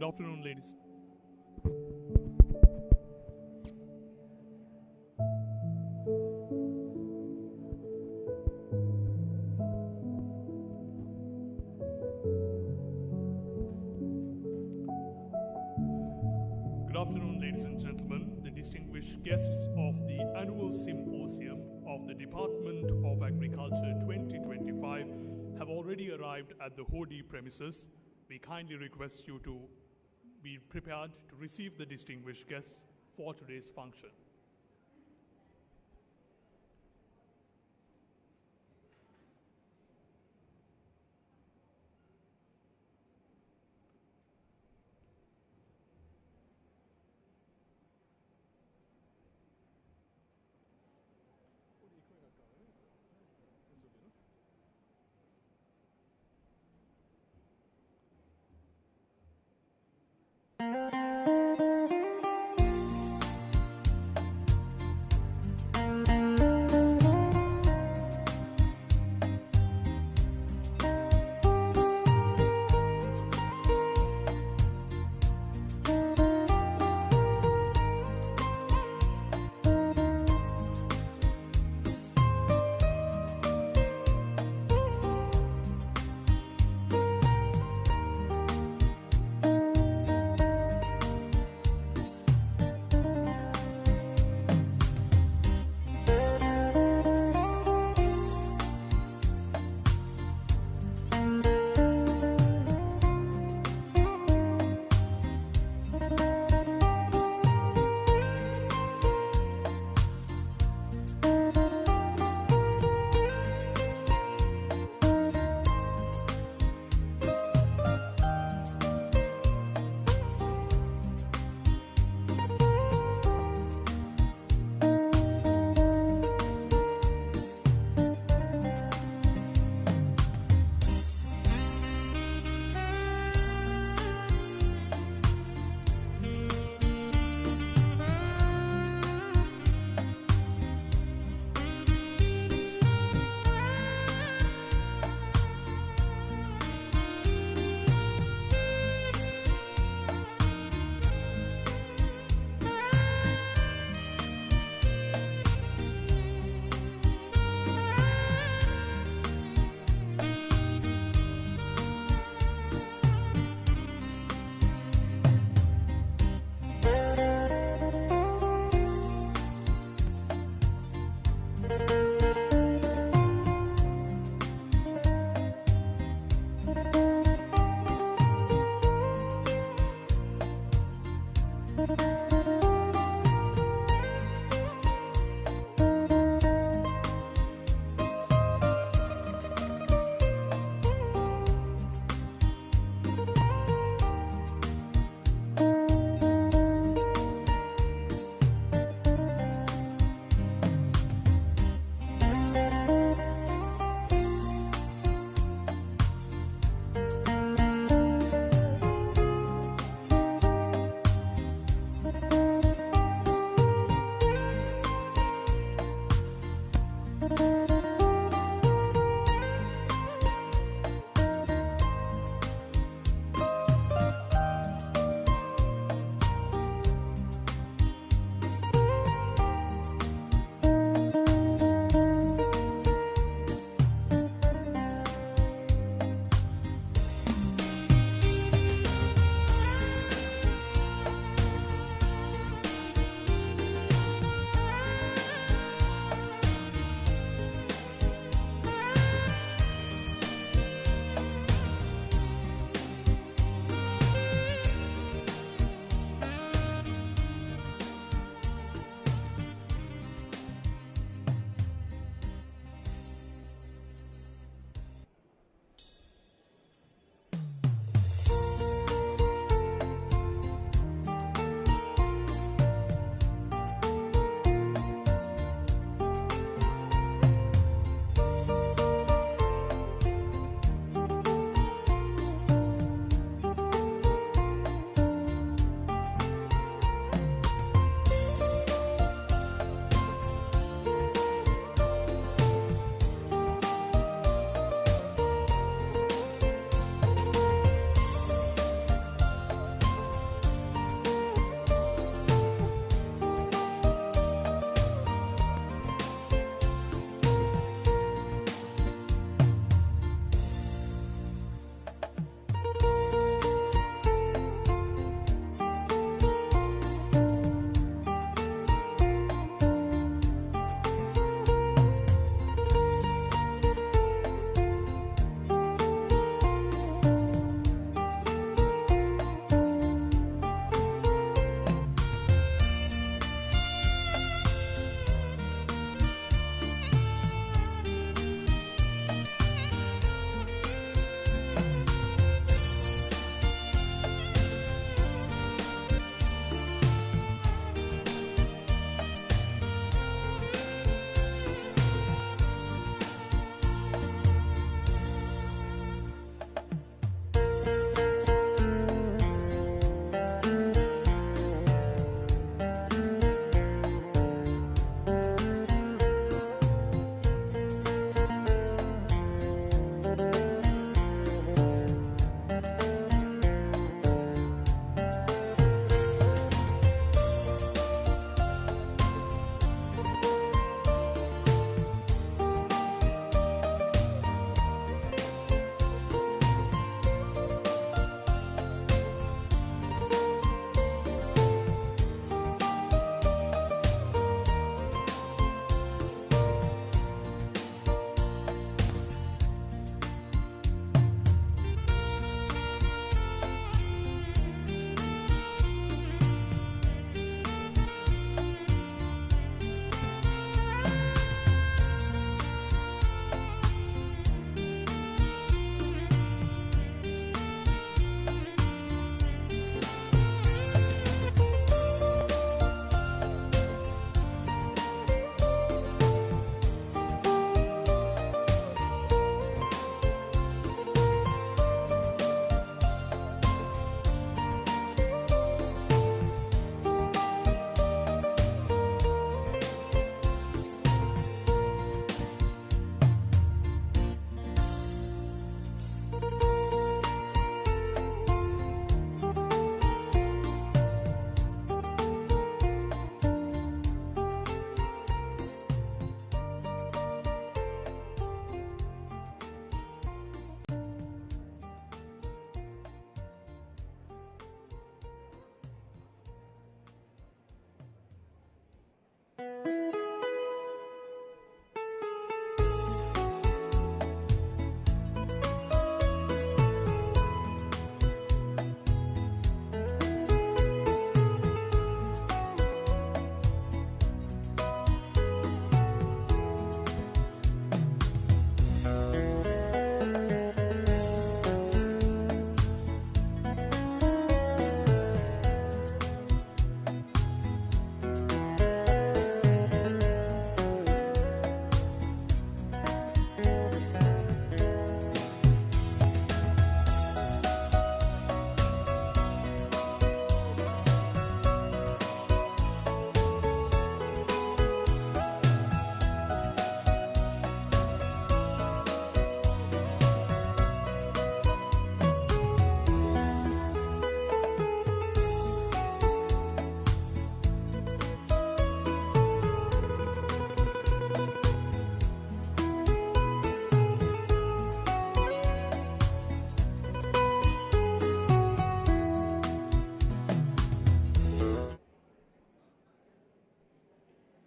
afternoon, ladies. Good afternoon, ladies and gentlemen, the distinguished guests of the annual Symposium of the Department of Agriculture 2025 have already arrived at the Hodi premises. We kindly request you to be prepared to receive the distinguished guests for today's function.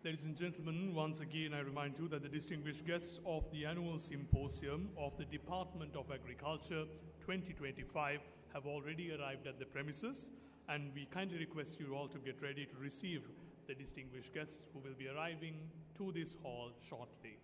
Ladies and gentlemen, once again I remind you that the distinguished guests of the annual symposium of the Department of Agriculture 2025 have already arrived at the premises, and we kindly request you all to get ready to receive the distinguished guests who will be arriving to this hall shortly.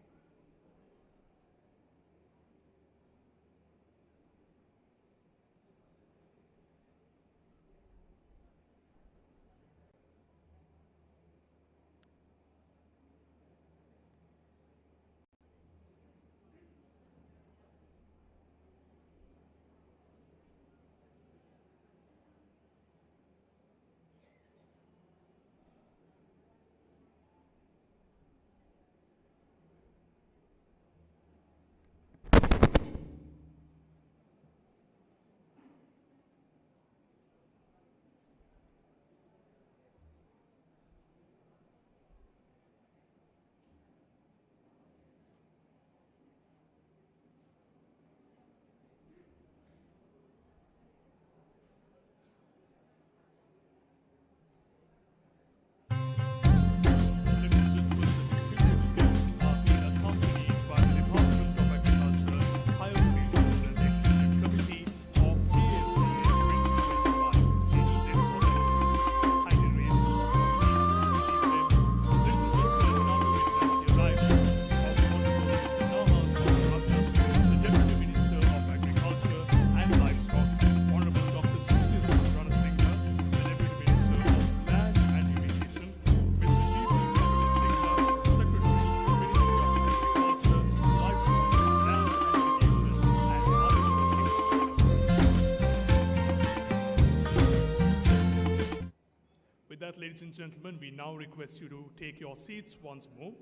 With that, ladies and gentlemen, we now request you to take your seats once more.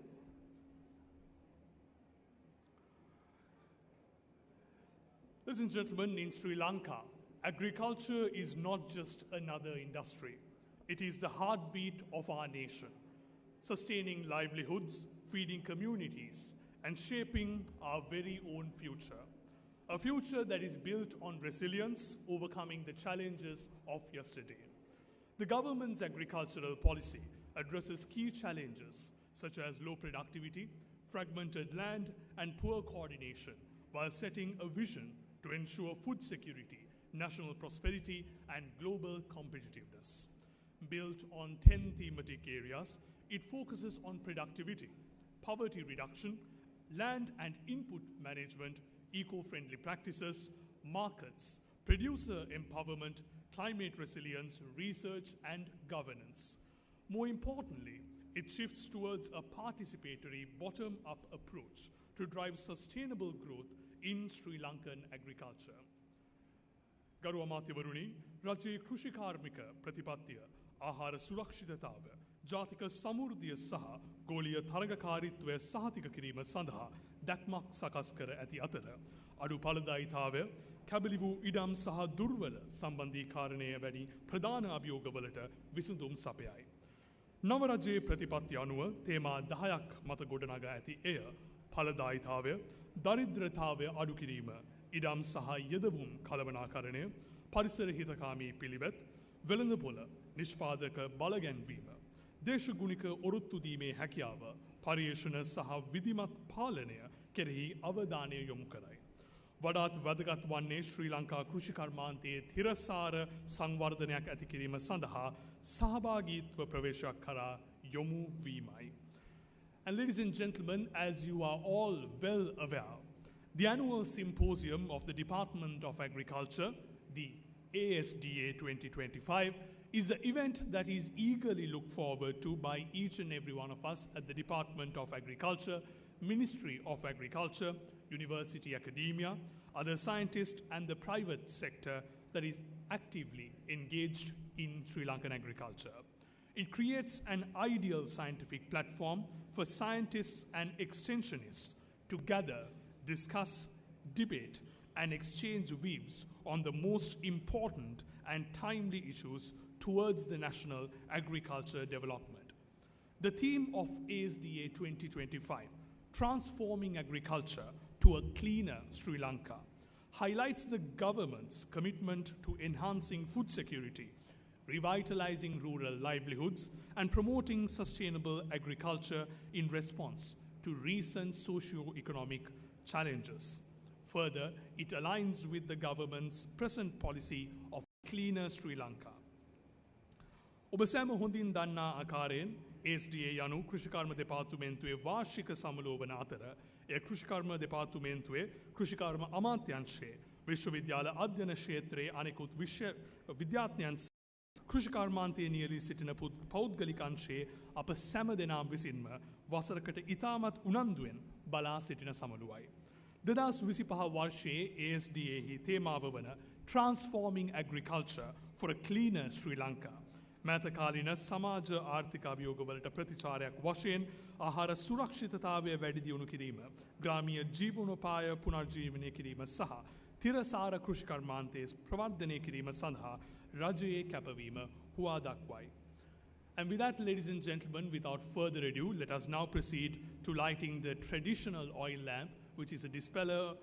Ladies and gentlemen, in Sri Lanka, agriculture is not just another industry. It is the heartbeat of our nation, sustaining livelihoods, feeding communities, and shaping our very own future. A future that is built on resilience, overcoming the challenges of yesterday. The government's agricultural policy addresses key challenges such as low productivity, fragmented land, and poor coordination, while setting a vision to ensure food security, national prosperity, and global competitiveness. Built on 10 thematic areas, it focuses on productivity, poverty reduction, land and input management, eco-friendly practices, markets, producer empowerment, climate resilience, research, and governance. More importantly, it shifts towards a participatory bottom-up approach to drive sustainable growth in Sri Lankan agriculture. Garu Amatyavaruni, රජයේ කෘෂිකාර්මික ප්‍රතිපත්තිය, ආහාර සුරක්ෂිතතාව, ජාතික සමෘද්ධිය සහ ගෝලීය තරගකාරීත්වය සහතික කිරීම සඳහා දැක්මක් සකස් කර ඇති අතර අඩු ඵලදායීතාවය, කැබලි වූ ඉඩම් සහ දුර්වල සම්බන්ධීකාරණය වැනි ප්‍රධාන අභියෝගවලට විසඳුම් සපයයි. නව රජයේ ප්‍රතිපත්ති අනුව තේමා 10ක් මත ගොඩනගා ඇති එය ඵලදායීතාවය, දරිද්‍රතාවය අඩු කිරීම, ඉඩම් සහ යෙදවුම් කළමනාකරණය, පරිසර හිතකාමී පිළිවෙත්, වෙළඳපොළ නිෂ්පාදක බලගැන්වීම, දේශගුණික ඔරොත්තු දීමේ හැකියාව, පර්යේෂණ සහ විධිමත් පාලනය කෙරෙහි අවධානය යොමු කරයි. වඩාත් වැදගත් වන්නේ ශ්‍රී ලංකා කෘෂිකර්මාන්තයේ තිරසාර සංවර්ධනයක් ඇති කිරීම සඳහා සහභාගීත්ව ප්‍රවේශයක් කරා යොමු වීමයි. And ladies and gentlemen, as you are all well aware, the annual symposium of the Department of Agriculture, the ASDA 2025, is an event that is eagerly looked forward to by each and every one of us at the Department of Agriculture, Ministry of Agriculture, university academia, other scientists, and the private sector that is actively engaged in Sri Lankan agriculture. It creates an ideal scientific platform for scientists and extensionists to gather, discuss, debate, and exchange views on the most important and timely issues towards the national agriculture development. The theme of ASDA 2025, Transforming Agriculture to a Cleaner Sri Lanka, highlights the government's commitment to enhancing food security, revitalizing rural livelihoods, and promoting sustainable agriculture in response to recent socio-economic challenges. Further, it aligns with the government's present policy of cleaner Sri Lanka. ඔබ සෑම හොඳින් දන්නා ආකාරයෙන් ASDA යනු කෘෂිකර්ම දෙපාර්තමේන්තුවේ වාර්ෂික සමළුව වන අතර එය කෘෂිකර්ම දෙපාර්තමේන්තුවේ කෘෂිකර්ම අමාත්‍යාංශයේ විශ්වවිද්‍යාල අධ්‍යයන ක්ෂේත්‍රයේ අනෙකුත් විද්‍යාඥයන් කෘෂිකර්මාන්තයේ නියැලී සිටින පෞද්ගලික අංශයේ අප සෑම දෙනාම විසින්ම වසරකට ඉතාමත් උනන්දුවෙන් බලා සිටින සමළුවයි. 2025 වර්ෂයේ ASDAහි තේමාව වන Transforming Agriculture for a Cleaner Sri Lanka මෑතකාලීන සමාජ ආර්ථික අභියෝගවලට ප්‍රතිචාරයක් වශයෙන් ආහාර සුරක්ෂිතතාවය වැඩි දියුණු කිරීම, ග්‍රාමීය ජීවනෝපාය පුනර්ජීවනය කිරීම සහ තිරසාර කෘෂිකර්මාන්තයේ ප්‍රවර්ධනය කිරීම සඳහා රජයේ කැපවීම හුවා දක්වයි. And with that, ladies and gentlemen, without further ado, let us now proceed to lighting the traditional oil lamp, which is a dispeller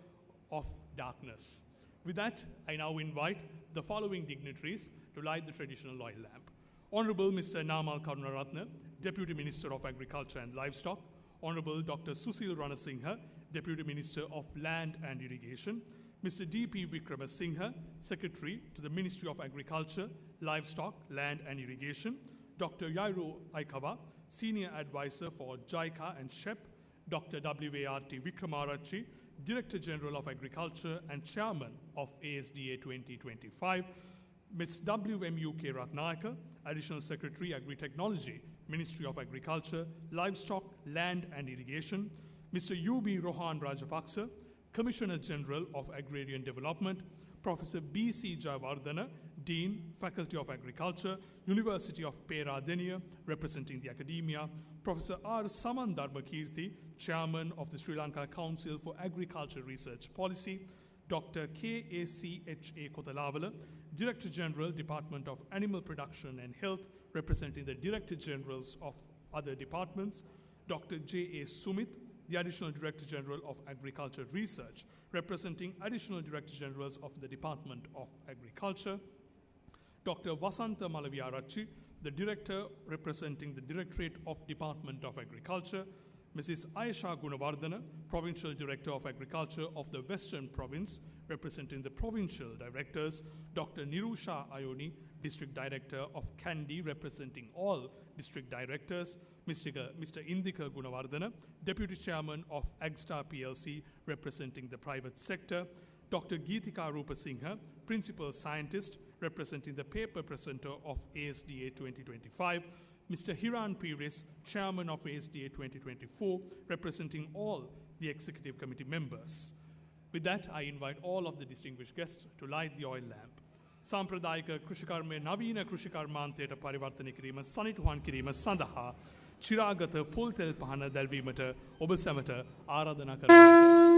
of darkness. With that, I now invite the following dignitaries to light the traditional oil lamp. Honorable Mr. Namal Karunaratne, Deputy Minister of Agriculture and Livestock, Honorable Dr. Susil Ranasinghe, Deputy Minister of Land and Irrigation, Mr. D.P. Vikramasinghe, Secretary to the Ministry of Agriculture, Livestock, Land and Irrigation, Dr. Yairo Aikawa, Senior Advisor for JICA and SHEP, Dr. W.A.R.T. Vikramarachi, Director General of Agriculture and Chairman of ASDA 2025, Ms. W.M.U.K. Ratnayaka, Additional Secretary, Agri-Technology, Ministry of Agriculture, Livestock, Land and Irrigation, Mr. U.B. Rohan Rajapaksa, Commissioner General of Agrarian Development, Professor B.C. Jayawardena, Dean, Faculty of Agriculture, University of Peradeniya, representing the academia, Professor R. Saman Dharmakirti, Chairman of the Sri Lanka Council for Agriculture Research Policy, Dr. K.A.C.H.A. Kotalavala, Director General, Department of Animal Production and Health, representing the Director Generals of other departments, Dr. J.A. Sumit, the Additional Director General of Agriculture Research, representing Additional Director Generals of the Department of Agriculture, Dr. Vasanta Malaviarachi, the Director representing the Directorate of Department of Agriculture, Mrs. Aisha Gunawardena, Provincial Director of Agriculture of the Western Province, representing the Provincial Directors, Dr. Nirusha Ayoni, District Director of Kandy, representing all District Directors, Mr. Indika Gunawardena, Deputy Chairman of ASDA PLC, representing the private sector, Dr. Geetika Rupasinghe, Principal Scientist, representing the paper presenter of ASDA 2025, Mr. Hiran Piris, Chairman of ASDA 2024, representing all the Executive Committee members. With that, I invite all of the distinguished guests to light the oil lamp. සාම්ප්‍රදායික කෘෂිකර්මය නවීන කෘෂිකර්මාන්තයට පරිවර්තනය කිරීම සනිටුහන් කිරීම සඳහා චිරාගත පොල් තෙල් පහන දැල්වීමට ඔබ සැමට ආරාධනා කරනවා.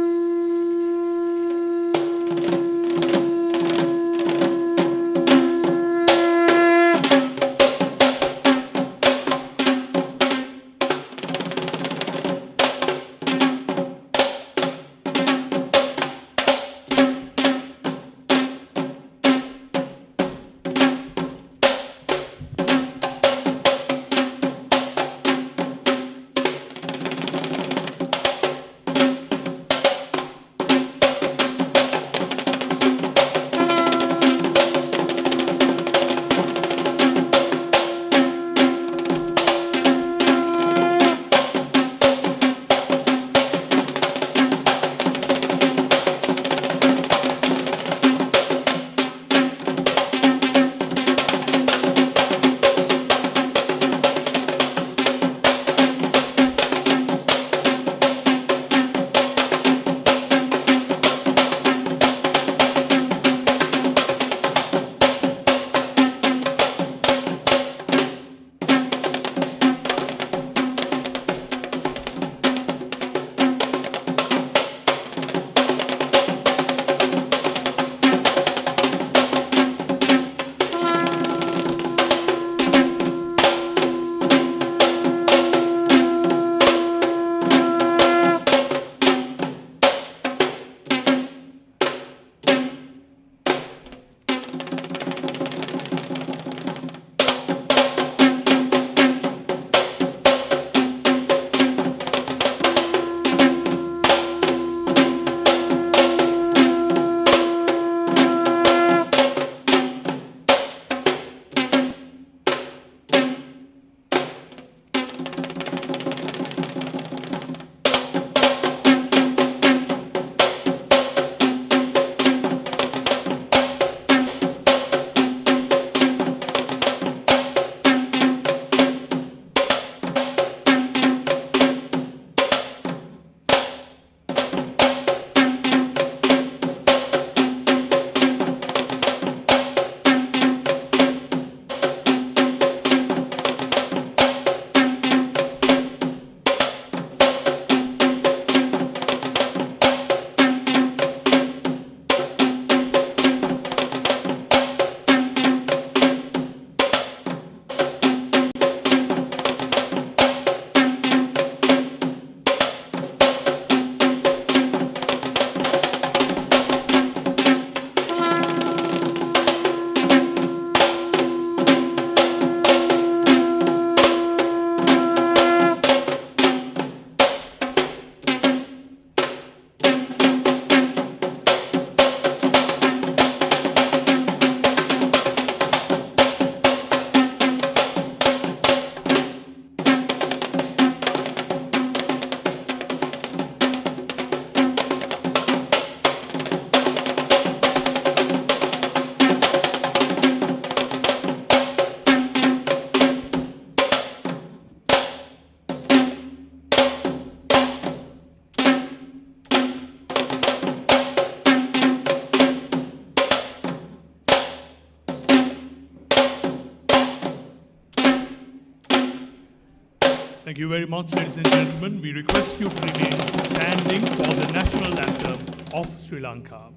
Thank you very much, ladies and gentlemen. We request you to remain standing for the national anthem of Sri Lanka.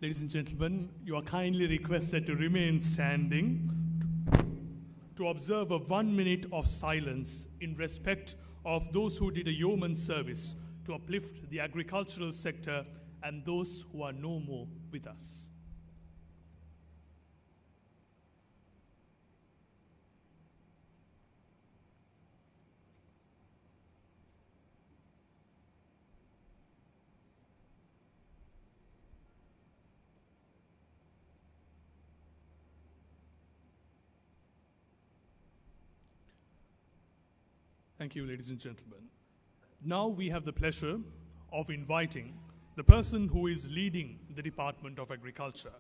Ladies and gentlemen, you are kindly requested to remain standing to observe a 1 minute of silence in respect of those who did a yeoman service to uplift the agricultural sector and those who are no more with us. Thank you, ladies and gentlemen. Now we have the pleasure of inviting the person who is leading the Department of Agriculture.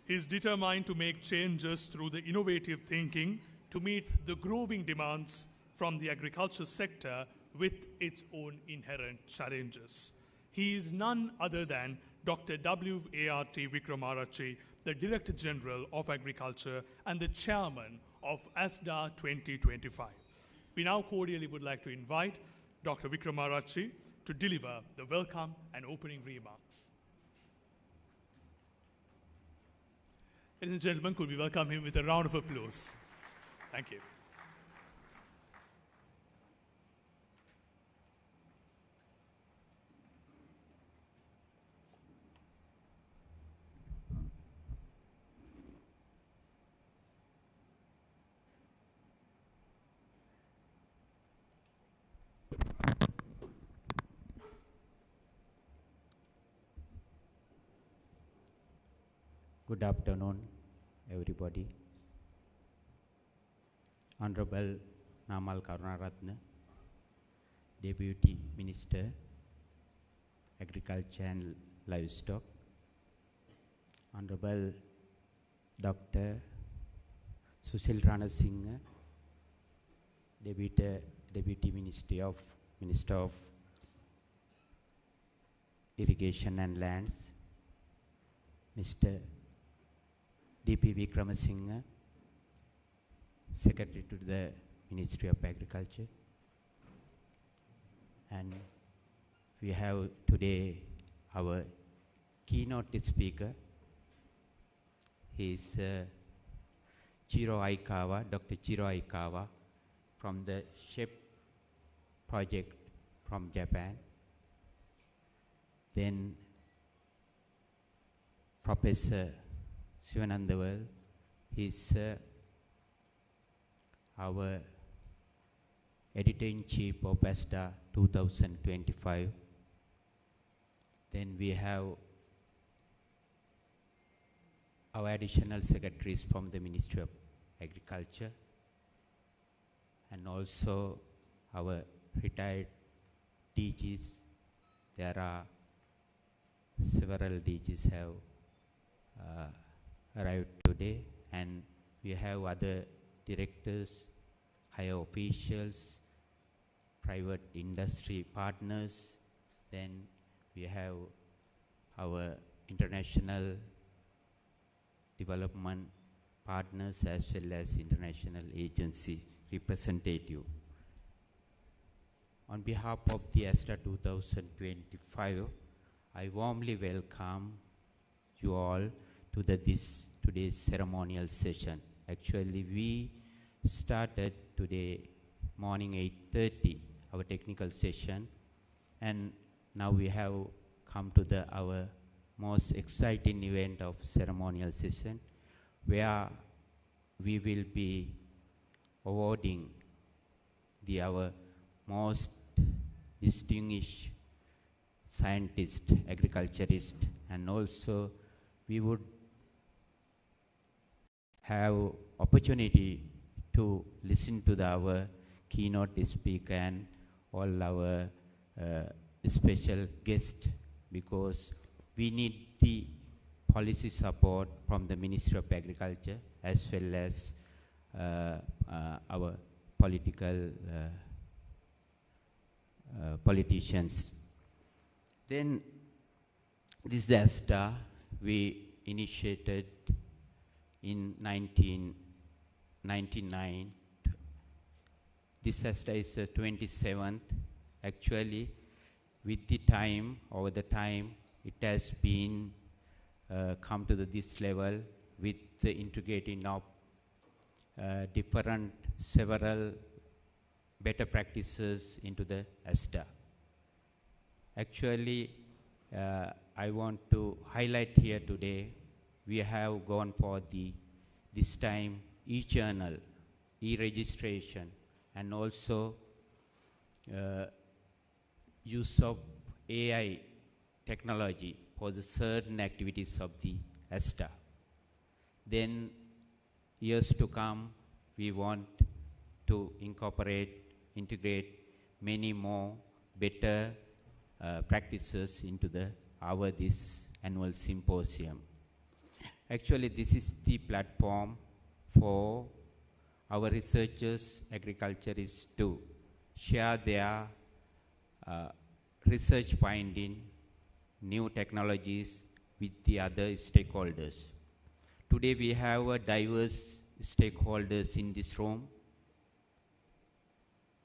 He is determined to make changes through the innovative thinking to meet the growing demands from the agriculture sector with its own inherent challenges. He is none other than Dr. W.A.R.T. Wickramaratche, the Director General of Agriculture and the Chairman of ASDA 2025. We now cordially would like to invite Dr. Wickramaratche to deliver the welcome and opening remarks. Ladies and gentlemen, could we welcome him with a round of applause? Thank you. Good afternoon, everybody. Honorable Namal Karunaratne, Deputy Minister, Agriculture and Livestock. Honorable Dr. Susil Rana Singh, Deputy Minister of Irrigation and Lands, Mr. D.P. Vikramasinghe, Secretary to the Ministry of Agriculture. And we have today our keynote speaker. He is Chiro Aikawa, Dr. Chiro Aikawa from the SHEP project from Japan. Then Professor Sivanandawal, he is our Editor-in-Chief of ASDA 2025. Then we have our additional secretaries from the Ministry of Agriculture, and also our retired DGs. There are several DGs have arrived today, and we have other directors, higher officials, private industry partners. Then we have our international development partners as well as international agency representative. On behalf of the ASDA 2025, I warmly welcome you all to today's ceremonial session. Actually, we started today morning 8:30 our technical session, and now we have come to our most exciting event of ceremonial session, where we will be awarding our most distinguished scientist, agriculturist, and also we would have opportunity to listen to our keynote speaker and all our special guests, because we need the policy support from the Ministry of Agriculture as well as our politicians. Then this ASDA we initiated in 1999. This ASDA is the 27th. Actually, with the time, over the time, it has been come to this level with the integrating of several better practices into the ASDA. Actually, I want to highlight here today, we have gone for this time e-journal, e-registration, and also use of AI technology for the certain activities of the ASDA. Then years to come, we want to integrate many more better practices into this annual symposium. Actually, this is the platform for our researchers, agriculturists to share their research finding, new technologies with the other stakeholders. Today we have diverse stakeholders in this room,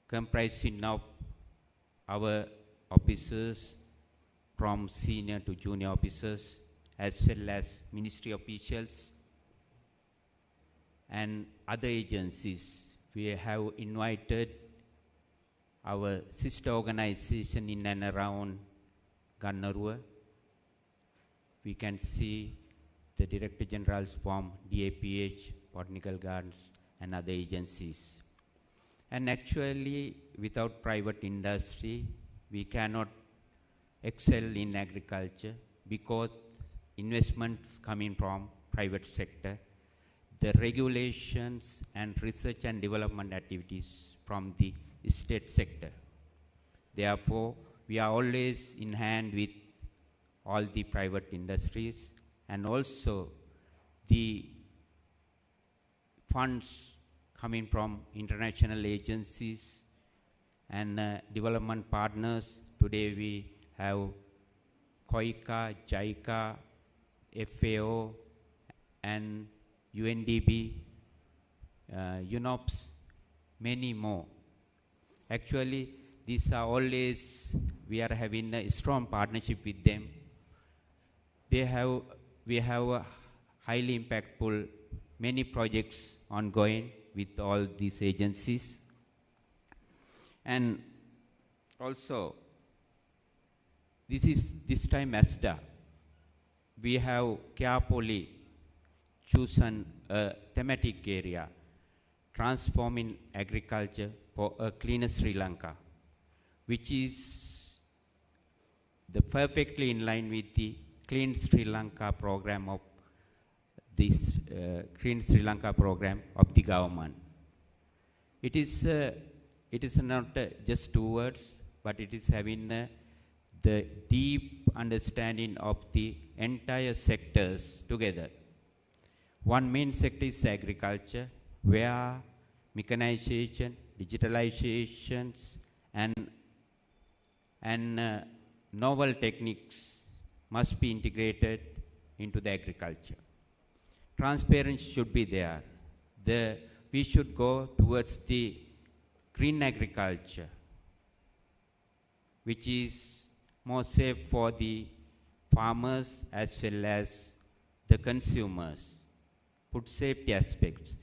comprising of our officers from senior to junior officers, as well as ministry officials and other agencies. We have invited our sister organization in and around Gannaruwa. We can see the Director Generals from DAPH, Botanical Gardens, and other agencies. And actually, without private industry, we cannot excel in agriculture, because investments coming from private sector, the regulations and research and development activities from the state sector. Therefore, we are always in hand with all the private industries, and also the funds coming from international agencies and development partners. Today we have COICA, JICA, FAO, and UNDP, UNOPS, many more. Actually, these are always, we are having a strong partnership with them. We have a highly impactful, many projects ongoing with all these agencies. And also, this time ASDA, we have carefully chosen a thematic area, transforming agriculture for a cleaner Sri Lanka, which is perfectly in line with the Clean Sri Lanka program of this Clean Sri Lanka program of the government. It is not just 2 words, but it is having the deep understanding of the entire sectors together. One main sector is agriculture, where mechanization, digitalizations, and novel techniques must be integrated into the agriculture. Transparency should be there. We should go towards the green agriculture, which is more safe for the farmers as well as the consumers, food safety aspects.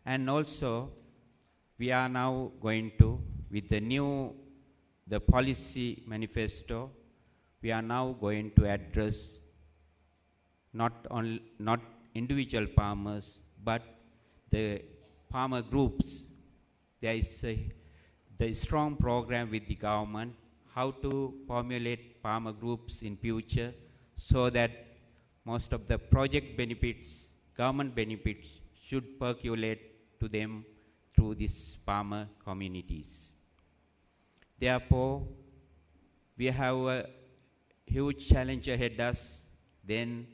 And also, we are now going to, with the policy manifesto, we are now going to address not individual farmers, but the farmer groups. There is the strong program with the government, how to formulate farmer groups in future, so that most of the project benefits, government benefits, should percolate to them through these farmer communities. Therefore, we have a huge challenge ahead us. Then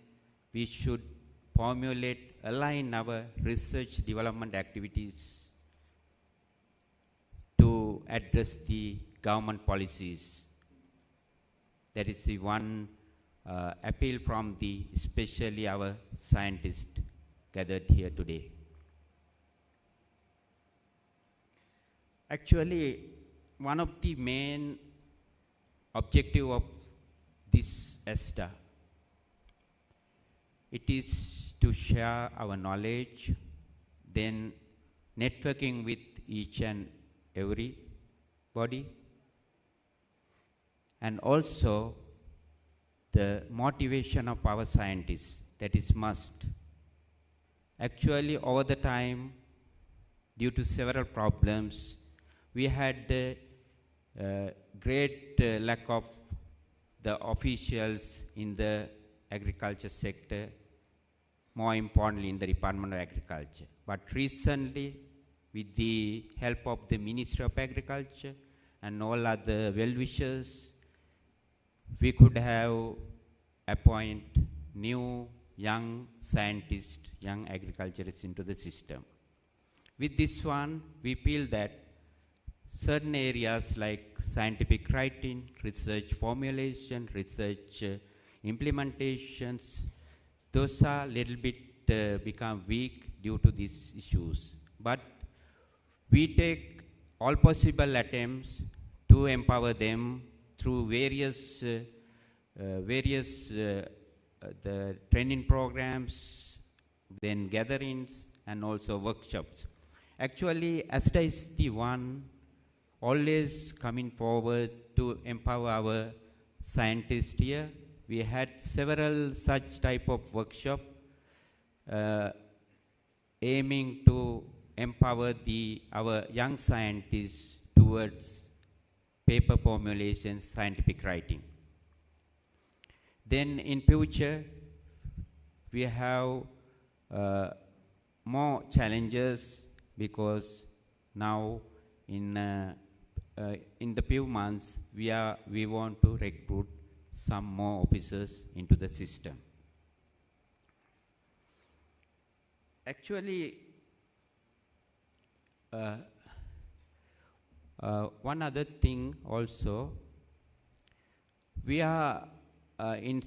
we should align our research development activities to address the government policies. That is the one appeal from especially our scientists gathered here today. Actually, one of the main objective of this ASDA, it is to share our knowledge, then networking with each and everybody, and also the motivation of our scientists, that is must. Actually, over the time, due to several problems, we had great lack of the officials in the agriculture sector, more importantly in the Department of Agriculture. But recently, with the help of the Ministry of Agriculture and all other well-wishers, we could have appoint new young scientists, young agriculturists into the system. With this one, we feel that certain areas like scientific writing, research formulation, research implementations, those are a little bit become weak due to these issues. But we take all possible attempts to empower them through various the training programs, then gatherings, and also workshops. Actually, ASDA is the one always coming forward to empower our scientists here. We had several such type of workshop aiming to empower our young scientists towards paper formulation, scientific writing. Then in future, we have more challenges, because now in the few months we want to recruit some more officers into the system. Actually, one other thing also, we are in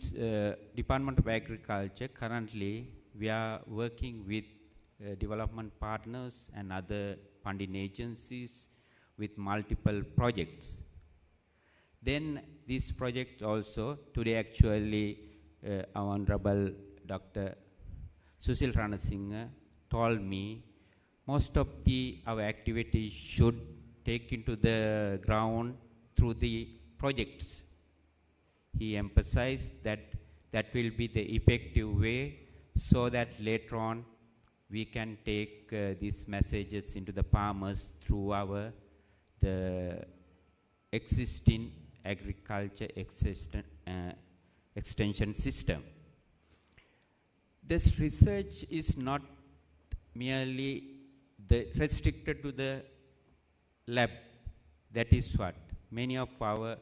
Department of Agriculture, currently we are working with development partners and other funding agencies with multiple projects. Then this project also, today actually our Honorable Dr. Susil Ranasinghe told me most of our activities should take into the ground through the projects. He emphasized that that will be the effective way so that later on we can take these messages into the farmers through the existing agriculture extension system. This research is not merely restricted to the lab. That is what many of our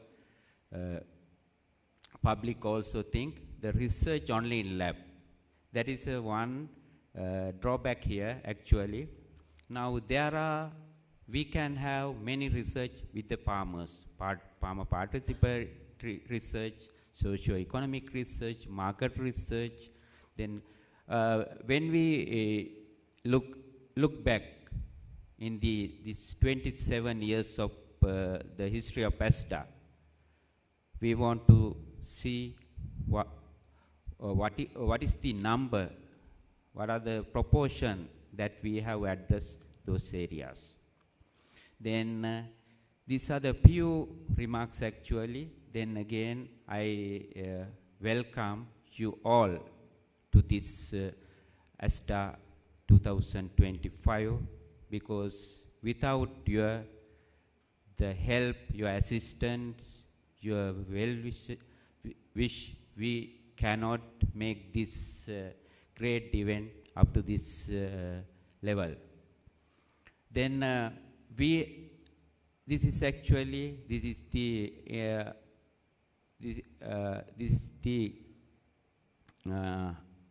public also think, the research only in lab. That is one drawback here actually. Now we can have many research with the farmers, farmer participatory research, socio-economic research, market research. Then when we look back in these 27 years of the history of ASDA, we want to see what is the number, what are the proportion that we have addressed those areas. Then these are the few remarks actually. Then again, I welcome you all to this ASDA 2025, because without the help, your assistance, your wish, we cannot make this great event up to this level. Then this is the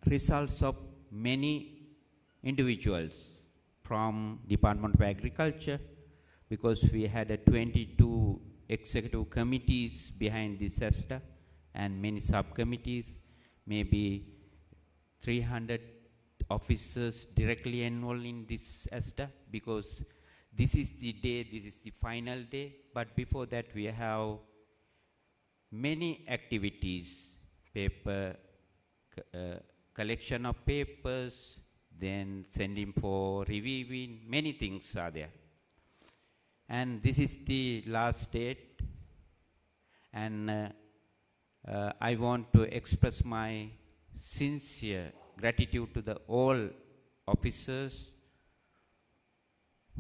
results of many individuals from Department of Agriculture, because we had 22 executive committees behind this ASDA and many subcommittees, maybe 300 officers directly enrolled in this ASDA, because this is the day, this is the final day. But before that, we have many activities, paper, collection of papers, then sending for reviewing, many things are there. And this is the last date, and I want to express my sincere gratitude to all officers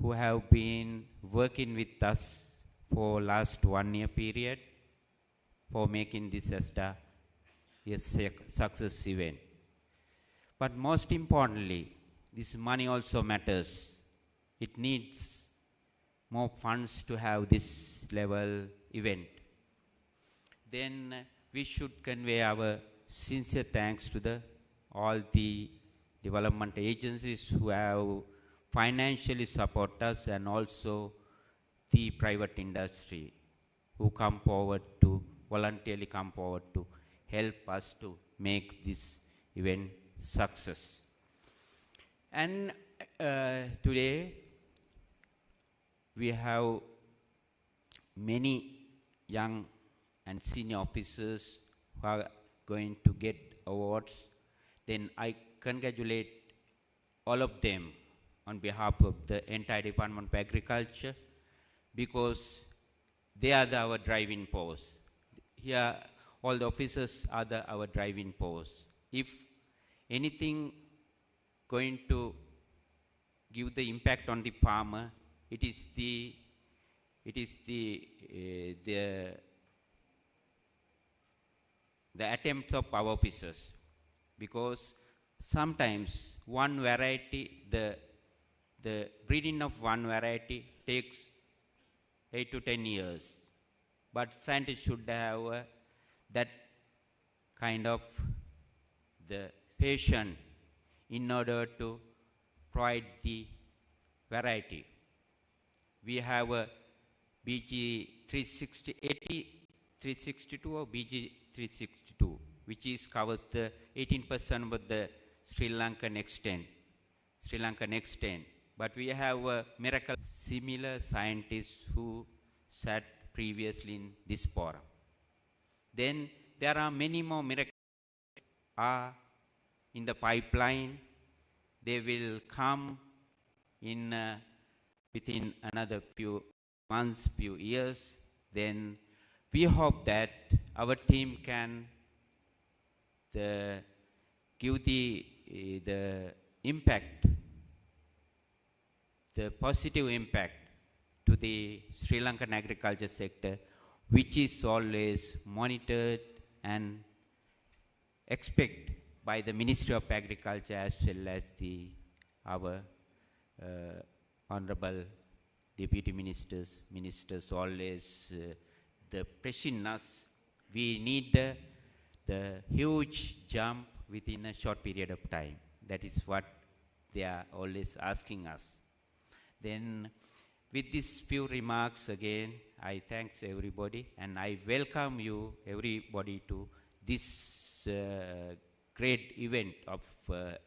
who have been working with us for last 1 year period for making this ASDA a success event. But most importantly, this money also matters. It needs more funds to have this level event. Then we should convey our sincere thanks to all the development agencies who have financially support us, and also the private industry who voluntarily come forward to help us to make this event success. And today we have many young and senior officers who are going to get awards. Then I congratulate all of them on behalf of the entire Department of Agriculture, because they are our driving force. Here, all the officers are our driving force. If anything going to give the impact on the farmer, it is the attempts of our officers, because sometimes one variety, the breeding of one variety takes 8 to 10 years, but scientists should have that kind of the patience in order to provide the variety. We have a BG 362 or BG 362. 2, which is covered the 18% of the Sri Lankan extent. But we have a miracle similar scientists who sat previously in this forum. Then there are many more miracles are in the pipeline. They will come in within another few months, few years. Then we hope that our team can give the impact, the positive impact to the Sri Lankan agriculture sector, which is always monitored and expected by the Ministry of Agriculture as well as our honorable deputy ministers always the pressing us. We need the huge jump within a short period of time. That is what they are always asking us. Then with these few remarks again, I thanks everybody and I welcome you everybody to this great event of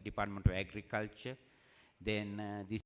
Department of Agriculture. Then this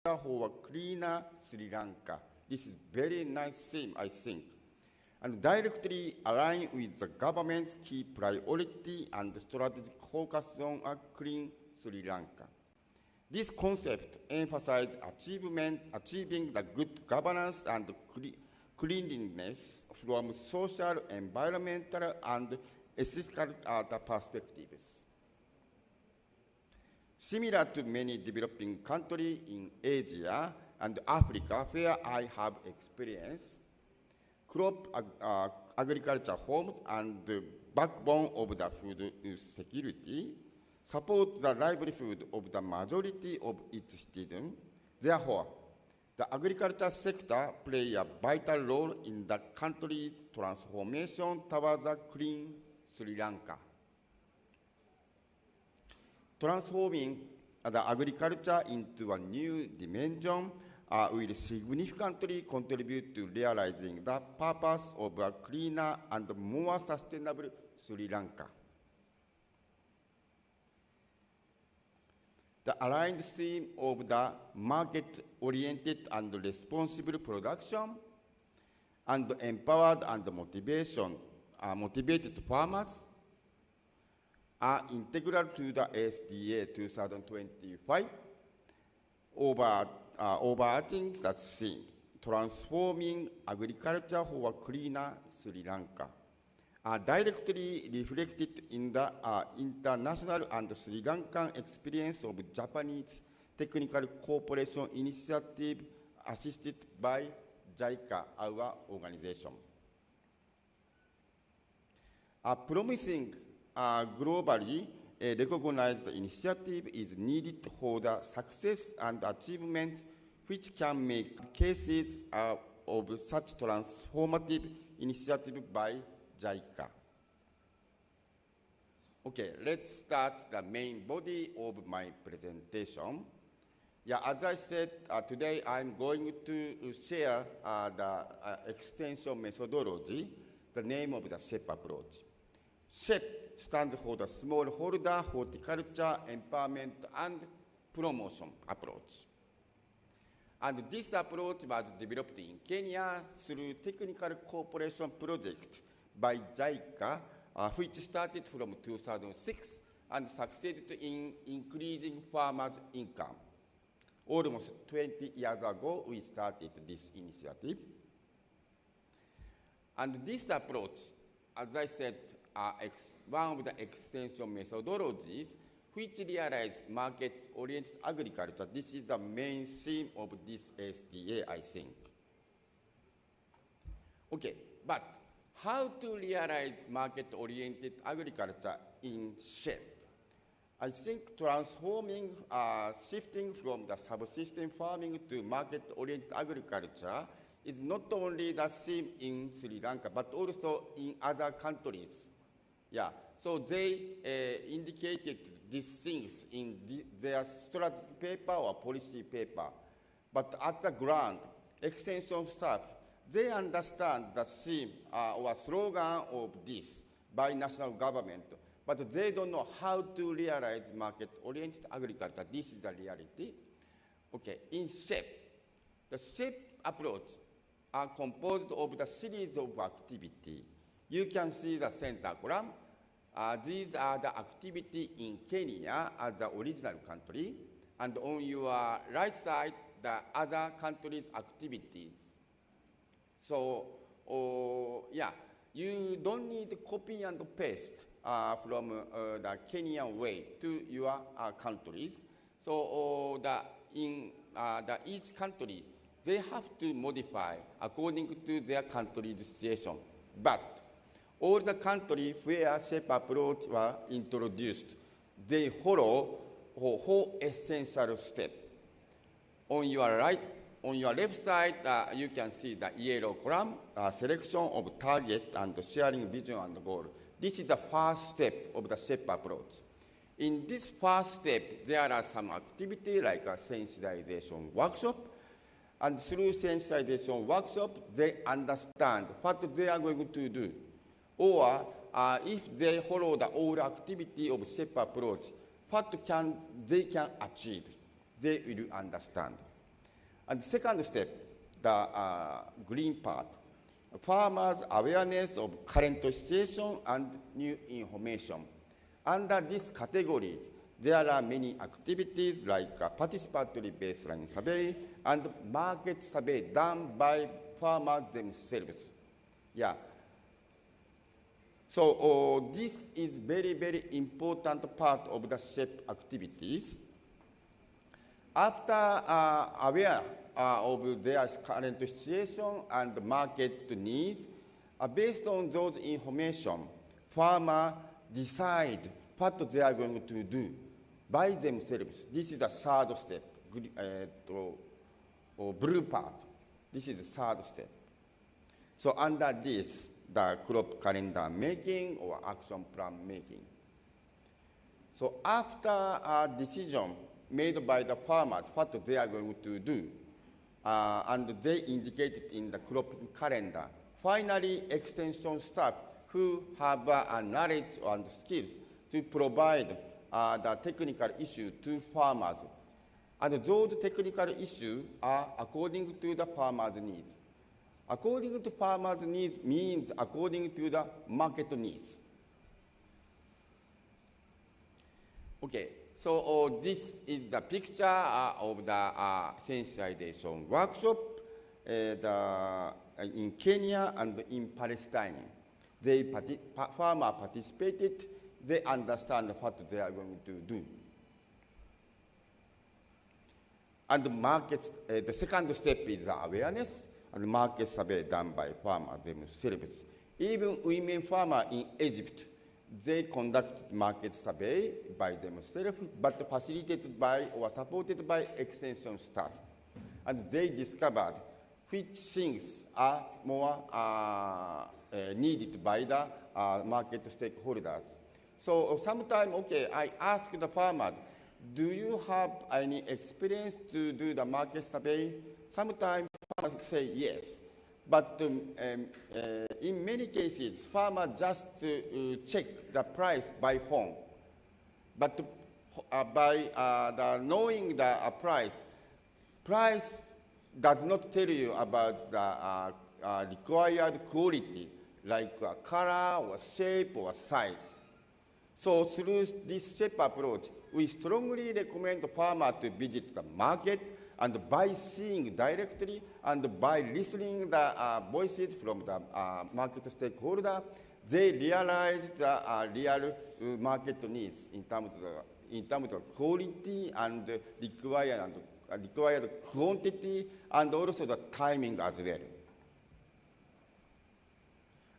for a cleaner Sri Lanka. This is very nice theme, I think, and directly align with the government's key priority and strategic focus on a clean Sri Lanka. This concept emphasizes achieving the good governance and cleanliness from social, environmental, and ethical perspectives. Similar to many developing countries in Asia and Africa where I have experience, crop agriculture forms and the backbone of the food security, support the livelihood of the majority of its citizens. Therefore, the agriculture sector plays a vital role in the country's transformation towards a clean Sri Lanka. Transforming the agriculture into a new dimension will significantly contribute to realizing the purpose of a cleaner and more sustainable Sri Lanka. The aligned theme of the market-oriented and responsible production and empowered and motivated farmers are integral to the ASDA 2025 overarching the theme, transforming agriculture for a cleaner Sri Lanka, are directly reflected in the international and Sri Lankan experience of Japanese Technical Cooperation Initiative assisted by JICA, our organization. A promising globally recognized initiative is needed for the success and achievement which can make cases of such transformative initiative by JICA. Okay, let's start the main body of my presentation. Yeah, as I said, today I'm going to share the extension methodology, the name of the SHEP approach. SHEP stands for the Smallholder Horticulture Empowerment and Promotion approach. And this approach was developed in Kenya through technical cooperation project by JICA, which started from 2006 and succeeded in increasing farmers' income. Almost 20 years ago, we started this initiative. And this approach, as I said, one of the extension methodologies which realize market-oriented agriculture. This is the main theme of this ASDA, I think. Okay, but how to realize market-oriented agriculture in SHEP? I think transforming, shifting from the subsistence farming to market-oriented agriculture is not only the theme in Sri Lanka, but also in other countries. Yeah, so they indicated these things in their strategy paper or policy paper. But at the ground, extension staff, they understand the theme or slogan of this by national government, but they don't know how to realize market-oriented agriculture. This is the reality. Okay, in SHEP, the SHEP approach are composed of the series of activities. You can see the center column. These are the activities in Kenya as the original country, and on your right side, the other countries' activities. So, yeah, you don't need to copy and paste from the Kenyan way to your countries. So, in each country, they have to modify according to their country's situation. But all the countries where SHEP approach were introduced, they follow four essential steps. On your right, on your left side, you can see the yellow column, selection of target and sharing vision and goal. This is the first step of the SHEP approach. In this first step, there are some activities like a sensitization workshop, and through sensitization workshop, they understand what they are going to do. Or if they follow the old activity of SHEP approach, what they can achieve, they will understand. And the second step, the green part, farmers' awareness of current situation and new information. Under these categories, there are many activities like participatory baseline survey and market survey done by farmers themselves. Yeah. So this is very, very important part of the SHEP activities. After aware of their current situation and market needs, based on those information, farmers decide what they are going to do by themselves. This is the third step, blue part. This is the third step. So under this, the crop calendar making or action plan making. So after a decision made by the farmers what they are going to do, and they indicated in the crop calendar, finally extension staff who have knowledge and skills to provide the technical issue to farmers. And those technical issues are according to the farmers' needs. According to farmers' needs means according to the market needs. Okay, so this is the picture of the sensitization workshop in Kenya and in Palestine. Farmers participated, they understand what they are going to do. And the markets, the second step is the awareness and market survey done by farmers themselves. Even women farmers in Egypt, they conduct market survey by themselves, but facilitated by or supported by extension staff. And they discovered which things are more needed by the market stakeholders. So sometimes, okay, I ask the farmers, do you have any experience to do the market survey? Sometimes farmers say yes, but in many cases, farmers just check the price by phone. But by knowing the price does not tell you about the required quality, like color or shape or size. So through this SHEP approach, we strongly recommend farmers to visit the market, and by seeing directly and by listening the voices from the market stakeholder, they realize the real market needs in terms of quality and required quantity, and also the timing as well.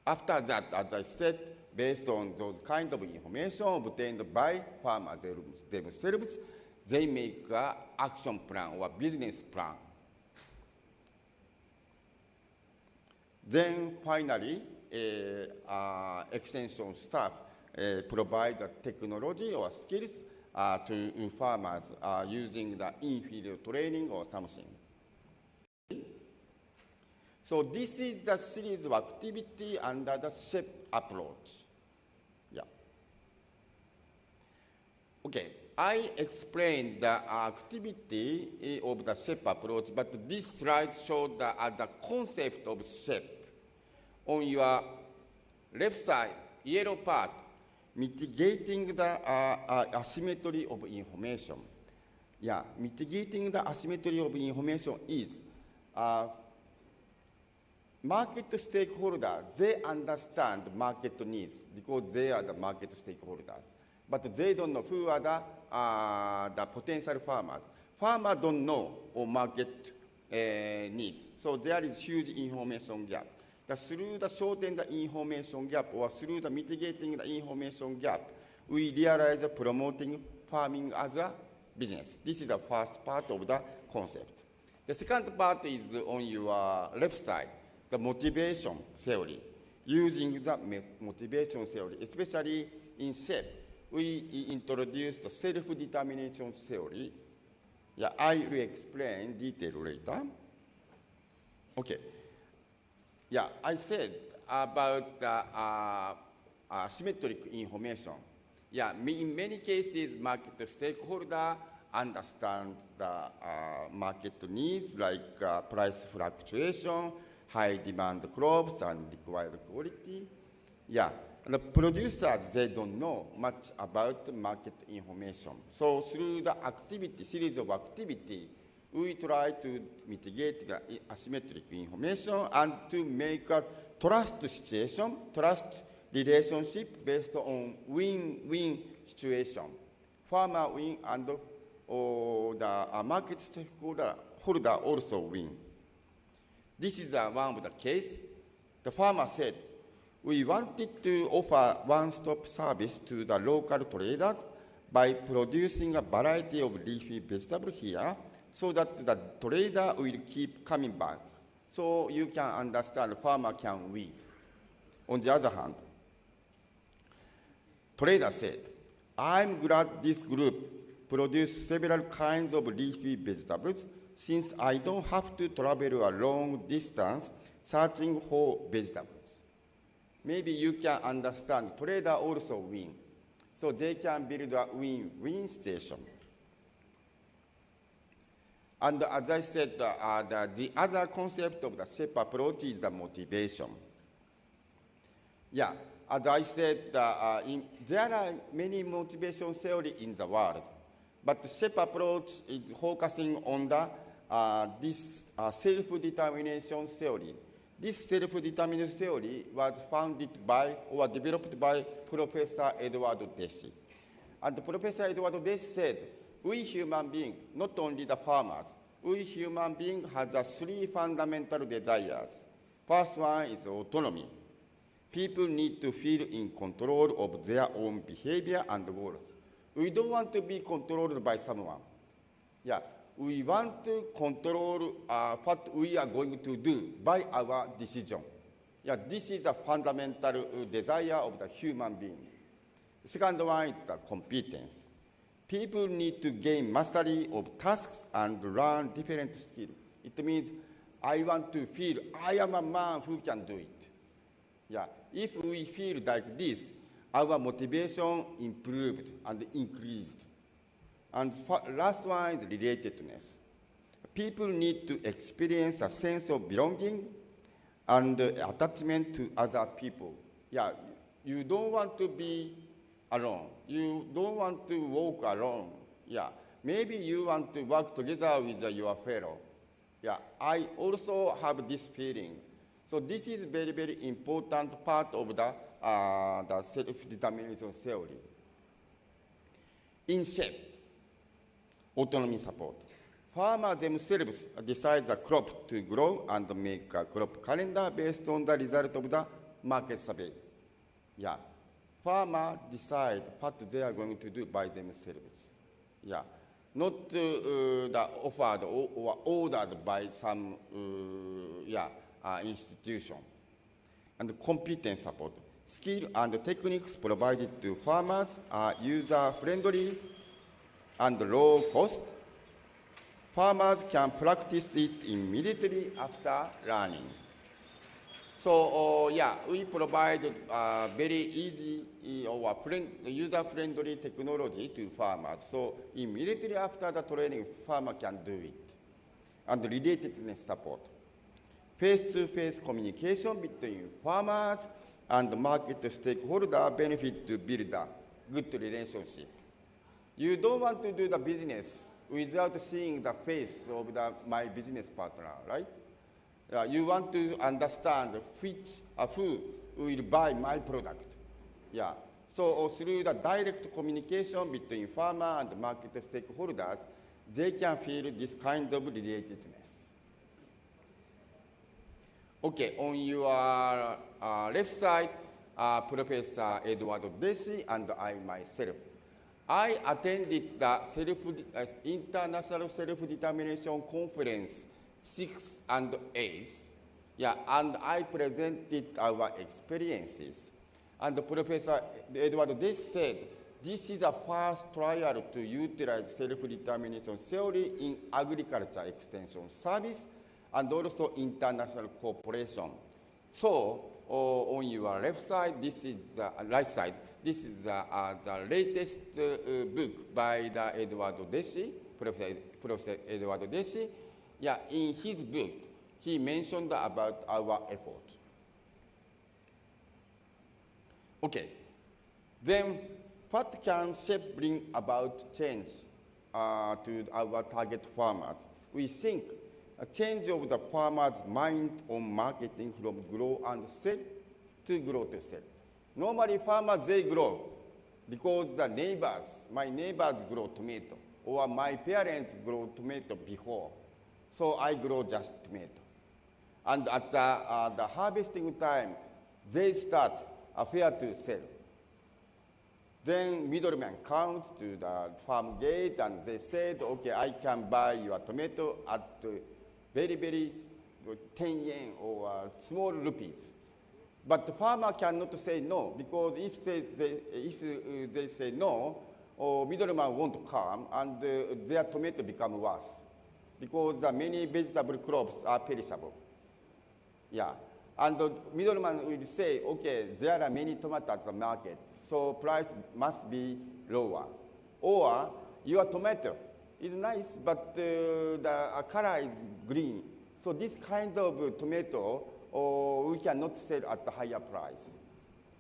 After that, as I said, based on those kind of information obtained by farmers themselves, they make an action plan or business plan. Then finally, extension staff provide the technology or skills to farmers using the in-field training or something. So this is the series of activity under the SHEP approach. Yeah. Okay, I explained the activity of the SHEP approach, but this slide shows the concept of SHEP. On your left side, yellow part, mitigating the asymmetry of information. Yeah, mitigating the asymmetry of information is market stakeholders, they understand market needs because they are the market stakeholders. But they don't know who are the potential farmers. Farmers don't know market needs. So there is huge information gap. Through the shorten the information gap or through the mitigating the information gap, we realize promoting farming as a business. This is the first part of the concept. The second part is on your left side, the motivation theory. Using the motivation theory, especially in SHEP, we introduced the self-determination theory. Yeah, I will explain detail later. Okay. Yeah, I said about asymmetric information. Yeah, in many cases, market stakeholders understand the market needs like price fluctuation, high demand crops, and required quality. Yeah, the producers, they don't know much about market information. So through the series of activity, we try to mitigate the asymmetric information and to make a trust situation, trust relationship based on win-win situation. Farmer win and the market stakeholder also win. This is one of the case. The farmer said, we wanted to offer one-stop service to the local traders by producing a variety of leafy vegetables here so that the trader will keep coming back. So you can understand the farmer can win. On the other hand, trader said, I'm glad this group produced several kinds of leafy vegetables since I don't have to travel a long distance searching for vegetables. Maybe you can understand trader also win. So they can build a win-win situation. And as I said, the other concept of the SHEP approach is the motivation. Yeah, as I said, there are many motivation theories in the world, but the SHEP approach is focusing on this self-determination theory. This self-determination theory was founded by or developed by Professor Edward Deci. And Professor Edward Deci said, we human beings, not only the farmers, we human beings have three fundamental desires. First one is autonomy. People need to feel in control of their own behavior and goals. We don't want to be controlled by someone. Yeah. We want to control what we are going to do by our decision. Yeah, this is a fundamental desire of the human being. The second one is the competence. People need to gain mastery of tasks and learn different skills. It means I want to feel I am a man who can do it. Yeah, if we feel like this, our motivation improved and increased. And last one is relatedness. People need to experience a sense of belonging and attachment to other people. Yeah, you don't want to be alone. You don't want to walk alone. Yeah, maybe you want to work together with your fellow. Yeah, I also have this feeling. So this is very, very important part of the self-determination theory. In SHEP, autonomy support. Farmers themselves decide the crop to grow and make a crop calendar based on the result of the market survey. Yeah. Farmers decide what they are going to do by themselves. Yeah. Not offered or ordered by some institution. And competence support. Skill and techniques provided to farmers are user-friendly and low cost. Farmers can practice it immediately after learning. So, we provide very easy or user-friendly technology to farmers. So, immediately after the training, farmer can do it. And relatedness support. Face-to-face communication between farmers and market stakeholder benefit to build a good relationship. You don't want to do the business without seeing the face of my business partner, right? You want to understand who will buy my product. Yeah. So through the direct communication between farmer and market stakeholders, they can feel this kind of relatedness. Okay, on your left side, Professor Edward Deci and I myself. I attended the International Self-Determination Conference 6 and 8, and I presented our experiences. And Professor Edward Deci said, this is a first trial to utilize self-determination theory in agriculture extension service and also international cooperation. So, on your left side, this is the right side. This is the latest book by Edward Deci, Professor Eduardo Desi, yeah, in his book, he mentioned about our effort. Okay, then what can SHEP bring about change to our target farmers? We think a change of the farmer's mind on marketing from grow and sell to grow to sell. Normally farmers, they grow because my neighbors grow tomato, or my parents grow tomato before, so I grow just tomato. And at the harvesting time, they start a fair to sell. Then middleman comes to the farm gate and they said, okay, I can buy your tomato at very, very 10 yen or small rupees. But the farmer cannot say no, because if they say no, or middleman won't come and their tomato become worse, because many vegetable crops are perishable. Yeah. And the middleman will say, okay, there are many tomatoes at the market, so price must be lower. Or your tomato is nice, but the color is green. So this kind of tomato, we cannot sell at a higher price.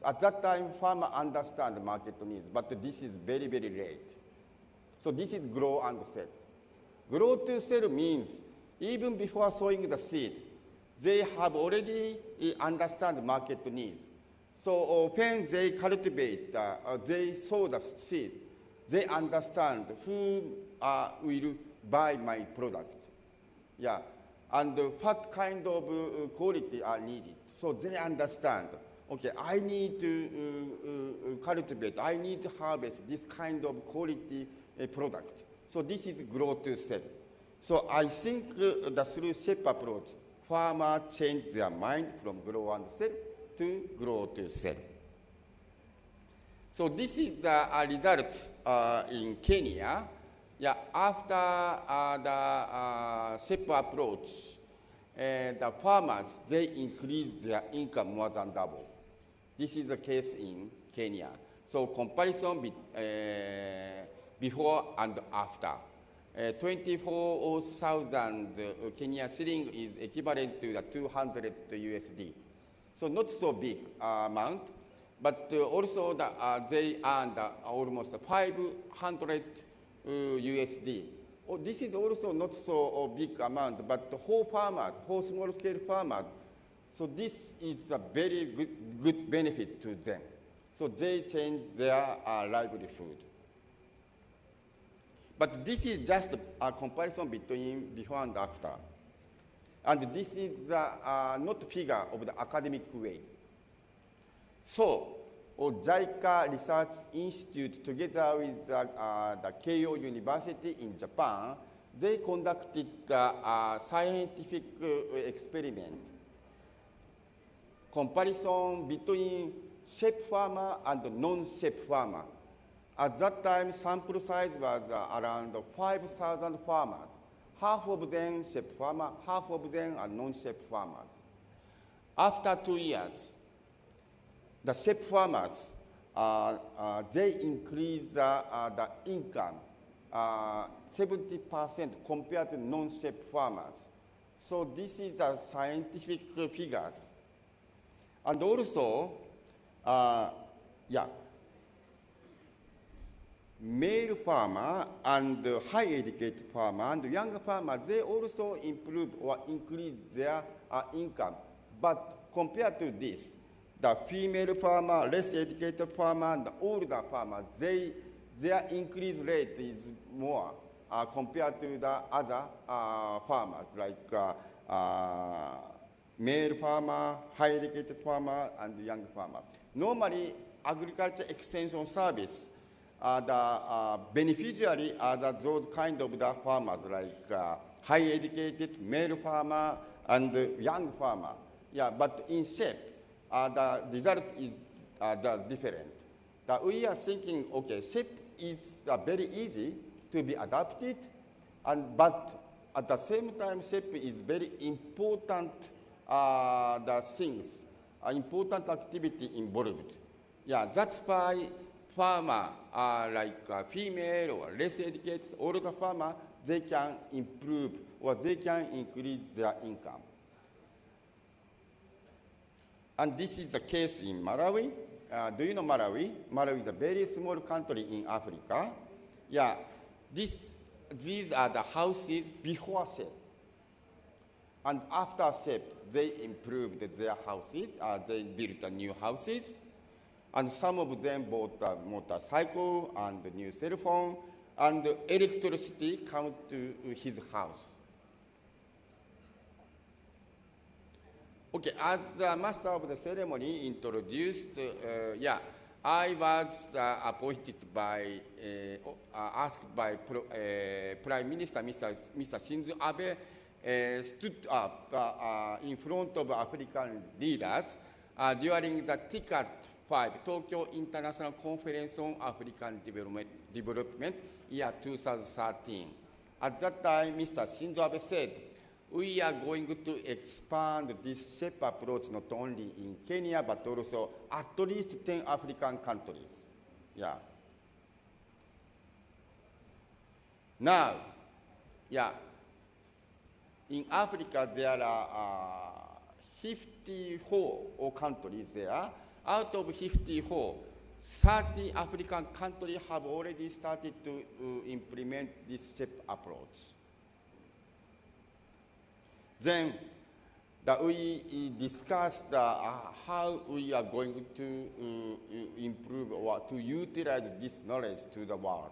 At that time, farmer understand the market needs, but this is very, very late. So this is grow and sell. Grow to sell means even before sowing the seed, they have already understand market needs. So when they cultivate, they sow the seed, they understand who will buy my product. Yeah. And what kind of quality are needed. So they understand, okay, I need to cultivate, I need to harvest this kind of quality product. So this is grow to sell. So I think through SHEP approach, farmers change their mind from grow and sell to grow to sell. So this is the result in Kenya. Yeah, after the SHEP approach, the farmers, they increase their income more than double. This is the case in Kenya. So comparison before and after. 24,000 Kenyan shilling is equivalent to the 200 USD. So not so big amount, but also they earned almost 500 USD. This is also not so big amount, but the whole farmers, whole small-scale farmers, so this is a very good benefit to them. So they change their livelihood. But this is just a comparison between before and after. And this is not figure of the academic way. So, JICA Research Institute, together with the Keio University in Japan, they conducted a scientific experiment. Comparison between SHEP farmer and non-SHEP farmer. At that time, sample size was around 5,000 farmers. Half of them SHEP farmer, half of them are non-SHEP farmers. After 2 years, the SHEP farmers, they increase the income 70% compared to non-SHEP farmers. So this is the scientific figures. And also, male farmer and high educated farmer and young farmer, they also improve or increase their income. But compared to this, the female farmer, less educated farmer, and the older farmer, their increase rate is more compared to the other farmers, like male farmer, high educated farmer, and young farmer. Normally, agriculture extension service, the beneficiary are those kind of the farmers, like high educated male farmer and young farmer. Yeah, but in SHEP, the result is different. We are thinking, okay, SHEP is very easy to be adapted, but at the same time, SHEP is very important important activity involved. Yeah, that's why farmer are like female or less educated, older farmer, they can improve or they can increase their income. And this is the case in Malawi. Do you know Malawi? Malawi is a very small country in Africa. Yeah, these are the houses before SHEP. And after SHEP, they improved their houses. They built new houses. And some of them bought a motorcycle and a new cell phone, and electricity comes to his house. Okay, as the master of the ceremony introduced, I was appointed by, asked by Prime Minister Mr. Shinzo Abe, stood up in front of African leaders during the TICAD 5, Tokyo International Conference on African Development, year 2013. At that time, Mr. Shinzo Abe said, we are going to expand this SHEP approach not only in Kenya, but also at least 10 African countries. Yeah. Now, in Africa, there are 54 countries there. Out of 54, 30 African countries have already started to implement this SHEP approach. Then we discussed how we are going to improve or to utilize this knowledge to the world.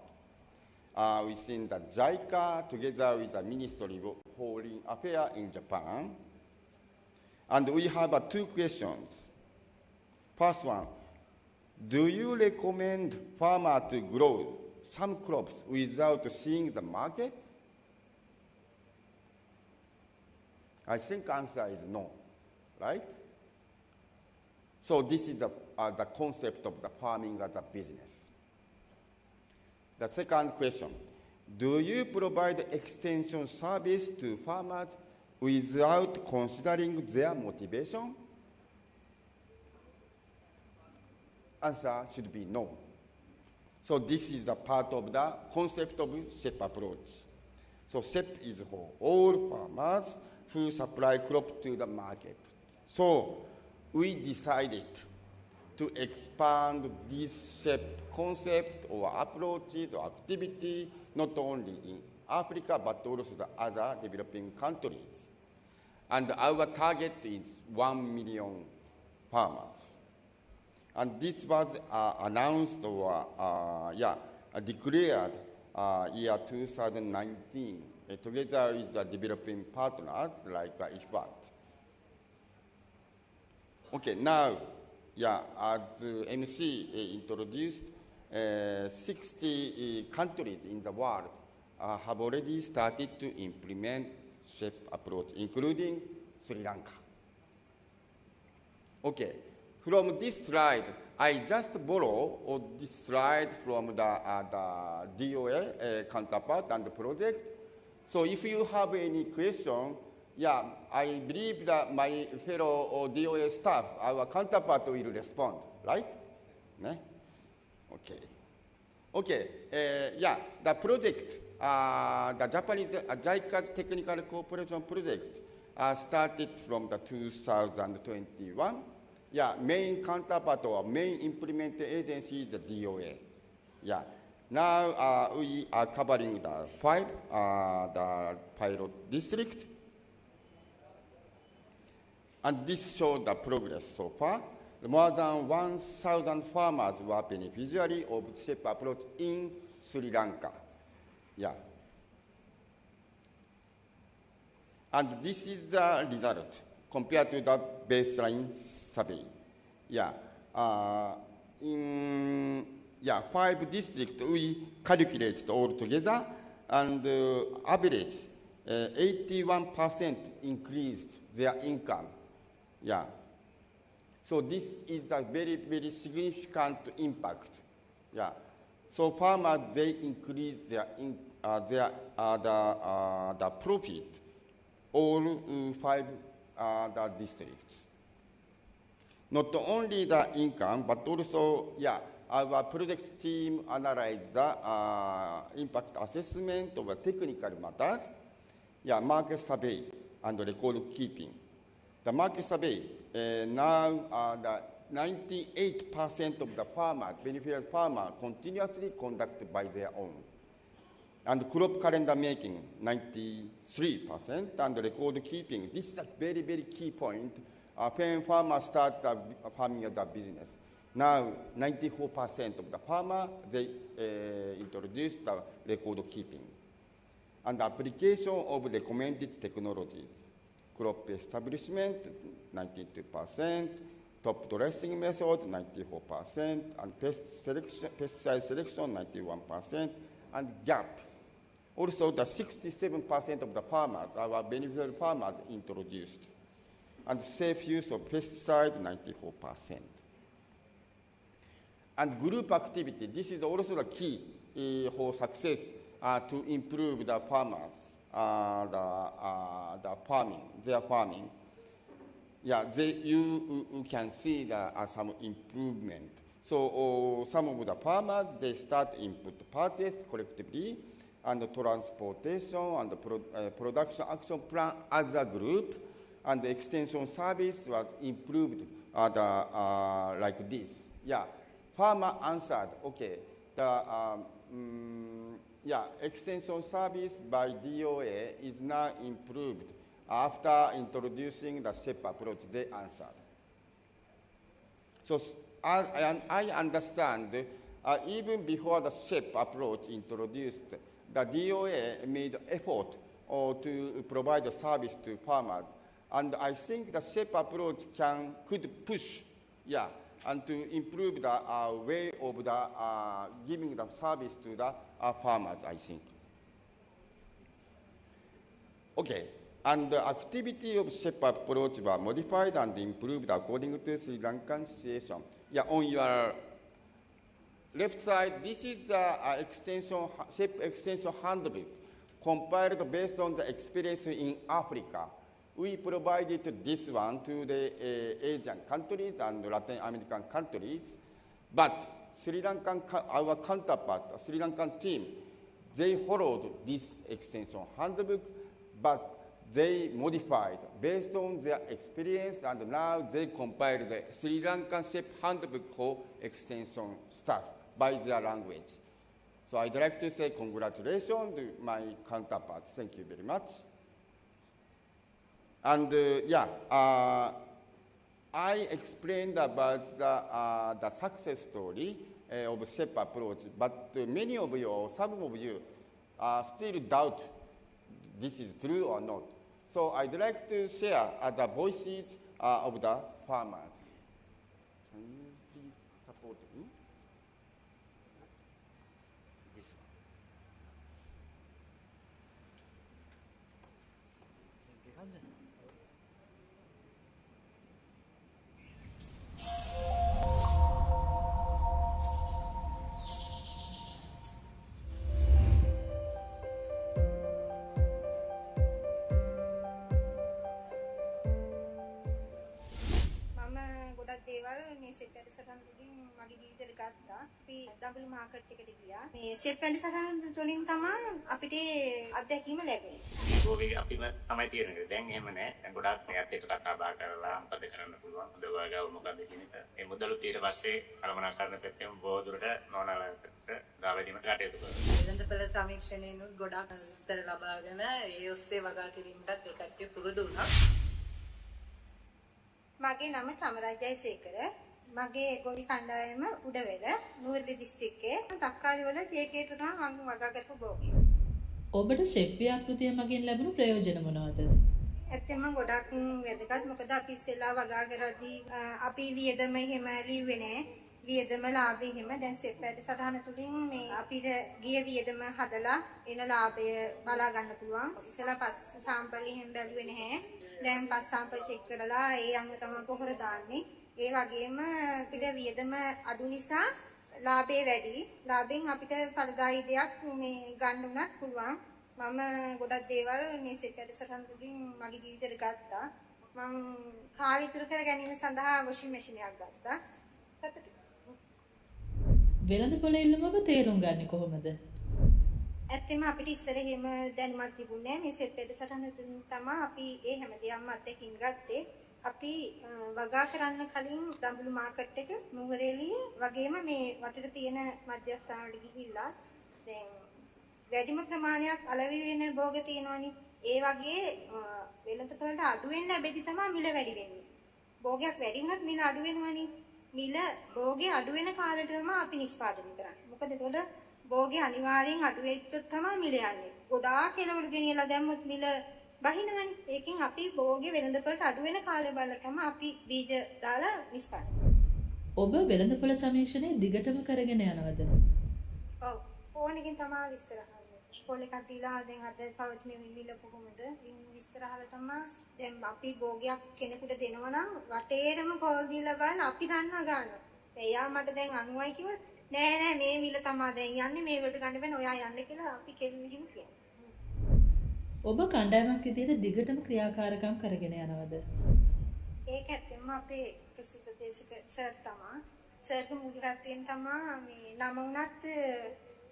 Within the JICA, together with the Ministry of Foreign Affairs in Japan. And we have 2 questions. First one, do you recommend farmers to grow some crops without seeing the market? I think the answer is no, right? So this is the concept of the farming as a business. The second question, do you provide extension service to farmers without considering their motivation? Answer should be no. So this is a part of the concept of SHEP approach. So SHEP is for all farmers who supply crop to the market. So we decided to expand this SHEP concept or approaches or activity not only in Africa but also the other developing countries. And our target is 1 million farmers. And this was announced or declared year 2019 together with the developing partners like IFAD. Okay, now, as MC introduced, 60 countries in the world have already started to implement SHEP approach, including Sri Lanka. Okay, from this slide, I just borrow this slide from the DOA counterpart and the project. So if you have any question, I believe that my fellow DOA staff, our counterpart will respond, right? Okay. Okay, the project, the Japanese JICA's Technical Cooperation Project started from the 2021. Main counterpart or main implementing agency is the DOA. Now we are covering the 5, the pilot district. And this shows the progress so far. More than 1,000 farmers were beneficiaries of SHEP approach in Sri Lanka. And this is the result compared to the baseline survey. In 5 districts, we calculated all together, and average 81% increased their income. So this is a very, very significant impact. So farmers, they increase their the profit all 5 the districts. Not only the income, but also our project team analyzed the impact assessment of the technical matters, market survey and record keeping. The market survey, now the 98% of the farmers, beneficial farmers, continuously conducted by their own. And crop calendar making, 93%, and record keeping. This is a very, very key point. When farmers start farming as a business. Now, 94% of the farmers, they introduced the record keeping. And application of recommended technologies. Crop establishment, 92%, top dressing method, 94%, and pesticide selection, 91%, and gap. Also, the 67% of the farmers, our beneficial farmers, introduced. And safe use of pesticide, 94%. And group activity, this is also the key for success to improve the farmers, their farming. You can see some improvement. So some of the farmers, they start input purchase collectively, and the transportation and the production action plan as a group, and the extension service was improved like this. Farmer answered, okay, extension service by DOA is now improved after introducing the SHEP approach, they answered. So I understand, even before the SHEP approach introduced, the DOA made effort to provide the service to farmers. And I think the SHEP approach could push, and to improve the way of the giving the service to the farmers, I think. Okay, and the activity of SHEP approach were modified and improved according to Sri Lankan situation. On your left side, this is the SHEP extension handbook compiled based on the experience in Africa. We provided this one to the Asian countries and Latin American countries, but Sri Lankan, our counterpart, Sri Lankan team, they followed this extension handbook, but they modified based on their experience, and now they compiled the Sri Lankan SHEP handbook for extension staff by their language. So I'd like to say congratulations to my counterpart. Thank you very much. And I explained about the success story of SHEP approach, but many of you, or some of you, still doubt this is true or not. So I'd like to share the voices of the farmers. Can you please support me? This one. මගේ ජීවිතේට ගත්තා. අපි double market එකට ගියා. මේ ෂෙප් වැඩසටහන තුලින් තමයි අපිට අත්දැකීම ලැබෙන්නේ. ගෝවි අපිම තමයි තියෙන්නේ. දැන් එහෙම නැහැ. දැන් ගොඩාක් මේත් එක්ක කතා බහ කරලා මොකද කරන්න පුළුවන්. හොඳ වගාව මොකද කියන එක. මේ මුදලු ඊට පස්සේ කළමනාකරණ පැත්තෙන් බොහෝ දුරට නොනලකට ගාවැදීමට කටයුතු කරනවා. වෙළඳපොළ සමීක්ෂණයෙන්ුත් ගොඩාක් උත්තර ලබාගෙන ඒ ඔස්සේ වගා කිරීමටත් ඒකත් පුරුදු වුණා. මගේ නම සමරජයසේකර. මගේ ගොවි කණ්ඩායම උඩවැල නුවරඑළිය දිස්ත්‍රික්කයේ තක්කාලි වල කේකේට තමයි මම වගා කරපු බෝගේ. ඔබට ෂෙප් ව්‍යාපෘතිය මගින් ලැබුණු ප්‍රයෝජන මොනවාද? ඇත්තම ගොඩක් වැදගත්. මොකද අපි ඉස්සෙල්ලා වගා කරද්දී අපි වියදම එහෙම ලිව්වේ නැහැ. වියදම ලාභය එහෙම දැන් ෂෙප් වැඩසටහන තුලින් මේ අපිට ගිය වියදම හදලා එන ලාභය බලා ගන්න පුළුවන්. ඉස්සෙල්ලා පස් සාම්පල් එහෙම බැලුවේ නැහැ. දැන් පස් සාම්පල් චෙක් කරලා ඒ අනුව තමයි පොහොර දාන්නේ. ඒ වගේම අපිට වියදම අඩු නිසා ලාභය වැඩි. ලාභෙන් අපිට ඵලදායී දෙයක් මේ ගන්න උනත් පුළුවන්. මම ගොඩක් දේවල් මේ සෙට් වැඩසටහන තුලින් මගේ ජීවිතේට ගත්තා. මම කාලය ඉතුරු කර ගැනීම සඳහා වොෂින් මැෂින් එකක් ගත්තා. සතුටුයි. වෙළඳපොළ ඉල්ලුම ඔබ තේරුම් ගන්නේ කොහොමද? ඇත්තම අපිට ඉස්සර එහෙම දැනුමක් තිබුණේ නැහැ. මේ සෙත් වැඩසටහන තුලින් තමයි අපි ඒ හැම දෙයක්ම අත්දැකීම් ගත්තේ. අපි වගා කරන්න කලින් දඹුලු මාකට් එක නුවරඑළිය වගේම මේ වටේට තියෙන මධ්‍යස්ථාන වලට ගිහිල්ලා දැන් වැඩිම ප්‍රමාණයක් අලෙවි වෙන භෝග තියෙනවනේ. ඒ වගේ වෙළඳපොළට අඩු වෙන්න ලැබෙදි තමයි මිල වැඩි වෙන්නේ. භෝගයක් වැඩි වුණත් මිල අඩු වෙනවනේ. මිල භෝගේ අඩු වෙන කාලෙට තමයි අපි නිෂ්පාදනය කරන්නේ. මොකද ඒතකොට භෝගේ අනිවාර්යෙන් අඩු වෙච්චොත් තමයි මිල යන්නේ. ගොඩාක් එළවලු ගෙනියලා දැම්මොත් මිල බහිනවනේ. ඒකෙන් අපි භෝගේ වෙළඳපොළට අඩු වෙන කාලය බලලා තමයි අපි බීජ දාලා නිෂ්පාදනය. ඔබ වෙළඳපොළ සමීක්ෂණය දිගටම කරගෙන යනවද? ඔව්. ඕනෙකින් තමයි විස්තර අහන්නේ. පොල් එකක් දීලා දැන් අද පවතින මිල කොහොමද? ඉන් විස්තර අහලා තමයි දැන් අපි භෝගයක් කෙනෙකුට දෙනවා නම් වටේටම පොල් දීලා බලන්න අපි දන්නා ගන්නවා. එයා මට දැන් 90යි කිව්වොත් නෑ නෑ මේ මිල තමයි දැන් යන්නේ මේ වලට ගන්න බෑ ඔයා යන්න කියලා අපි කෙලින් එහෙම කියනවා. ඔබ කණ්ඩායමක් විදිහට දිගටම ක්‍රියාකාරකම් කරගෙන යනවද? ඒක ඇත්තම අපේ ප්‍රසිද්ධ දේශක සර් තමයි. සර්ගේ මූලිකත්වයෙන් තමයි මේ නම වුණත්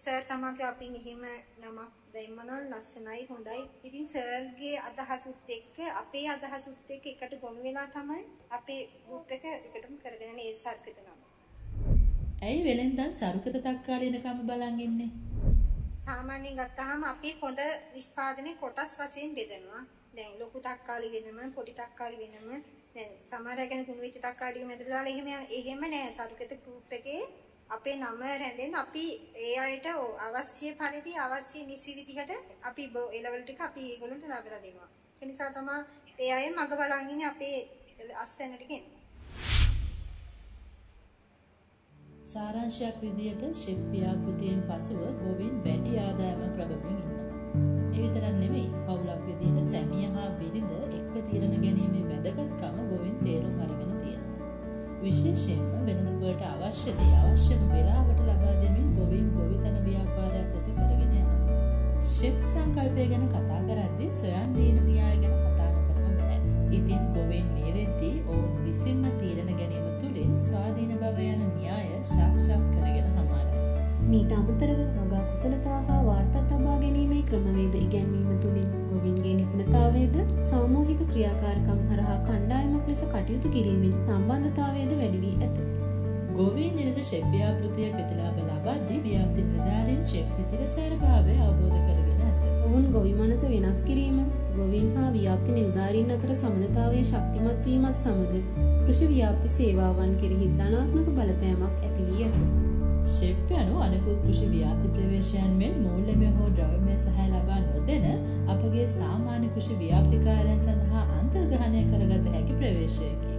සර් තමයි අපි මෙහෙම නමක් දෙන්නනම් ලස්සනයි හොඳයි. ඉතින් සර්ගේ අදහසුත් එක්ක අපේ අදහසුත් එක්ක එකට ගොනු වෙලා තමයි අපේ ගෲප් එක එකටම කරගෙන යන්නේ ඒ සර්කත නම. ඇයි වෙලෙන්දන් සරුකත තක්කාලි එනකම් බලන් ඉන්නේ? සාමාන්‍යයෙන් ගත්තාම අපි හොඳ නිෂ්පාදනයේ කොටස් වශයෙන් බෙදනවා. දැන් ලොකු තක්කාලි වෙනම පොඩි තක්කාලි වෙනම දැන් සමහර අය ගැන කුණු වෙච්ච තක්කාලි මැදට දාලා එහෙම නෑ සරුකත ගෲප් එකේ අපේ නම රැඳෙන්න අපි ඒ අයට අවශ්‍ය පරිදි අවශ්‍ය නිසි විදිහට අපි එලවලු ටික අපි ඒගොල්ලන්ට ලබලා දෙනවා. ඒ නිසා තමයි ඒ අය මග බලන් ඉන්නේ අපේ අස්වැන්නට ගෙන්නේ. සාරාංශයක් විදියට ෂෙෆ් ව්‍යාපෘතියෙන් පසුව ගොවින් වැඩි ආදායමක් ලබමින් ඉන්නවා. ඒ විතරක් නෙවෙයි පවුලක් විදියට සැමිය හා බිරිඳ එක්ව තීරණ ගැනීමේ වැදගත්කම ගොවින් තේරුම් අරගෙන තියෙනවා. විශේෂයෙන්ම වෙළඳපොළට අවශ්‍ය දේ අවශ්‍යම වෙලාවට ලබා දෙමින් ගොවින් ගොවිතැන ව්‍යාපාරයක් ලෙස කරගෙන යනවා. ෂෙෆ් සංකල්පය ගැන කතා කරද්දී සොයන් දීන න්‍යාය ගැන කතා නොකරම බෑ. ඉතින් ගොවින් මේ වෙද්දී ඔවුන් විසින්ම තීරණ ගැනීම තුළින් ස්වාධීන බව යන න්‍යාය සාක්ෂාත් කරගෙන හමාරයි. මීට අමතරව වගා කුසලතා හා වාර්තා තබා ගැනීමේ ක්‍රමවේද ඉගැන්වීම තුළින් ගොවින්ගේ නිපුණතාවයද සාමූහික ක්‍රියාකාරකම් හරහා කණ්ඩායමක් ලෙස කටයුතු කිරීමෙන් සම්බන්ධතාවයද වැඩි වී ඇත. ගොවීන් නිලස ෂෙෆ් ව්‍යාපෘතිය ප්‍රතිලාභ ලබද්දී ව්‍යාප්ති නිලධාරීන් ෂෙෆ් විතිරසාරභාවය අවබෝධ කරගෙන ඇත. ඔවුන් ගොවි මනස වෙනස් කිරීම, ගොවීන් හා ව්‍යාප්ති නිලධාරීන් අතර සමගතාවයේ ශක්තිමත් වීමත් සමග කෘෂි ව්‍යාප්ති සේවාවන් කෙරෙහි ධනාත්මක බලපෑමක් ඇති වී ඇත. ෂෙෆ් යනු අනෙකුත් කෘෂි ව්‍යාප්ති ප්‍රවේශයන් මෙන් මූල්‍යමය හෝ ද්‍රව්‍යමය සහාය ලබා නොදෙන අපගේ සාමාන්‍ය කෘෂි ව්‍යාප්තිකාරයන් සඳහා අන්තර්ග්‍රහණය කරගත හැකි ප්‍රවේශයකි.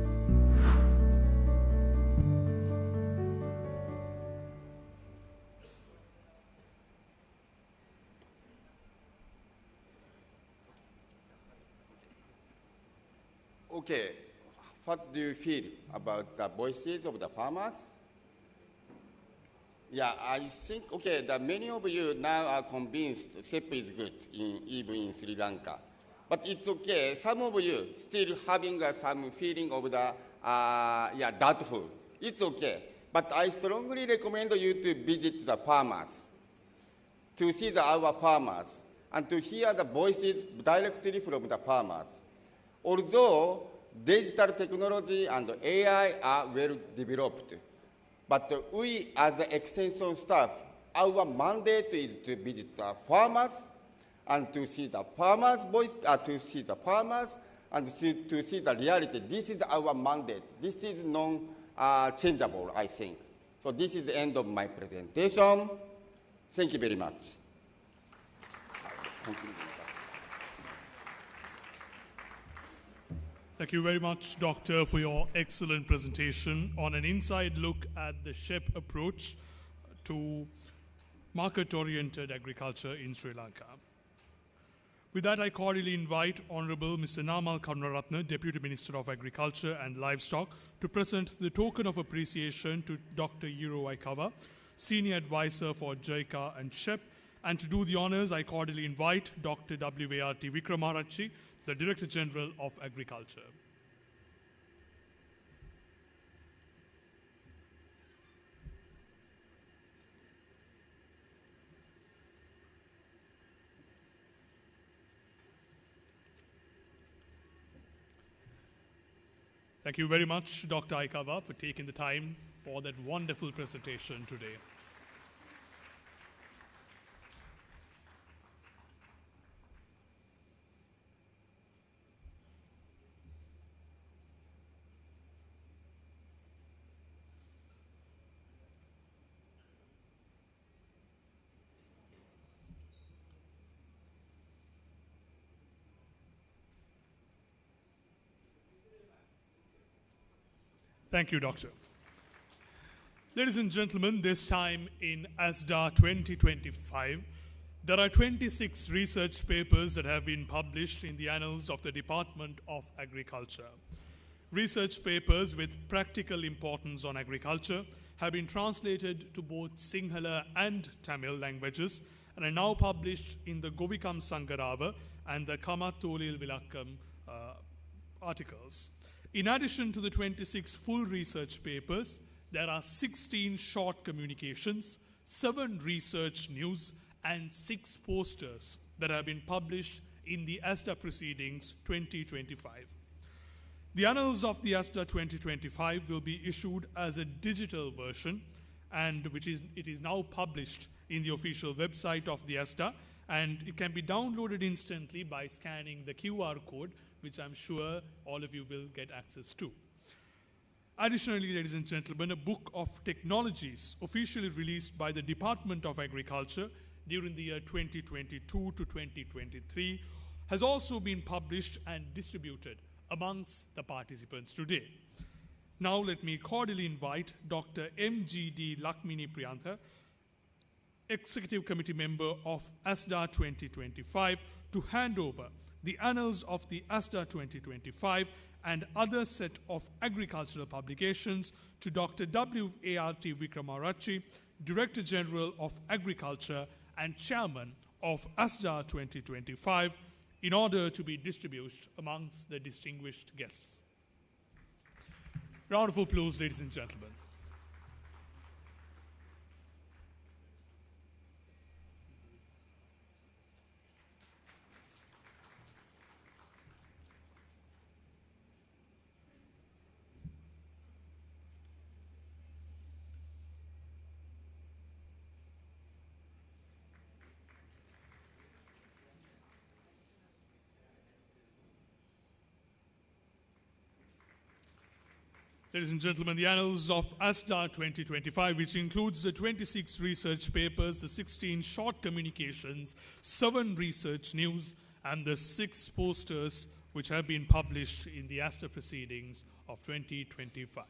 Okay, what do you feel about the voices of the farmers? Yeah, I think, okay, that many of you now are convinced SEP is good, even in Sri Lanka. But it's okay, some of you still having some feeling of the, doubtful. It's okay. But I strongly recommend you to visit the farmers, to see our farmers, and to hear the voices directly from the farmers. Although digital technology and AI are well developed, but we as the extension staff, our mandate is to visit the farmers and to see the farmers' voice, to see the farmers and to see the reality. This is our mandate. This is non-changeable, I think. So this is the end of my presentation. Thank you very much. Thank you very much, Doctor, for your excellent presentation on an inside look at the SHEP approach to market-oriented agriculture in Sri Lanka. With that, I cordially invite Honorable Mr. Namal Karunaratne, Deputy Minister of Agriculture and Livestock, to present the token of appreciation to Dr. Yiro Waikawa, Senior Advisor for JICA and SHEP. And to do the honors, I cordially invite Dr. W.A.R.T. Vikramarachi, the Director General of Agriculture. Thank you very much, Dr. Aikawa, for taking the time for that wonderful presentation today. Thank you, Doctor. Ladies and gentlemen, this time in ASDA 2025, there are 26 research papers that have been published in the annals of the Department of Agriculture. Research papers with practical importance on agriculture have been translated to both Sinhala and Tamil languages and are now published in the Govikam Sangarava and the Kamatolil Vilakkam articles. In addition to the 26 full research papers, there are 16 short communications, 7 research news, and 6 posters that have been published in the ASDA Proceedings 2025. The annals of the ASDA 2025 will be issued as a digital version, and it is now published in the official website of the ASDA, and it can be downloaded instantly by scanning the QR code, which I'm sure all of you will get access to. Additionally, ladies and gentlemen, a book of technologies officially released by the Department of Agriculture during the year 2022 to 2023 has also been published and distributed amongst the participants today. Now let me cordially invite Dr. M.G.D. Lakmini Priyantha, Executive Committee member of ASDA 2025, to hand over the annals of the ASDA 2025 and other set of agricultural publications to Dr. W.A.R.T. Wickramarachchi, Director General of Agriculture and Chairman of ASDA 2025, in order to be distributed amongst the distinguished guests. Round of applause, ladies and gentlemen. Ladies and gentlemen, the annals of ASDA 2025, which includes the 26 research papers, the 16 short communications, 7 research news, and the 6 posters which have been published in the ASDA Proceedings of 2025.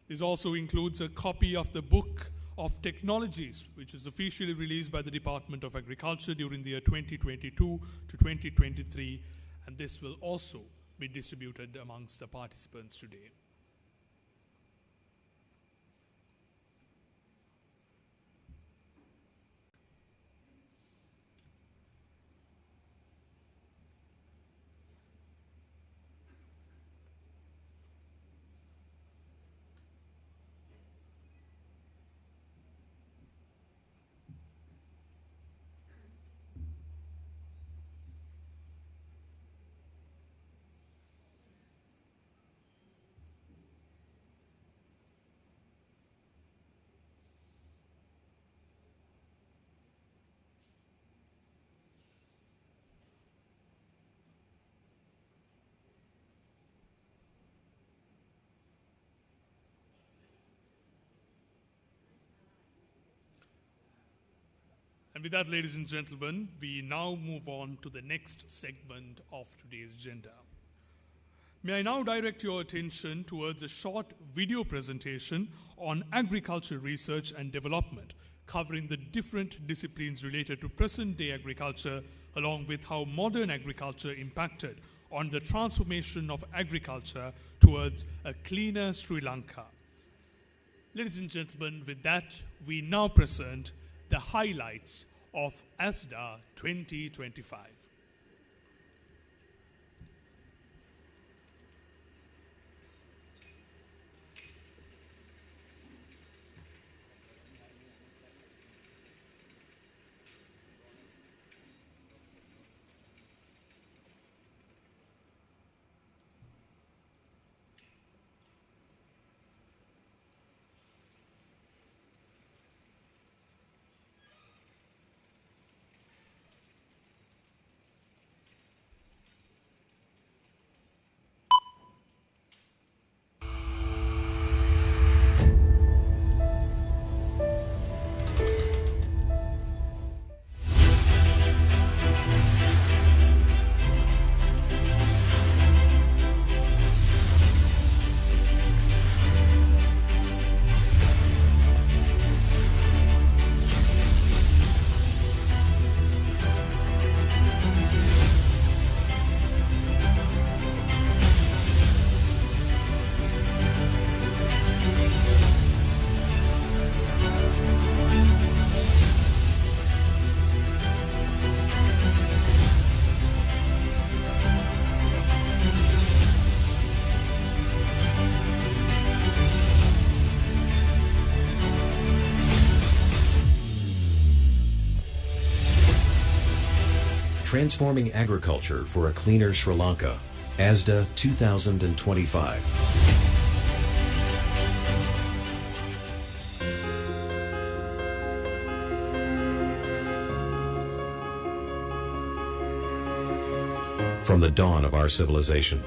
This also includes a copy of the Book of Technologies, which is officially released by the Department of Agriculture during the year 2022 to 2023, and this will also be distributed amongst the participants today. And with that, ladies and gentlemen, we now move on to the next segment of today's agenda. May I now direct your attention towards a short video presentation on agriculture research and development, covering the different disciplines related to present-day agriculture, along with how modern agriculture impacted on the transformation of agriculture towards a cleaner Sri Lanka. Ladies and gentlemen, with that, we now present the highlights of ASDA 2025. Transforming Agriculture for a Cleaner Sri Lanka, ASDA 2025. From the dawn of our civilization,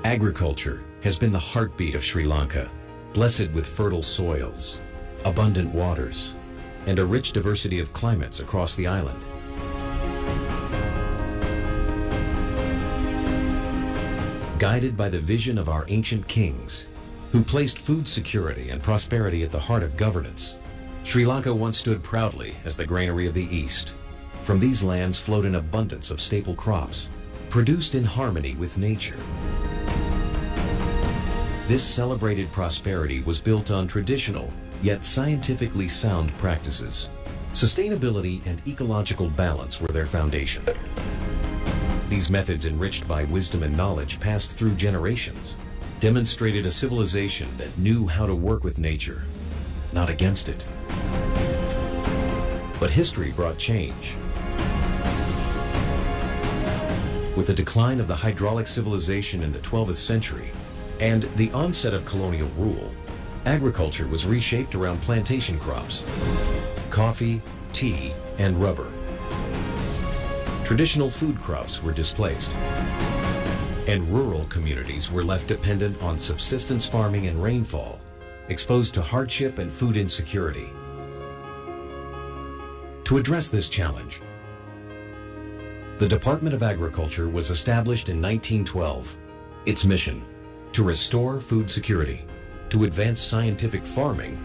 agriculture has been the heartbeat of Sri Lanka, blessed with fertile soils, abundant waters, and a rich diversity of climates across the island. Guided by the vision of our ancient kings, who placed food security and prosperity at the heart of governance, Sri Lanka once stood proudly as the granary of the East. From these lands flowed an abundance of staple crops, produced in harmony with nature. This celebrated prosperity was built on traditional, yet scientifically sound practices. Sustainability and ecological balance were their foundation. These methods, enriched by wisdom and knowledge passed through generations, demonstrated a civilization that knew how to work with nature, not against it. But history brought change. With the decline of the hydraulic civilization in the 12th century and the onset of colonial rule, agriculture was reshaped around plantation crops, coffee, tea, and rubber. Traditional food crops were displaced, and rural communities were left dependent on subsistence farming and rainfall, exposed to hardship and food insecurity. To address this challenge, the Department of Agriculture was established in 1912. Its mission: to restore food security, to advance scientific farming,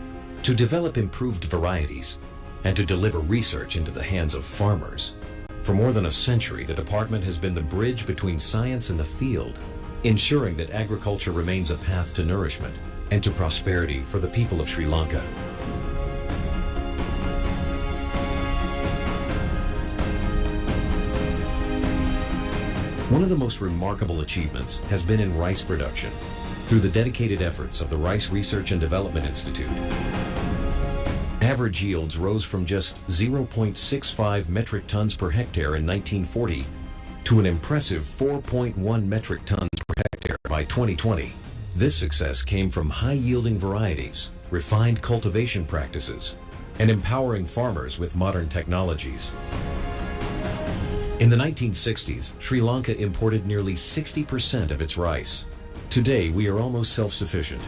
to develop improved varieties, and to deliver research into the hands of farmers. For more than a century, the department has been the bridge between science and the field, ensuring that agriculture remains a path to nourishment and to prosperity for the people of Sri Lanka. One of the most remarkable achievements has been in rice production through the dedicated efforts of the Rice Research and Development Institute. Average yields rose from just 0.65 metric tons per hectare in 1940 to an impressive 4.1 metric tons per hectare by 2020. This success came from high-yielding varieties, refined cultivation practices, and empowering farmers with modern technologies. In the 1960s, Sri Lanka imported nearly 60% of its rice. Today, we are almost self-sufficient.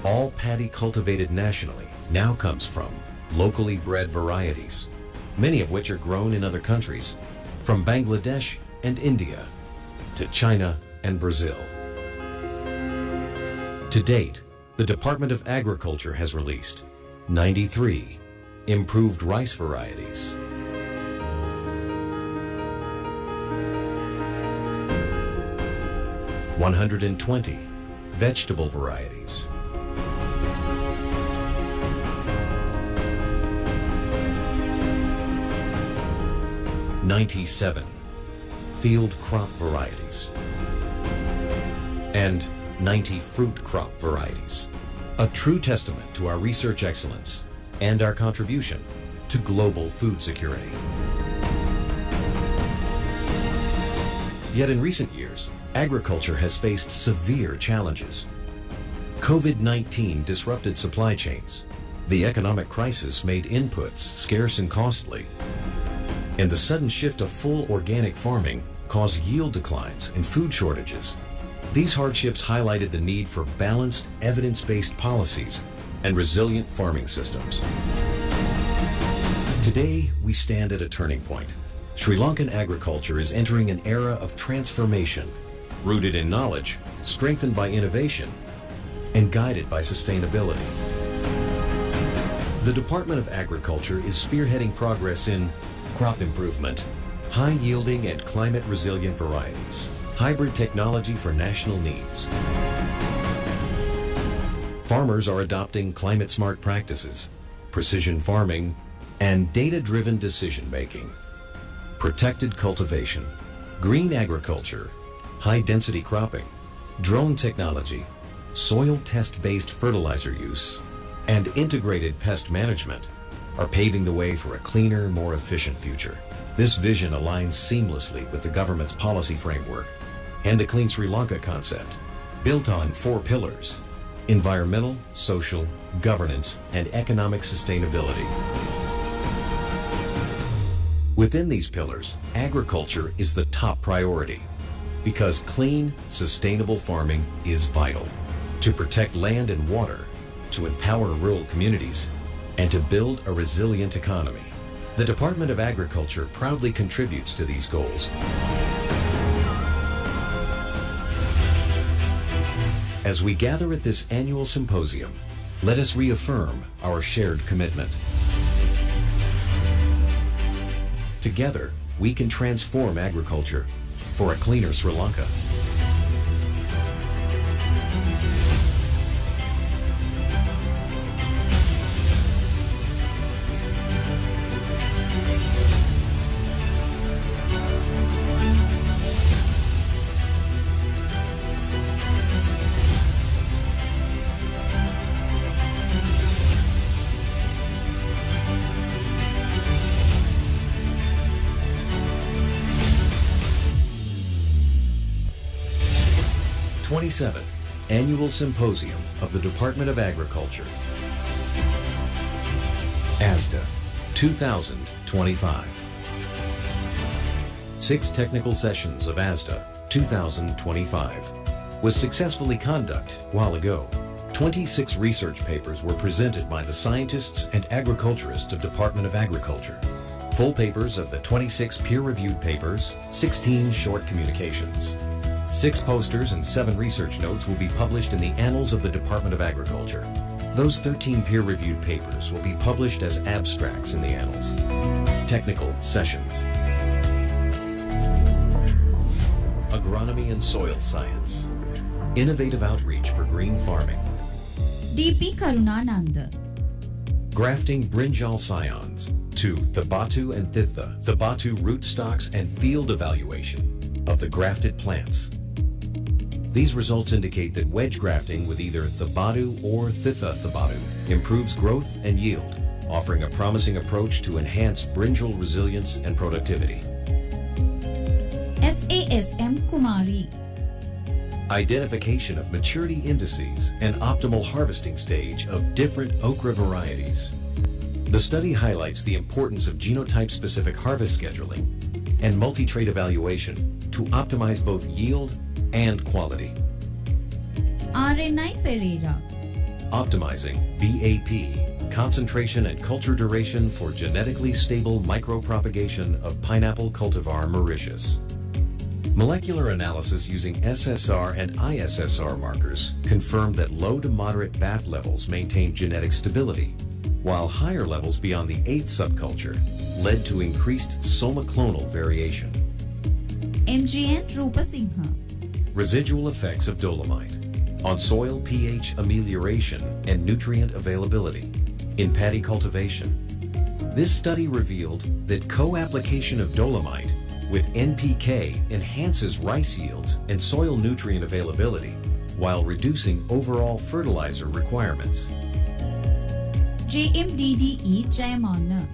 All paddy cultivated nationally now comes from locally bred varieties, many of which are grown in other countries, from Bangladesh and India to China and Brazil. To date, the Department of Agriculture has released 93 improved rice varieties, 120 vegetable varieties, 97 field crop varieties, and 90 fruit crop varieties. A true testament to our research excellence and our contribution to global food security. Yet in recent years, agriculture has faced severe challenges. COVID-19 disrupted supply chains. The economic crisis made inputs scarce and costly. And the sudden shift to full organic farming caused yield declines and food shortages. These hardships highlighted the need for balanced, evidence-based policies and resilient farming systems. Today, we stand at a turning point. Sri Lankan agriculture is entering an era of transformation, rooted in knowledge, strengthened by innovation, and guided by sustainability. The Department of Agriculture is spearheading progress in crop improvement, high-yielding and climate-resilient varieties, hybrid technology for national needs. Farmers are adopting climate-smart practices, precision farming, and data-driven decision-making. Protected cultivation, green agriculture, high-density cropping, drone technology, soil test-based fertilizer use, and integrated pest management are paving the way for a cleaner, more efficient future. This vision aligns seamlessly with the government's policy framework and the Clean Sri Lanka concept, built on 4 pillars: environmental, social, governance, and economic sustainability. Within these pillars, agriculture is the top priority because clean, sustainable farming is vital to protect land and water, to empower rural communities, and to build a resilient economy. The Department of Agriculture proudly contributes to these goals. As we gather at this annual symposium, let us reaffirm our shared commitment. Together, we can transform agriculture for a cleaner Sri Lanka. th Annual Symposium of the Department of Agriculture. ASDA 2025. 6 technical sessions of ASDA 2025 was successfully conducted a while ago. 26 research papers were presented by the scientists and agriculturists of Department of Agriculture. Full papers of the 26 peer-reviewed papers, 16 short communications. 6 posters and 7 research notes will be published in the Annals of the Department of Agriculture. Those 13 peer-reviewed papers will be published as abstracts in the Annals. Technical sessions. Agronomy and soil science. Innovative outreach for green farming. D.P. Karunananda. Grafting brinjal scions to Thabatu and Thitha, Thabatu rootstocks and field evaluation of the grafted plants. These results indicate that wedge grafting with either Thabatu or Thitha Thabatu improves growth and yield, offering a promising approach to enhance brinjal resilience and productivity. SASM Kumari. Identification of maturity indices and optimal harvesting stage of different okra varieties. The study highlights the importance of genotype-specific harvest scheduling and multi-trait evaluation to optimize both yield and quality. RNI Pereira. Optimizing BAP, concentration and culture duration for genetically stable micropropagation of pineapple cultivar Mauritius. Molecular analysis using SSR and ISSR markers confirmed that low to moderate BAP levels maintain genetic stability, while higher levels beyond the 8th subculture led to increased somaclonal variation. MGN Rupasingha. Residual effects of dolomite on soil pH amelioration and nutrient availability in paddy cultivation. This study revealed that co-application of dolomite with NPK enhances rice yields and soil nutrient availability while reducing overall fertilizer requirements. JMDDE Jayamana.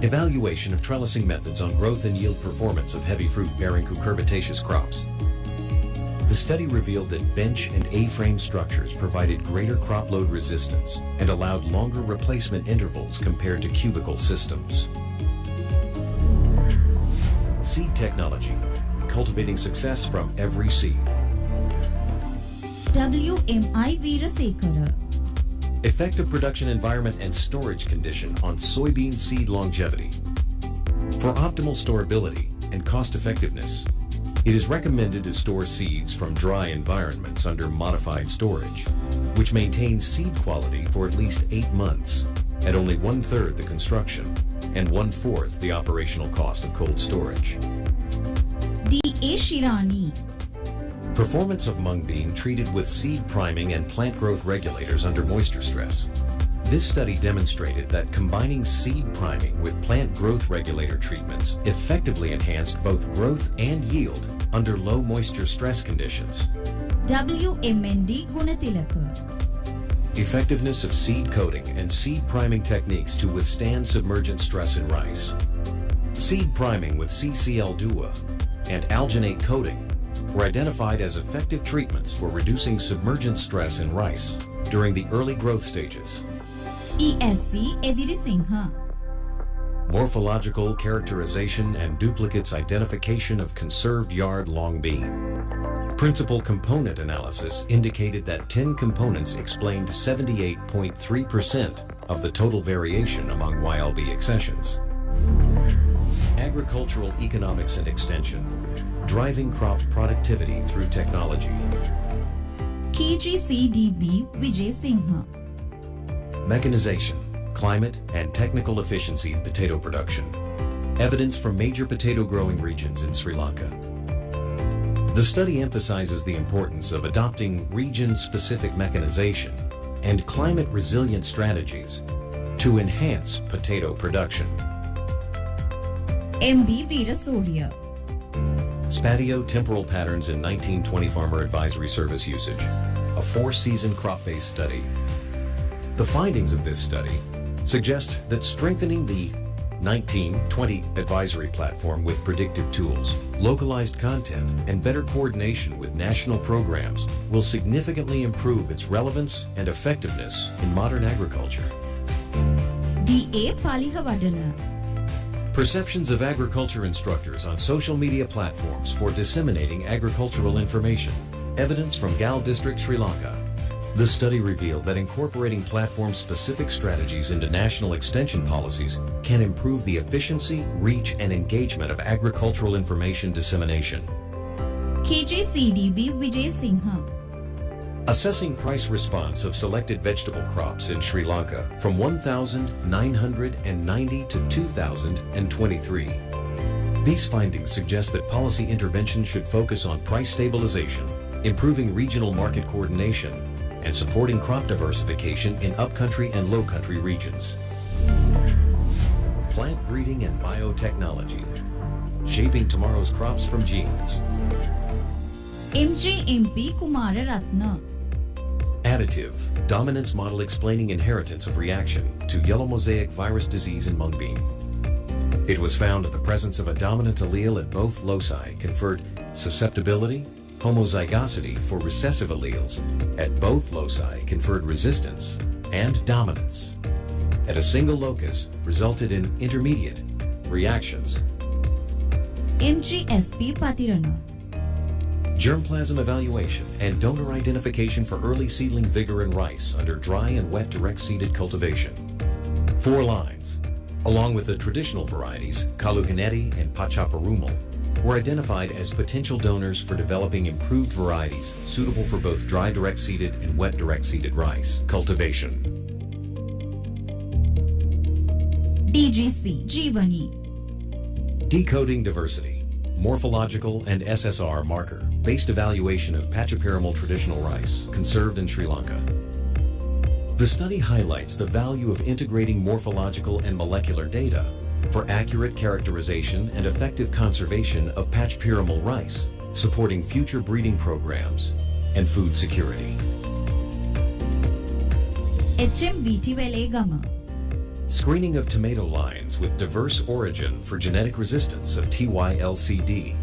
Evaluation of trellising methods on growth and yield performance of heavy fruit-bearing cucurbitaceous crops. The study revealed that bench and A-frame structures provided greater crop load resistance and allowed longer replacement intervals compared to cubicle systems. Seed technology, cultivating success from every seed. WMI Veerasekara. Effective production environment and storage condition on soybean seed longevity. For optimal storability and cost effectiveness, it is recommended to store seeds from dry environments under modified storage, which maintains seed quality for at least 8 months at only 1/3 the construction and 1/4 the operational cost of cold storage. D.A. Shirani. Performance of mung bean treated with seed priming and plant growth regulators under moisture stress. This study demonstrated that combining seed priming with plant growth regulator treatments effectively enhanced both growth and yield under low moisture stress conditions. WMND Gunatilaka. effectiveness of seed coating and seed priming techniques to withstand submergent stress in rice. Seed priming with CCL Dua and alginate coating were identified as effective treatments for reducing submergent stress in rice during the early growth stages. ESC Ediri Singha. Morphological characterization and duplicates identification of conserved yard long bean. Principal component analysis indicated that 10 components explained 78.3% of the total variation among YLB accessions. Agricultural economics and extension, driving crop productivity through technology. KGCDB Vijay Singha. Mechanization, climate, and technical efficiency in potato production. Evidence from major potato growing regions in Sri Lanka. The study emphasizes the importance of adopting region-specific mechanization and climate-resilient strategies to enhance potato production. MB Veerasurya. Spatio-temporal patterns in 1920 Farmer Advisory Service usage, a 4-season crop-based study. The findings of this study suggest that strengthening the 1920 advisory platform with predictive tools, localized content, and better coordination with national programs will significantly improve its relevance and effectiveness in modern agriculture. DA Palihawadana. Perceptions of agriculture instructors on social media platforms for disseminating agricultural information. Evidence from Gal District, Sri Lanka. The study revealed that incorporating platform-specific strategies into national extension policies can improve the efficiency, reach, and engagement of agricultural information dissemination. KGCDB Vijay Singha. Assessing price response of selected vegetable crops in Sri Lanka from 1,990 to 2,023. These findings suggest that policy intervention should focus on price stabilization, improving regional market coordination, and supporting crop diversification in upcountry and lowcountry regions. Plant breeding and biotechnology, shaping tomorrow's crops from genes. MJMP Kumara Ratna. Additive, dominance model explaining inheritance of reaction to yellow mosaic virus disease in mung bean. It was found that the presence of a dominant allele at both loci conferred susceptibility, homozygosity for recessive alleles at both loci conferred resistance, and dominance at a single locus resulted in intermediate reactions. MGSP Patirana. Germplasm evaluation and donor identification for early seedling vigor in rice under dry and wet direct-seeded cultivation. 4 lines, along with the traditional varieties, Kaluhineti and Pachaparumal, were identified as potential donors for developing improved varieties suitable for both dry direct-seeded and wet direct-seeded rice cultivation. DGC Jeevani. Decoding diversity, morphological and SSR marker-based evaluation of Pachaparamal traditional rice conserved in Sri Lanka. The study highlights the value of integrating morphological and molecular data for accurate characterization and effective conservation of Pachaparamal rice, supporting future breeding programs and food security. HMVT Velegama. Screening of tomato lines with diverse origin for genetic resistance of TYLCD.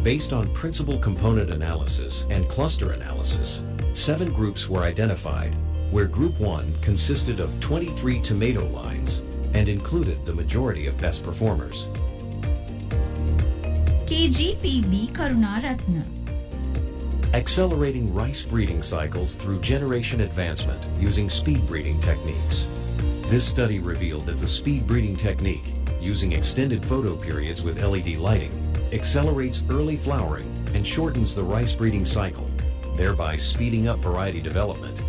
Based on principal component analysis and cluster analysis, 7 groups were identified, where Group 1 consisted of 23 tomato lines and included the majority of best performers. KGPB Karunaratna. Accelerating rice breeding cycles through generation advancement using speed breeding techniques. This study revealed that the speed breeding technique, using extended photo periods with LED lighting, accelerates early flowering and shortens the rice breeding cycle, thereby speeding up variety development.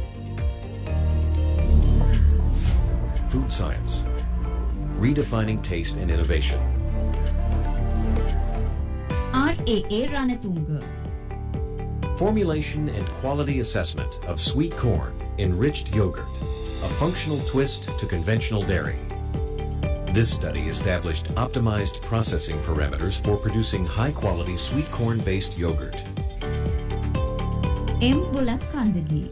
Food science, redefining taste and innovation. RAA Ranatunga. Formulation and quality assessment of sweet corn enriched yogurt, a functional twist to conventional dairy. This study established optimized processing parameters for producing high-quality sweet corn-based yogurt. M. Bulat Kandagi.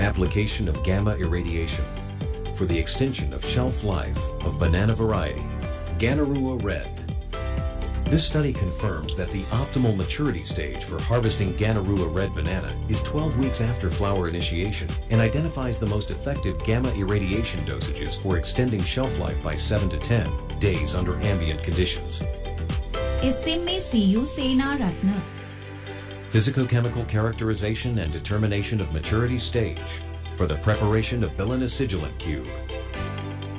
application of gamma irradiation for the extension of shelf life of banana variety, Ganarua Red. This study confirms that the optimal maturity stage for harvesting Ganarua Red banana is 12 weeks after flower initiation and identifies the most effective gamma irradiation dosages for extending shelf life by 7 to 10 days under ambient conditions. SMACU Sena Ratna. Physicochemical characterization and determination of maturity stage for the preparation of bilin-acidulant cube.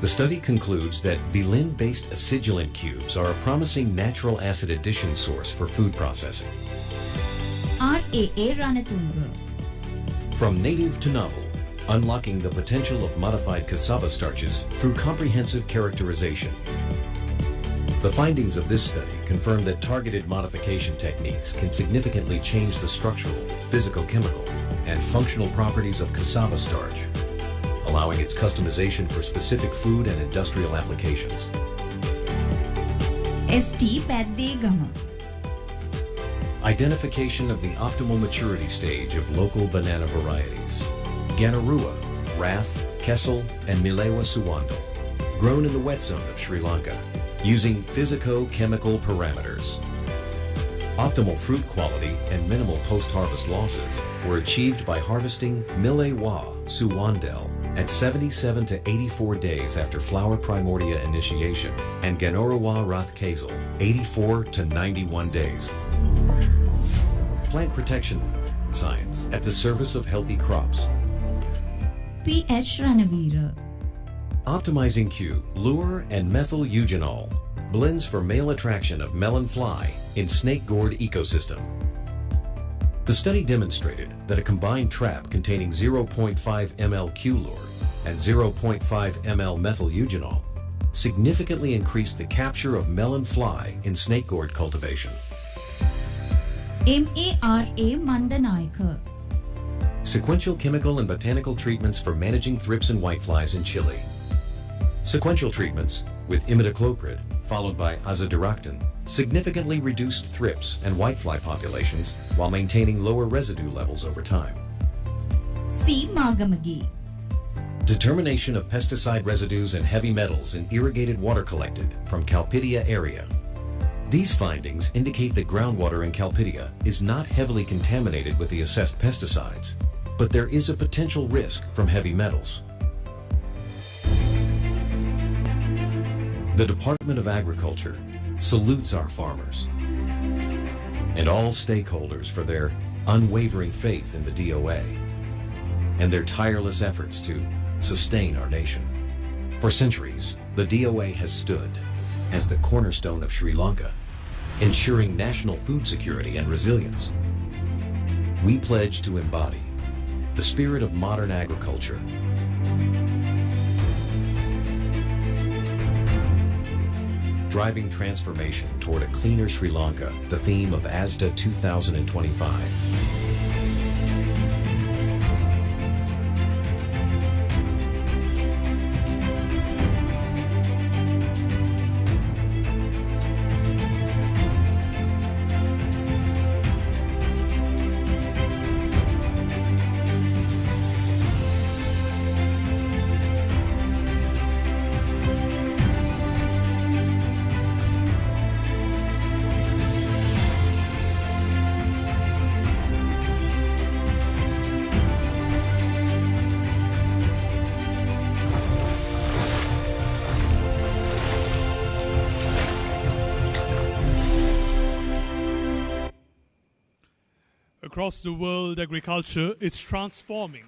The study concludes that bilin-based acidulant cubes are a promising natural acid addition source for food processing. RAA Ranatunga. From native to novel, unlocking the potential of modified cassava starches through comprehensive characterization. The findings of this study confirm that targeted modification techniques can significantly change the structural, physicochemical, and functional properties of cassava starch, allowing its customization for specific food and industrial applications. ST Padde Gama. Identification of the optimal maturity stage of local banana varieties. Ganarua, Rath, Kessel, and Milewa Suwando, grown in the wet zone of Sri Lanka, using physico-chemical parameters. Optimal fruit quality and minimal post-harvest losses were achieved by harvesting Milewa Suwandel at 77 to 84 days after flower primordia initiation and Ganarua Rath Kazel 84 to 91 days. Plant protection science at the service of healthy crops. PH Ranavira. Optimizing Q, lure, and methyl eugenol, blends for male attraction of melon fly in snake gourd ecosystem. The study demonstrated that a combined trap containing 0.5 ml Q lure and 0.5 ml methyl eugenol significantly increased the capture of melon fly in snake gourd cultivation. MARA Mandanayaka. Sequential chemical and botanical treatments for managing thrips and whiteflies in Chile. Sequential treatments with imidacloprid followed by azadirachtin significantly reduced thrips and whitefly populations while maintaining lower residue levels over time. C. Magamagi. Determination of pesticide residues and heavy metals in irrigated water collected from Calpidia area. These findings indicate that groundwater in Calpidia is not heavily contaminated with the assessed pesticides, but there is a potential risk from heavy metals. The Department of Agriculture salutes our farmers and all stakeholders for their unwavering faith in the DOA and their tireless efforts to sustain our nation. For centuries, the DOA has stood as the cornerstone of Sri Lanka, ensuring national food security and resilience. We pledge to embody the spirit of modern agriculture, driving transformation toward a cleaner Sri Lanka, the theme of ASDA 2025. Across the world, agriculture is transforming,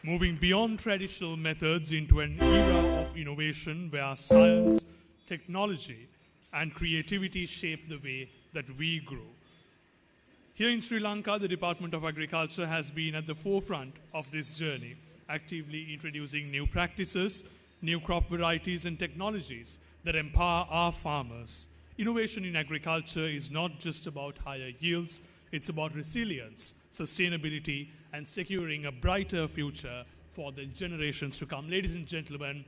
moving beyond traditional methods into an era of innovation where science, technology, and creativity shape the way that we grow. Here in Sri Lanka, the Department of Agriculture has been at the forefront of this journey, actively introducing new practices, new crop varieties, and technologies that empower our farmers. Innovation in agriculture is not just about higher yields, it's about resilience, sustainability, and securing a brighter future for the generations to come. Ladies and gentlemen,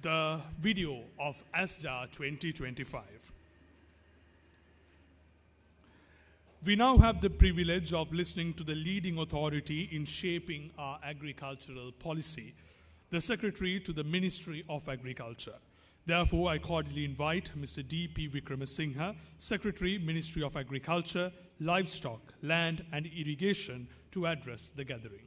the video of ASDA 2025. We now have the privilege of listening to the leading authority in shaping our agricultural policy, the Secretary to the Ministry of Agriculture. Therefore, I cordially invite Mr. D.P. Wickramasinghe, Secretary, Ministry of Agriculture, Livestock, Land and Irrigation, to address the gathering.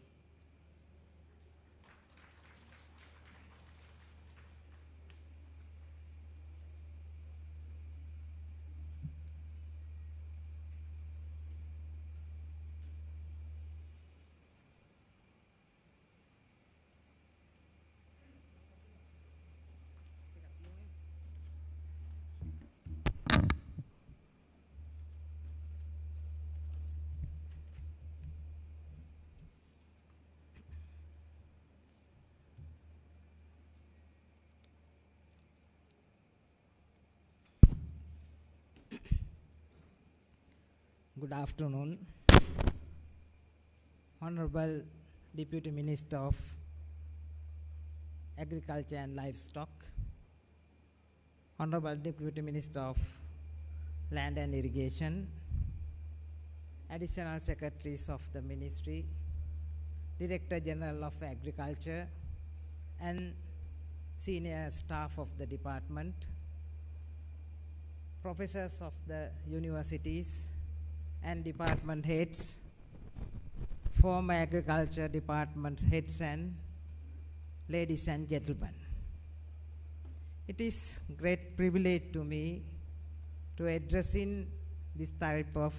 Good afternoon, Honorable Deputy Minister of Agriculture and Livestock, Honorable Deputy Minister of Land and Irrigation, Additional Secretaries of the Ministry, Director General of Agriculture, and senior staff of the department, professors of the universities, and department heads, former agriculture department heads, and ladies and gentlemen. It is great privilege to me to address in this type of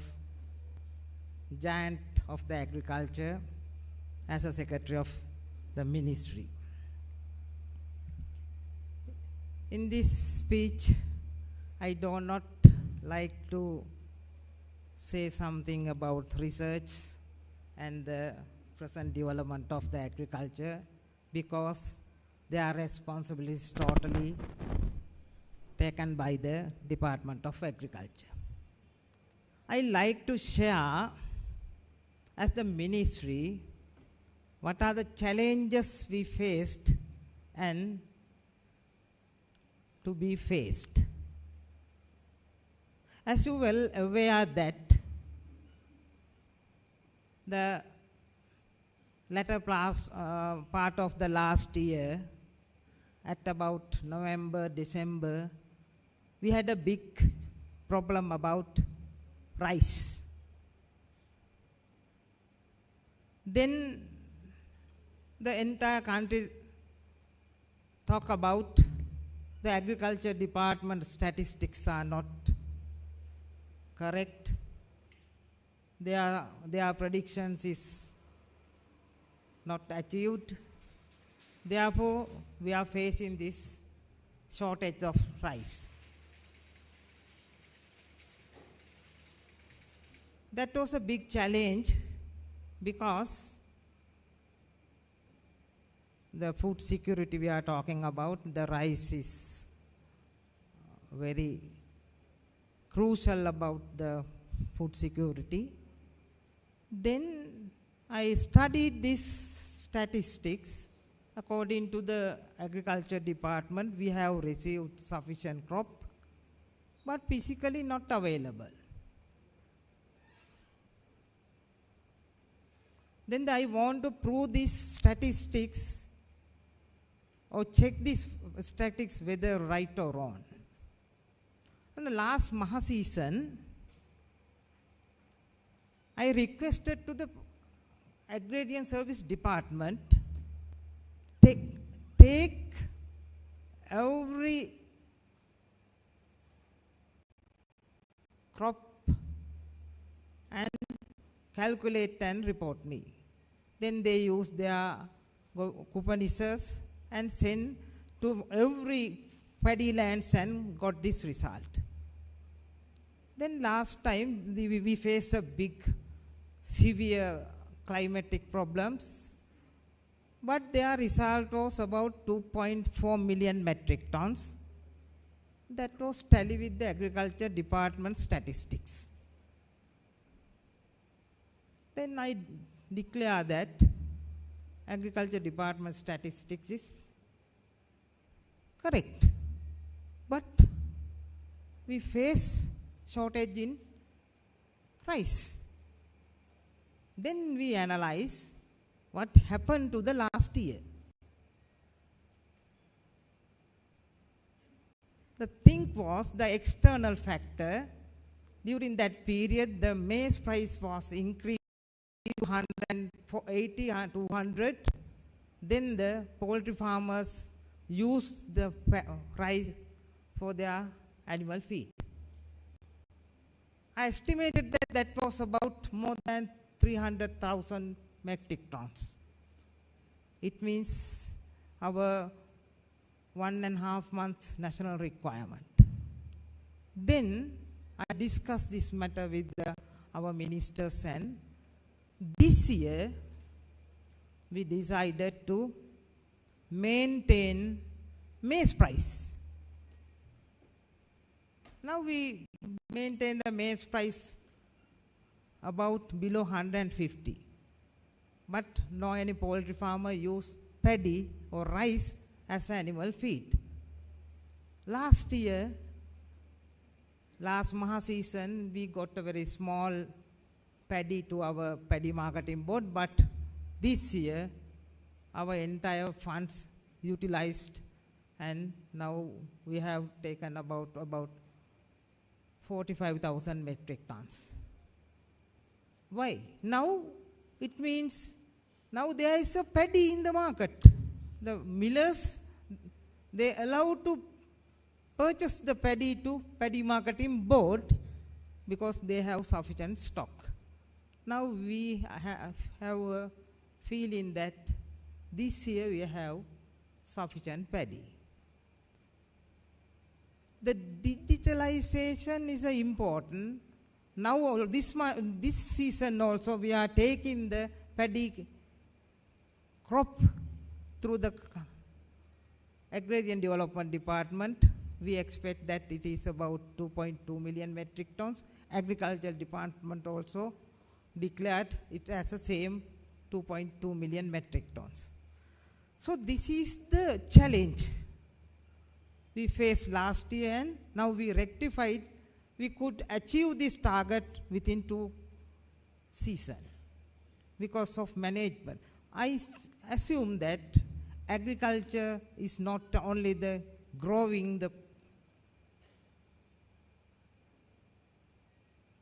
giant of the agriculture as a secretary of the ministry. In this speech, I do not like to say something about research and the present development of the agriculture, because their responsibilities totally taken by the Department of Agriculture. I like to share as the ministry what are the challenges we faced and to be faced. As you well aware that the latter part of the last year, at about November, December, we had a big problem about rice. Then the entire country talk about the agriculture department statistics are not correct. Their predictions is not achieved. Therefore, we are facing this shortage of rice. That was a big challenge because the food security we are talking about, the rice is very crucial about the food security. Then I studied these statistics. According to the agriculture department, we have received sufficient crop, but physically not available. Then I want to prove these statistics or check these statistics whether right or wrong. In the last Maha season, I requested to the Agrarian Service Department take every crop and calculate and report me. Then they use their couponisers and send to every paddy lands and got this result. Then last time we faced a big severe climatic problems, but their result was about 2.4 million metric tons. That was tally with the agriculture department statistics. Then I declare that agriculture department statistics is correct. But we face shortage in rice. Then we analyze what happened to the last year. The thing was the external factor. During that period, the maize price was increased to 180 and 200. Then the poultry farmers used the rice for their animal feed. I estimated that that was about more than 300,000 metric tons. It means our 1.5 months national requirement. Then I discussed this matter with our ministers, and this year we decided to maintain maize price. Now we maintain the maize price about below 150. But no any poultry farmer use paddy or rice as animal feed. Last year, last Maha season, we got a very small paddy to our paddy marketing board, but this year our entire funds utilized, and now we have taken about 45,000 metric tons. Why? Now it means now there is a paddy in the market. The millers, they allow to purchase the paddy to paddy marketing board because they have sufficient stock. Now we have a feeling that this year we have sufficient paddy. The digitalization is important. Now this season also we are taking the paddy crop through the Agrarian Development Department. We expect that it is about 2.2 million metric tons. Agriculture Department also declared it as the same 2.2 million metric tons. So this is the challenge we faced last year, and now we rectified. We could achieve this target within 2 seasons because of management. I assume that agriculture is not only the growing the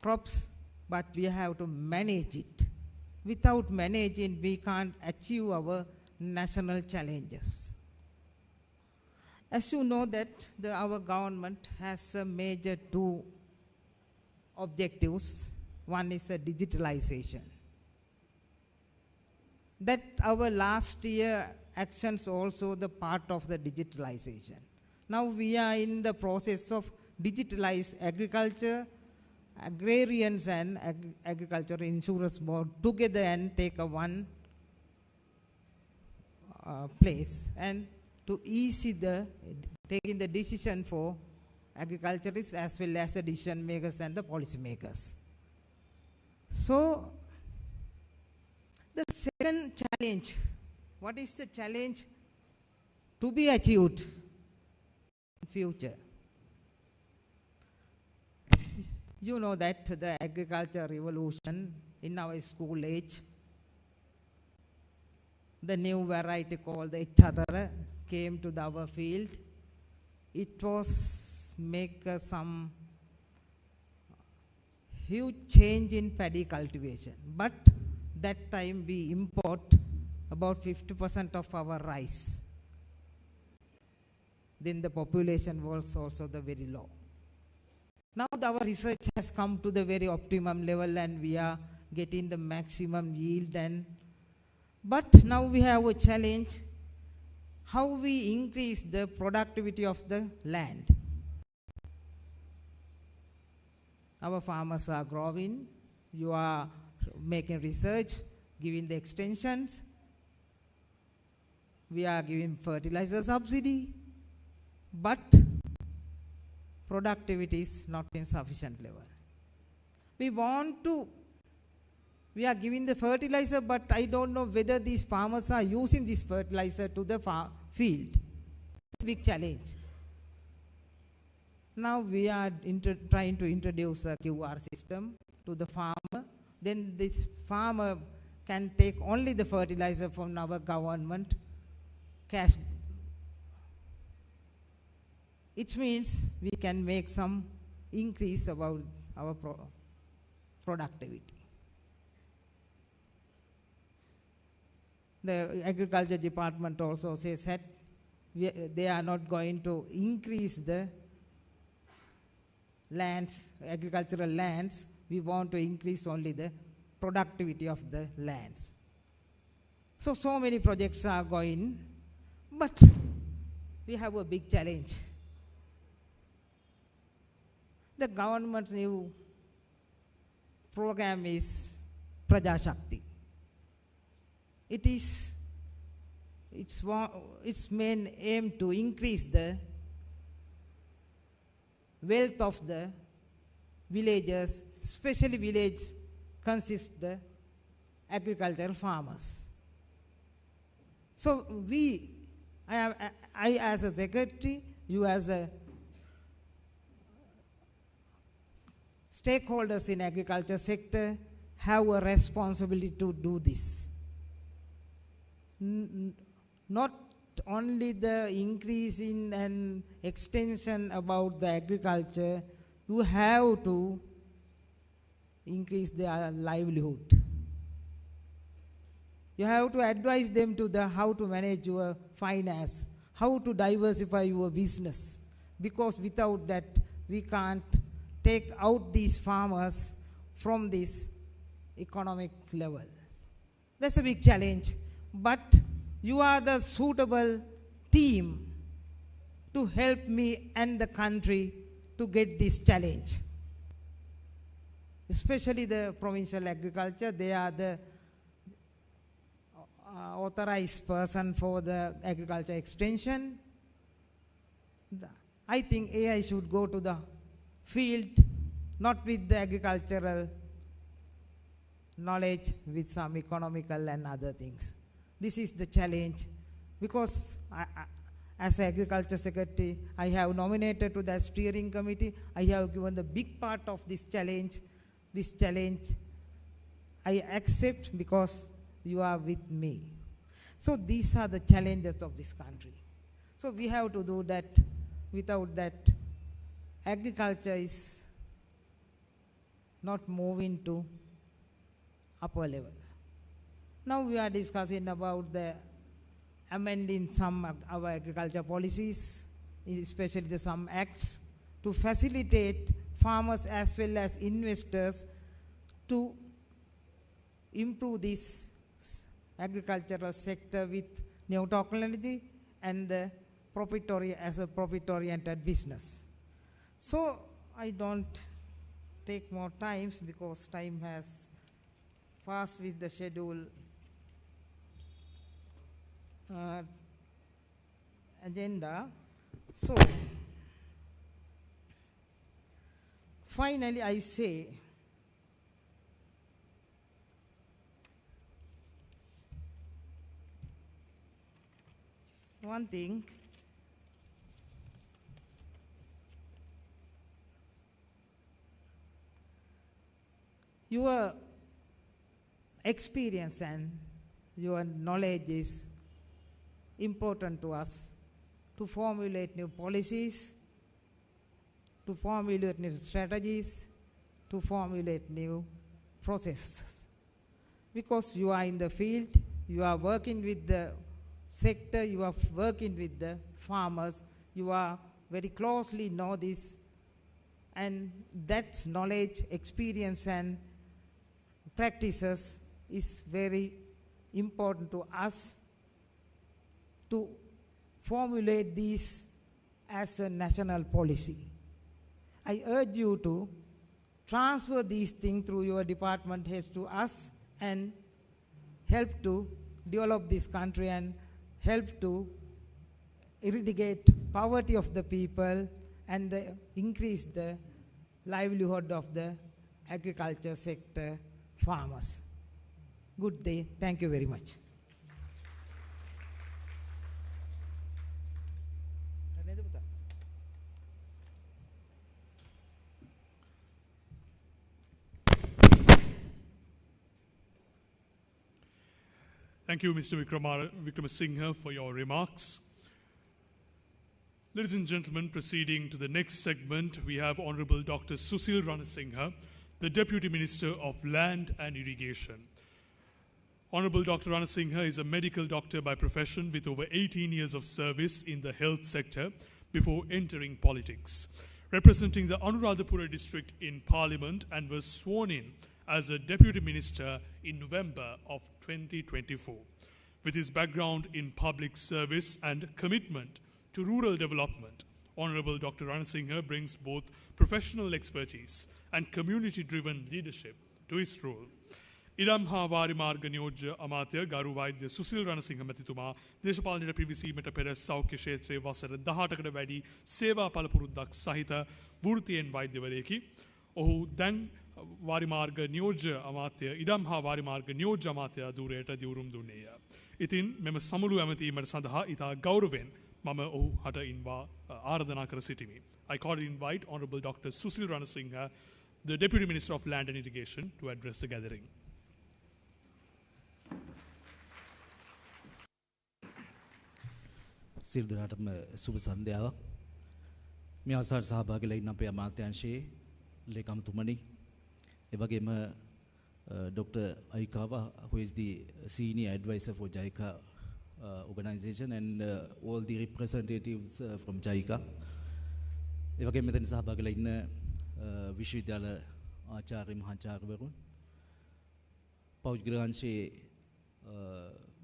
crops, but we have to manage it. Without managing, we can't achieve our national challenges. As you know that our government has a major 2 objectives. One is a digitalization. That our last year actions also the part of the digitalization. Now we are in the process of digitalize agriculture, agrarians and agriculture insurance board together and take a one place, and to ease the taking the decision for agriculturists as well as the decision makers and the policy makers. So the second challenge, what is the challenge to be achieved in future? You know that the agriculture revolution in our school age, the new variety called the Chadara came to our field. It was make some huge change in paddy cultivation. But that time we import about 50% of our rice. Then the population was also the very low. Now our research has come to the very optimum level and we are getting the maximum yield. But now we have a challenge, how we increase the productivity of the land. Our farmers are growing, you are making research, giving the extensions, we are giving fertilizer subsidy, but productivity is not in sufficient level. We are giving the fertilizer, but I don't know whether these farmers are using this fertilizer to the field. It's a big challenge. Now we are trying to introduce a QR system to the farmer, then this farmer can take only the fertilizer from our government cash. It means we can make some increase about our productivity. The agriculture department also says that they are not going to increase the lands, agricultural lands. We want to increase only the productivity of the lands. So many projects are going, but we have a big challenge. The government's new program is Praja Shakti. Its main aim to increase the wealth of the villagers, especially village consists the agricultural farmers. So I as a secretary, you as a stakeholders in agriculture sector have a responsibility to do this. Not only the increase in and extension about the agriculture, you have to increase their livelihood. You have to advise them to how to manage your finance, how to diversify your business, because without that we can't take out these farmers from this economic level. That's a big challenge, but you are the suitable team to help me and the country to get this challenge. Especially the provincial agriculture, they are the authorized person for the agriculture extension. I think AI should go to the field, not with the agricultural knowledge, with some economical and other things. This is the challenge, because as agriculture secretary, I have nominated to the steering committee. I have given the big part of this challenge. This challenge I accept because you are with me. So these are the challenges of this country. So we have to do that. Without that, agriculture is not moving to upper level. Now we are discussing about the amending some of our agriculture policies, especially the some acts, to facilitate farmers as well as investors to improve this agricultural sector with new technology and the profit-oriented business. So I don't take more time because time has passed with the schedule agenda. So finally I say one thing. Your experience and your knowledge is important to us to formulate new policies, to formulate new strategies, to formulate new processes. Because you are in the field, you are working with the sector, you are working with the farmers, you are very closely know this, and that knowledge, experience and practices is very important to us to formulate these as a national policy. I urge you to transfer these things through your department heads to us and help to develop this country and help to eradicate poverty of the people and increase the livelihood of the agriculture sector farmers. Good day. Thank you very much. Thank you, Mr. Vikramasinghe, for your remarks. Ladies and gentlemen, proceeding to the next segment, we have Honorable Dr. Susil Ranasinghe, the Deputy Minister of Land and Irrigation. Honorable Dr. Ranasinghe is a medical doctor by profession with over 18 years of service in the health sector before entering politics. Representing the Anuradhapura district in Parliament and was sworn in as a Deputy Minister in November of 2024. With his background in public service and commitment to rural development, Honorable Dr. Ranasinghe brings both professional expertise and community-driven leadership to his role. ඉරම් හා වාරිමාර්ග නියෝජ්‍ය අමාත්‍ය ගරු වෛද්‍ය සුසිල් රණසිංහ මැතිතුමා දේශපාලනයට පිවිසීමට පෙර සෞඛ්‍ය ක්ෂේත්‍රයේ වසර 18කට වැඩි සේවා පළපුරුද්දක් සහිත වෘත්තීයෙන් වෛද්‍යවරයෙකි. ඔහු දැන් වාරිමාර්ග නියෝජ්‍ය අමාත්‍ය ඉරම් හා වාරිමාර්ග නියෝජ්‍ය අමාත්‍ය ධූරයට දිවුරුම් දුන්නේය. ඉතින් මෙම සමුළු ඇමතීමට සඳහා ඉතා ගෞරවයෙන් මම ඔහු හට ඉන්වා ආරාධනා කර සිටිමි. I cordially invite Honorable Dr. Susil Ranasinghe, the Deputy Minister of Land and Irrigation, to address the gathering. සිල් දනාටම සුබ සන්ධ්‍යාවක්. මේ අවසර සහභාගී වෙලා ඉන්න අපේ අමාත්‍යාංශයේ ලේකම්තුමනි, ඒ වගේම Dr. Aikawa, who is the senior advisor for JICA organization, and all the representatives from JICA. ඒ වගේම මෙතන සහභාගී වෙලා ඉන්න විශ්වවිද්‍යාල ආචාර්ය මහාචාර්යවරුන්, පෞද්ගලිකාංශයේ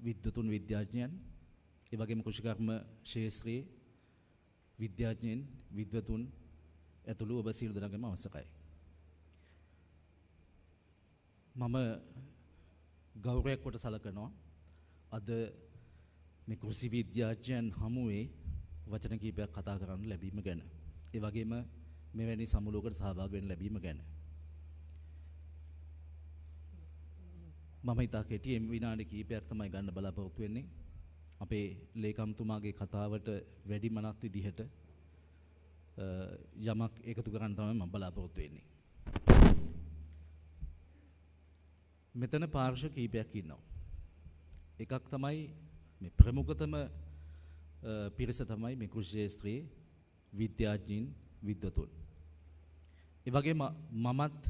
විද්වතුන් විද්‍යාඥයන්, ඒ වගේම කෘෂිකර්ම ක්ෂේත්‍රයේ විද්‍යාඥයන් විද්වතුන් ඇතුළු ඔබ සියලු දෙනාගේම අවසරයි. මම ගෞරවයක් කොට සලකනවා අද මේ කෘෂි විද්‍යාඥයන් හමුවේ වචන කීපයක් කතා කරන්න ලැබීම ගැන. ඒ වගේම මෙවැනි සමුළුවකට සහභාගී වෙන්න ලැබීම ගැන. මම හිතා කෙටියෙන් විනාඩි කීපයක් තමයි ගන්න බලාපොරොත්තු වෙන්නේ. අපේ ලේකම්තුමාගේ කතාවට වැඩි මනක් විදිහට යමක් එකතු කරන්න තමයි මම බලාපොරොත්තු වෙන්නේ. මෙතන පාර්ශ්ව කීපයක් ඉන්නවා. එකක් තමයි මේ ප්‍රමුඛතම පිරිස තමයි මේ කෘෂි ක්ෂේත්‍රයේ විද්‍යාඥයින් විද්වතුන්. ඒ වගේම මමත්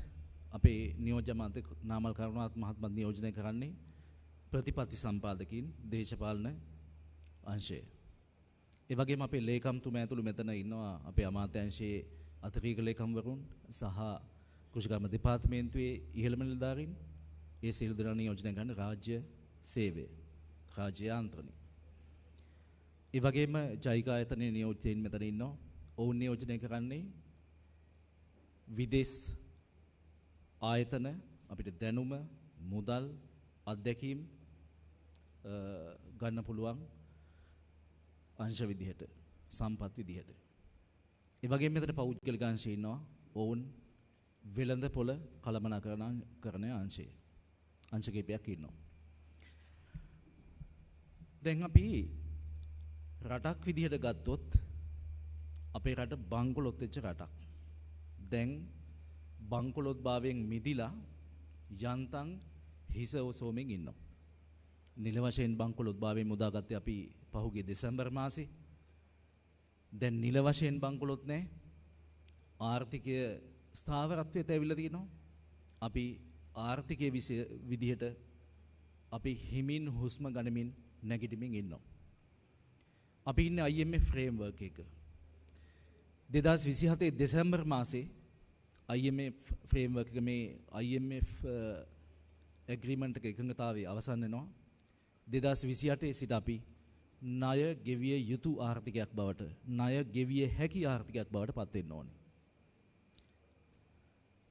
අපේ නියෝජ්‍ය අමාත්‍ය නාමල් කරුණාරත්න මහත්මයා නියෝජනය කරන්නේ ප්‍රතිපත්ති සම්පාදකින් දේශපාලන අංශය. ඒ වගේම අපේ ලේකම්තුමා ඇතුළු මෙතන ඉන්නවා අපේ අමාත්‍යාංශයේ අතිරේක ලේකම්වරුන් සහ කෘෂිකර්ම දෙපාර්තමේන්තුවේ ඉහළම නිලධාරීන්. ඒ සියලු දෙනා නියෝජනය කරන රාජ්‍ය සේවය, රාජ්‍ය යාන්ත්‍රණය. ඒ වගේම ජයිකා ආයතනයේ නියෝජිතයින් මෙතන ඉන්නවා. ඔවුන් නියෝජනය කරන්නේ විදේශ ආයතන අපිට දැනුම, මුදල්, අත්දැකීම් ගන්න පුළුවන් අංශ විදිහට, සම්පත් විදිහට. ඒ වගේම මෙතන පෞද්ගලික අංශය ඉන්නවා. ඔවුන් වෙළඳ පොළ කළමනාකරණ අංශය. අංශ කීපයක් ඉන්නවා. දැන් අපි රටක් විදිහට ගත්තොත් අපේ රට බංකොලොත් වෙච්ච රටක්. දැන් බංකොලොත් භාවයෙන් මිදිලා යන්තම් හිස ඔසෝමින් ඉන්නවා. නිල වශයෙන් බංකොලොත් භාවයෙන් මුදාගත්තේ අපි පහුගිය දෙසැම්බර් මාසේ. දැන් නිල වශයෙන් බංකොලොත් නැහැ. ආර්ථිකය ස්ථාවරත්වයට ඇවිල්ලා තියෙනවා. අපි ආර්ථිකයේ විදිහට අපි හිමින් හුස්ම ගනිමින් නැගිටමින් ඉන්නවා. අපි ඉන්නේ IMF ෆ්‍රේම්වර්ක් එක. 2027 දෙසැම්බර් මාසේ IMF ෆ්‍රේම්වර්ක් එක මේ IMF ඇග්‍රීමන්ට් එක එකඟතාවය අවසන් වෙනවා. 2028 සිට අපි ණය ගෙවිය යුතු ආර්ථිකයක් බවට, ණය ගෙවිය හැකි ආර්ථිකයක් බවට පත් වෙන්න ඕනේ.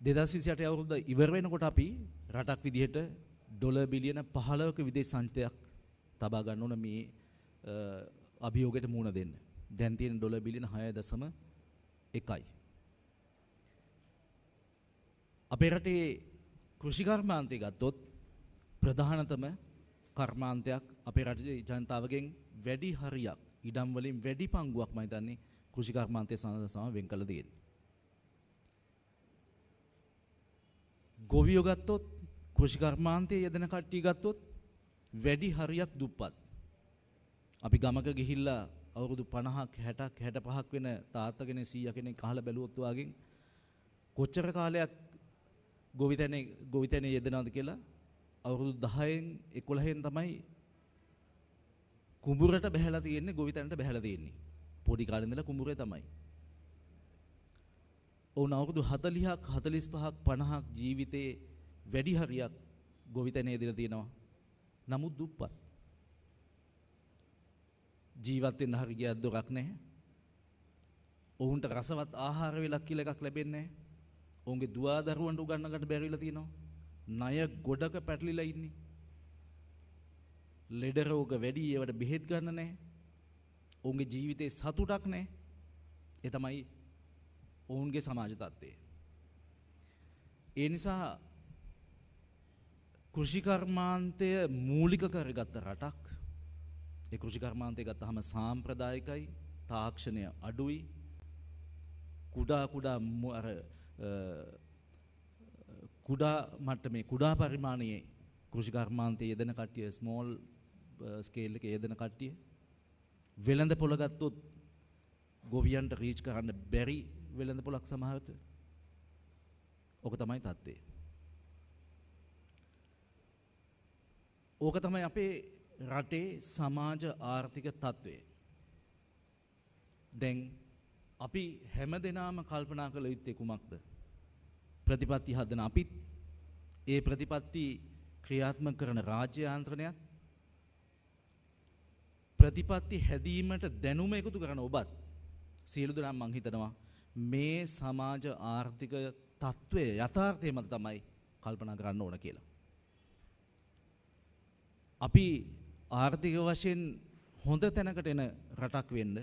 2028 අවුරුද්ද ඉවර වෙනකොට අපි රටක් විදිහට ඩොලර් බිලියන 15ක විදේශ සංචිතයක් තබා ගන්න ඕන මේ අභියෝගයට මුහුණ දෙන්න. දැන් තියෙන ඩොලර් බිලියන 6.1යි. අපේ රටේ කෘෂි කර්මාන්තය ගත්තොත් ප්‍රධානතම කර්මාන්තයක් අපේ රටේ ජනතාවගෙන් වැඩි හරියක් ඉඩම් වලින් වැඩි පංගුවක් මම හිතන්නේ කෘෂි කර්මාන්තය සඳහා වෙන් කළ දෙන්නේ. ගොවියෝ ගත්තොත් කෘෂි කර්මාන්තයේ යෙදෙන කට්ටිය ගත්තොත් වැඩි හරියක් දුප්පත්. අපි ගමක ගිහිල්ලා අවුරුදු 50ක් 60ක් 65ක් වෙන තාත්තා කෙනෙක් 100 කෙනෙක් අහලා බැලුවොත් වාගෙන් කොච්චර කාලයක් ගොවිතැනේ යෙදෙනවද කියලා අවුරුදු 10න් 11න් තමයි කුඹුරට බහැලා තියෙන්නේ, ගොවිතැනට බහැලා තියෙන්නේ. පොඩි කාලේ ඉඳලා කුඹුරේ තමයි. ඔවුන් අවුරුදු 40ක් 45ක් 50ක් ජීවිතේ වැඩි හරියක් ගොවිතැනේ යෙදලා තියෙනවා. නමුත් දුප්පත්. ජීවත් වෙන්න හරි ගියක් දොරක් නැහැ. ඔවුන්ට රසවත් ආහාර වේලක් කියලා එකක් ලැබෙන්නේ නැහැ. ඔවුන්ගේ දුවා දරුවන්ට උගන්වන්න ගන්න බැරිලා තියෙනවා. ණය ගොඩක පැටලිලා ඉන්නේ. ලෙඩ රෝග වැඩි, ඒවට බෙහෙත් ගන්න නැහැ. ඔවුන්ගේ ජීවිතේ සතුටක් නැහැ. ඒ තමයි ඔවුන්ගේ සමාජ තත්ත්වය. ඒ නිසා කෘෂිකර්මාන්තය මූලික කරගත්ත රටක්. ඒ කෘෂිකර්මාන්තය ගත්තහම සාම්ප්‍රදායිකයි, තාක්ෂණය අඩුයි, කුඩා මට්ටමේ කුඩා පරිමාණයේ කෘෂිකර්මාන්තයේ යෙදෙන කට්ටිය, ස්මෝල් ස්කේල් එකේ යෙදෙන කට්ටිය වෙළඳ පොළ ගත්තොත් ගොවියන්ට රීච් කරන්න බැරි වෙළඳ පොළක් සමහරට. ඕක තමයි තත්ත්වය. ඕක තමයි අපේ රටේ සමාජ ආර්ථික තත්ත්වය. දැන් අපි හැමදෙනාම කල්පනා කළ යුත්තේ කුමක්ද? ප්‍රතිපත්ති හදන අපිත්, ඒ ප්‍රතිපත්ති ක්‍රියාත්මක කරන රාජ්‍ය යාන්ත්‍රණයත්, ප්‍රතිපත්ති හැදීමට දැනුම එකතු කරන ඔබත්, සියලු දෙනාම මං හිතනවා මේ සමාජ ආර්ථික තත්ත්වය යථාර්ථය මත තමයි කල්පනා කරන්න ඕන කියලා. අපි ආර්ථික වශයෙන් හොඳ තැනකට එන රටක් වෙන්න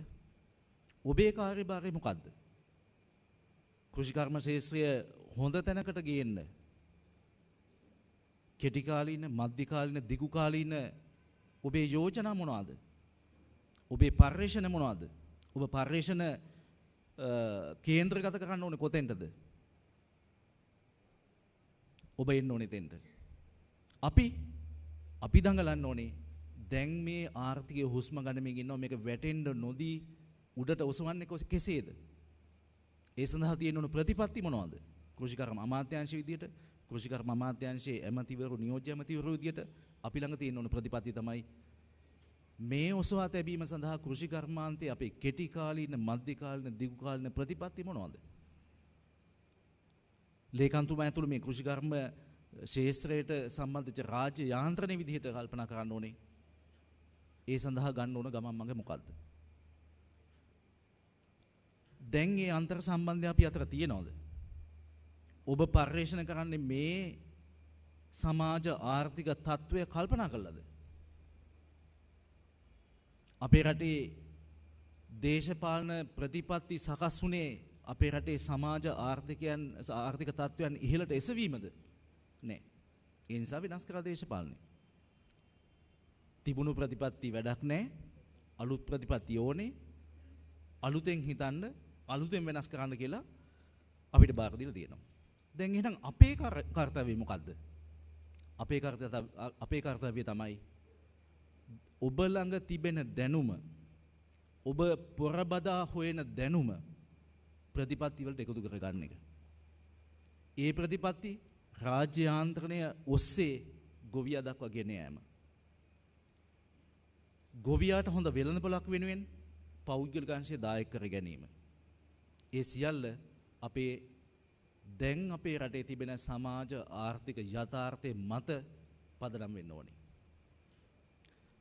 ඔබේ කාර්යභාරය මොකද්ද? කෘෂිකර්ම ශාස්ත්‍රය හොඳ තැනකට ගේන්න කෙටි කාලීන, මධ්‍ය කාලීන, දිගු කාලීන ඔබේ යෝජනා මොනවාද? ඔබේ පර්යේෂණ මොනවාද? ඔබ පර්යේෂණ කේන්ද්‍රගත කරන්න ඕනේ කොතෙන්ටද? ඔබ එන්න ඕනේ තෙන්ට. අපි දඟලන්න ඕනේ දැන් මේ ආර්ථිකයේ හුස්ම ගන්නමින් ඉන්නවා, මේක වැටෙන්න නොදී උඩට ඔසවන්නේ කෙසේද? ඒ සඳහා තියෙන ඕන ප්‍රතිපත්ති මොනවද? කෘෂිකර්ම අමාත්‍යාංශ විදියට, කෘෂිකර්ම අමාත්‍යාංශයේ ඇමතිවරු, නියෝජ්‍ය ඇමතිවරු විදියට අපි ළඟ තියෙන ඕන ප්‍රතිපත්ති තමයි මේ ඔසවා තැබීම සඳහා කෘෂිකර්මාන්තයේ අපේ කෙටි කාලීන, මධ්‍ය කාලීන, දිගු කාලීන ප්‍රතිපත්ති මොනවද? ලේකම්තුමා ඇතුළු මේ කෘෂිකර්ම ශාස්ත්‍රයට සම්බන්ධ රාජ්‍ය යාන්ත්‍රණයේ විදිහට කල්පනා කරන්න ඕනේ. ඒ සඳහා ගන්න ඕන ගමන් මඟ මොකද්ද? දැන් මේ අන්තර් සම්බන්ධය අපි අතර තියෙනවද? ඔබ පර්යේෂණ කරන්නේ මේ සමාජ ආර්ථික තත්ත්වය කල්පනා කළාද? අපේ රටේ දේශපාලන ප්‍රතිපත්ති සකස් වුණේ අපේ රටේ සමාජ ආර්ථික තත්ත්වයන් ඉහළට එසවීමද? නෑ. ඒ නිසා විනාශ කරලා දේශපාලනය. තිබුණු ප්‍රතිපත්ති වැඩක් නෑ. අලුත් ප්‍රතිපත්ති ඕනේ. අලුතෙන් හිතන්න, අලුතෙන් වෙනස් කරන්න කියලා අපිට බාර දීලා තියෙනවා. දැන් එහෙනම් අපේ කර්තව්‍යය මොකද්ද? අපේ කර්තව්‍යය තමයි ඔබ ළඟ තිබෙන දැනුම, ඔබ පොරබදා හොයන දැනුම ප්‍රතිපත්ති වලට එකතු කරගන්න එක. ඒ ප්‍රතිපත්ති රාජ්‍ය යාන්ත්‍රණය ඔස්සේ ගොවියා දක්වා ගෙන යාම. ගොවියාට හොඳ වෙළඳපොළක් වෙනුවෙන් පෞද්ගලික අංශය දායක කර ගැනීම. ඒ සියල්ල දැන් අපේ රටේ තිබෙන සමාජ ආර්ථික යථාර්ථයේ මත පදනම් වෙන්න ඕනේ.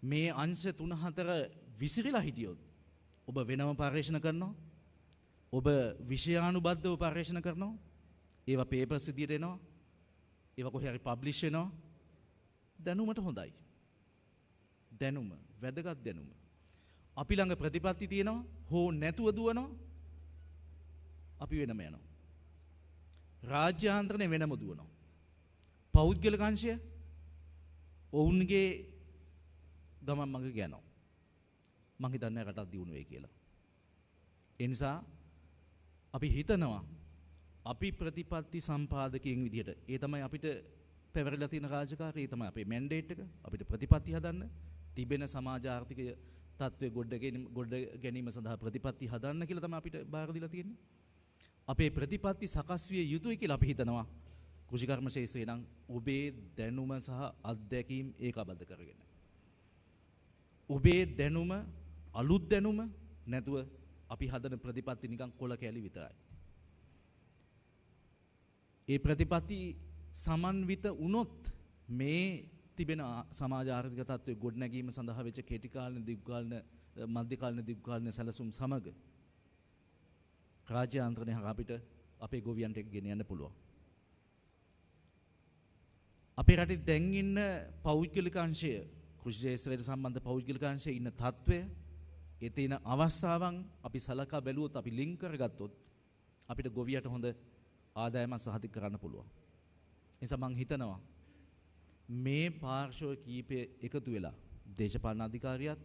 මේ අංශ 3-4 විසිරීලා හිටියොත් ඔබ වෙනම පර්යේෂණ කරනවා, ඔබ විෂයානුබද්ධව පර්යේෂණ කරනවා, ඒවා පේපර්ස් විදියට එනවා, ඒවා කොහේ හරි පබ්ලිෂ් වෙනවා. දැනුමට හොඳයි. දැනුම, වැදගත් දැනුම. අපි ළඟ ප්‍රතිපත්ති තියෙනවා, හෝ නැතුව දුවනවා, අපි වෙනම යනවා. රාජ්‍ය ආන්ත්‍රණය වෙනම දුවනවා. පෞද්ගලික අංශය ඔවුන්ගේ ගමන් මඟ යනවා. මං හිතන්නේ රටක් දියුණු වෙයි කියලා. ඒ නිසා අපි හිතනවා අපි ප්‍රතිපත්ති සම්පාදකයන් විදිහට, ඒ තමයි අපිට පැවරලා තියෙන රාජකාරිය තමයි අපේ මැන්ඩේට් එක. අපිට ප්‍රතිපත්ති හදන්න තිබෙන සමාජ ආර්ථික තත්ත්වය ගොඩ ගැනීම සඳහා ප්‍රතිපත්ති හදන්න කියලා තමයි අපිට බාර දීලා තියෙන්නේ. අපේ ප්‍රතිපත්ති සකස් විය යුතුයි කියලා අපි හිතනවා. කෘෂිකර්ම ශාස්ත්‍රය නම් ඔබේ දැනුම සහ අත්දැකීම් ඒකාබද්ධ කරගෙන. ඔබේ දැනුම අලුත් දැනුම නැතුව අපි හදන ප්‍රතිපත්ති නිකන් කොළ කැලි විතරයි. ඒ ප්‍රතිපත්ති සමන්විත වුණොත් මේ තිබෙන සමාජ ආර්ථික තත්ත්වයේ ගොඩනැගීම සඳහා වෙච්ච කෙටි කාලින දීර්ඝකාලින මධ්‍ය කාලින දීර්ඝකාලින සැලසුම් සමග රාජ්‍ය ආන්ත්‍රණය අපිට අපේ ගොවියන්ට ගෙන යන්න පුළුවන්. අපේ රටේ දැන් ඉන්න පෞද්ගලික අංශය කෘෂි ක්ෂේත්‍රයට සම්බන්ධ පෞද්ගලික අංශයේ ඉන්න තත්ත්වය ඒ තියෙන අවස්ථාවන් අපි සලකා බැලුවොත් අපි ලින්ක් කරගත්තොත් අපිට ගොවියට හොඳ ආදායමක් සහතික කරන්න පුළුවන්. ඒ නිසා මම හිතනවා මේ පාර්ශ්ව කීපය එකතු වෙලා දේශපාලන අධිකාරියත්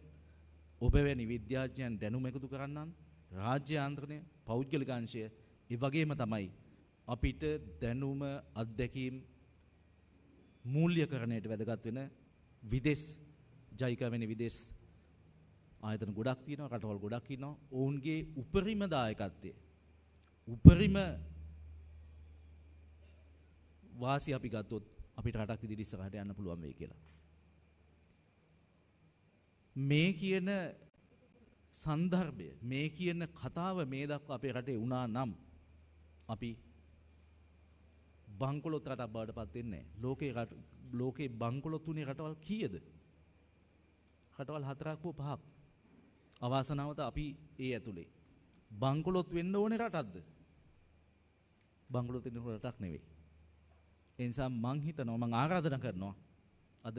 ඔබ වැනි විද්‍යාඥයන් දැනුම එකතු කරන්නන් රාජ්‍ය ආන්ත්‍රණය පෞද්ගලික අංශය ඒ වගේම තමයි අපිට දැනුම අත්දැකීම් මූල්‍යකරණයට වැදගත් වෙන විදේශ ජයිකා වෙන විදේශ ආයතන ගොඩක් තියෙනවා රටවල් ගොඩක් ඉන්නවා ඔවුන්ගේ උපරිම දායකත්වය උපරිම වාසිය අපි ගත්තොත් අපිට රටක් විදිහට ඉස්සරහට යන්න පුළුවන් වෙයි කියලා. මේ කියන සන්දර්භය මේ කියන කතාව මේ දක්වා අපේ රටේ වුණා නම් අපි බංකොලොත් රටක් බවට පත් වෙන්නේ නැහැ. ලෝකේ බංකොලොත් තුනේ රටවල් කීයද? රටවල් 4ක් හෝ 5ක්. අවාසනාවට අපි ඒ ඇතුලේ. බංකොලොත් වෙන්න ඕනේ රටක්ද? බංකොලොත් වෙන්න රටක් නෙවෙයි. ඒ නිසා මං හිතනවා මං ආරාධනා කරනවා අද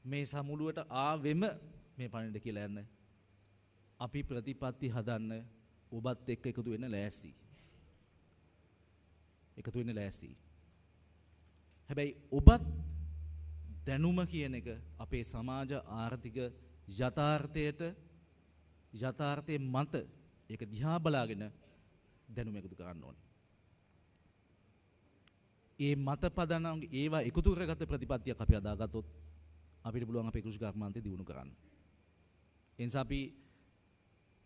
මේ සමුළුවට ආවෙම මේ පණිඩ කියලා යන්න අපි ප්‍රතිපත්ති හදන්න ඔබත් එක්ක එකතු වෙන්න ලෑස්ති. එකතු වෙන්න ලෑස්ති. හැබැයි ඔබත් දැනුම කියන එක අපේ සමාජ ආර්ථික යථාර්ථයේ මත ඒක දිහා බලාගෙන දැනුම එකතු කරන්න ඕනේ. ඒ මත පදනම් ඒවා එකතු කරගත්ත ප්‍රතිපත්තියක් අපි අදාගත්තොත් අපිට පුළුවන් අපේ කෘෂි කර්මාන්තය දියුණු කරන්න. ඒ නිසා අපි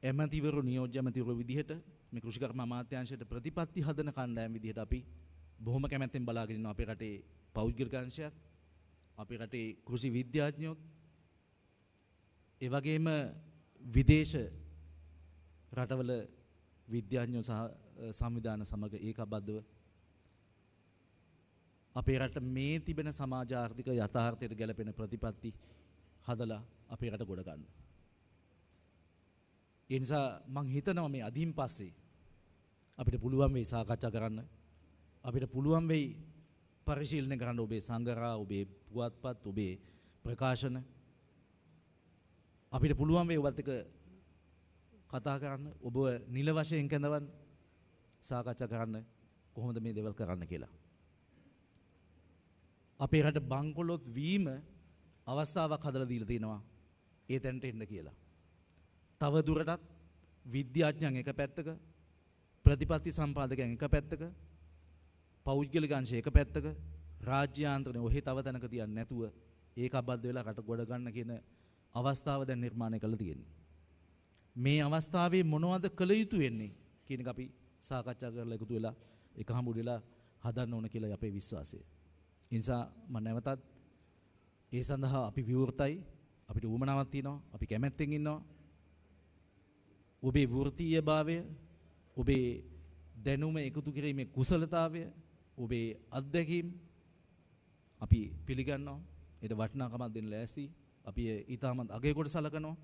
එමෙතිවරු නියෝජ්‍ය එමෙතිවරු විදිහට මේ කෘෂි කර්ම අමාත්‍යාංශයට ප්‍රතිපත්ති හදන කණ්ඩායම් විදිහට අපි බොහොම කැමැත්තෙන් බලාගෙන ඉන්නවා අපේ රටේ පෞද්ගලික අංශයත් අපේ රටේ කෘෂි විද්‍යාඥයොත් ඒ වගේම විදේශ රටවල විද්‍යාඥයෝ සහ සංවිධාන සමග ඒකාබද්ධව අපේ රට මේ තිබෙන සමාජ ආර්ථික යථාර්ථයට ගැලපෙන ප්‍රතිපත්ති හදලා අපේ රට ගොඩ ගන්න. ඒ නිසා මම හිතනවා මේ අදින් පස්සේ අපිට පුළුවන් වෙයි සාකච්ඡා කරන්න. අපිට පුළුවන් වෙයි පරිශීලනය කරන්න ඔබේ සංගරා, ඔබේ පුවත්පත්, ඔබේ ප්‍රකාශන. අපිට පුළුවන් වෙයි ඔබත් එක්ක කතා කරන්න, ඔබ නිල වශයෙන් කැඳවන් සාකච්ඡා කරන්න කොහොමද මේ දේවල් කරන්න කියලා. අපේ රට බංකොලොත් වීම අවස්ථාවක් හදලා දීලා තිනවා ඒ තැනට එන්න කියලා. තව දුරටත් විද්‍යාඥයන් එක පැත්තක, ප්‍රතිපත්ති සම්පාදකයන් එක පැත්තක, පෞද්ගලික අංශ එක පැත්තක, රාජ්‍ය ආන්ත්‍රණය ඔහේ තව තැනක තියන්නේ නැතුව ඒකබද්ධ වෙලා රට ගොඩ ගන්න කියන අවස්ථාව දැන් නිර්මාණය කරලා තියෙන්නේ. මේ අවස්ථාවේ මොනවද කළ යුතු වෙන්නේ කියන එක අපි සාකච්ඡා කරලා එකතු වෙලා එක හමුු වෙලා හදන්න ඕන කියලා අපේ විශ්වාසය. ඒ නිසා මම නැවතත් ඒ සඳහා අපි විවෘතයි, අපිට උවමනාවක් තියෙනවා, අපි කැමැත්තෙන් ඉන්නවා. ඔබේ වෘත්තීයභාවය, ඔබේ දැනුම එකතු කිරීමේ කුසලතාවය, ඔබේ අත්දැකීම් අපි පිළිගන්නවා. ඒට වටිනාකමක් දෙන්න ලෑස්ති. අපි ඊටමත් අගය කොට සලකනවා.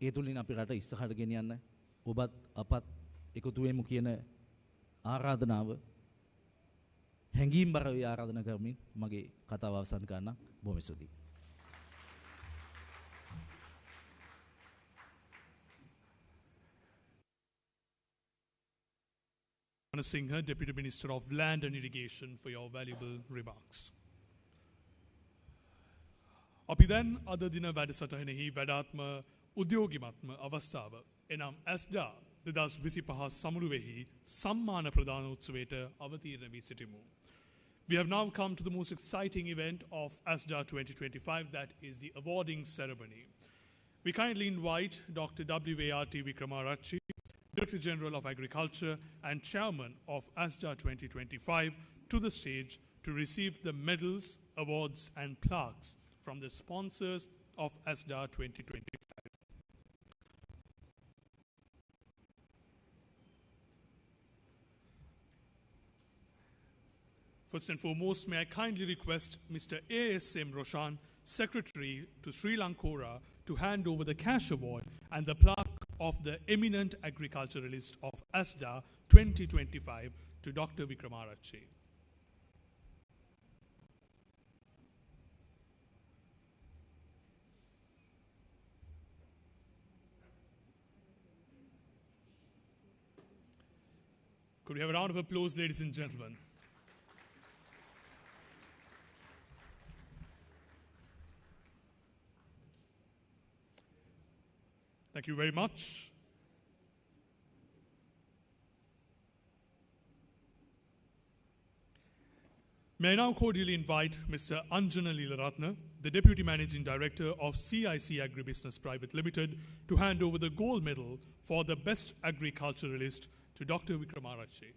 ඒ තුලින් අපි රට ඉස්සරහට ගෙනියන්න ඔබත් අපත් එකතු වෙමු කියන ආරාධනාව හැඟීම්බර ආරාධනා කරමින් මගේ කතාව අවසන් කරන්න බොහොම ස්තුතියි. Singha, Deputy Minister of Land and Irrigation, for your valuable remarks. අපි දැන් අද දින වැඩසටහනෙහි වැඩාත්ම උද්‍යෝගිමත්ම අවස්ථාව එනම් ASDA 2025 සමුළුවෙහි සම්මාන ප්‍රදාන උත්සවයට අවතීර්ණ වී සිටිමු. We have now come to the most exciting event of ASDA 2025, that is the awarding ceremony. We kindly invite Dr. W.A.R.T. Vikramarachchi, Director General of Agriculture and Chairman of ASDA 2025, to the stage to receive the medals, awards and plaques from the sponsors of ASDA 2025. First and foremost, may I kindly request Mr. A.S.M. Roshan, Secretary to Sri Lankora, to hand over the cash award and the plaque of the eminent agriculturalist of ASDA 2025 to Dr. Vikramarachchi. Could we have a round of applause, ladies and gentlemen? Thank you very much. May I now cordially invite Mr. Anjana Leelaratne, the Deputy Managing Director of CIC Agribusiness Private Limited, to hand over the gold medal for the Best Agriculturalist to Dr. Vikramarachchi.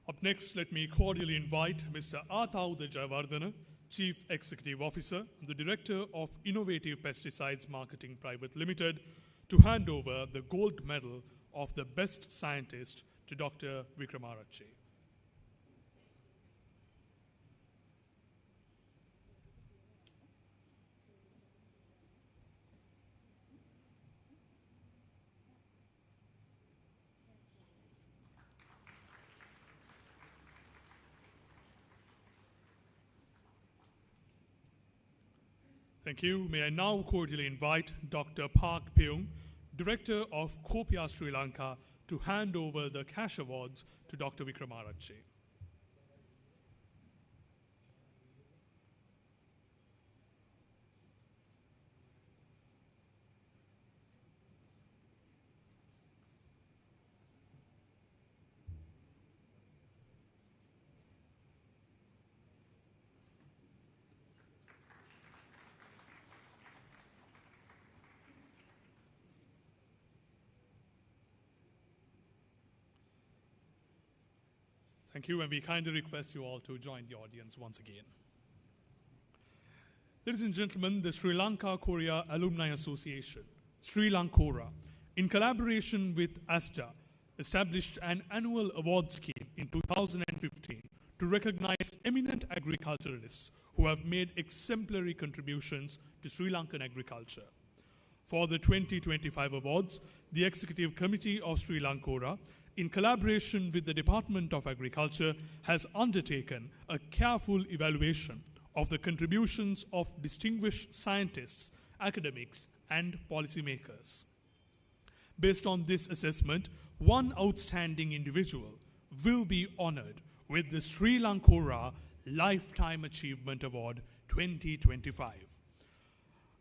Up next, let me cordially invite Mr. Atauda Jayawardena, Chief Executive Officer, the Director of Innovative Pesticides Marketing Private Limited, to hand over the gold medal of the Best Scientist to Dr. Vikramarachchi. Thank you. May I now cordially invite Dr. Park Peung, Director of COPIA Sri Lanka, to hand over the cash awards to Dr. Vikramarachchi. Thank you, and we kindly request you all to join the audience once again. Ladies and gentlemen, the Sri Lanka Korea Alumni Association, Sri Lankora, in collaboration with ASDA, established an annual award scheme in 2015 to recognize eminent agriculturalists who have made exemplary contributions to Sri Lankan agriculture. For the 2025 awards, the Executive Committee of Sri Lankora, in collaboration with the Department of Agriculture, has undertaken a careful evaluation of the contributions of distinguished scientists, academics, and policymakers. Based on this assessment, one outstanding individual will be honored with the Sri Lankora Lifetime Achievement Award 2025.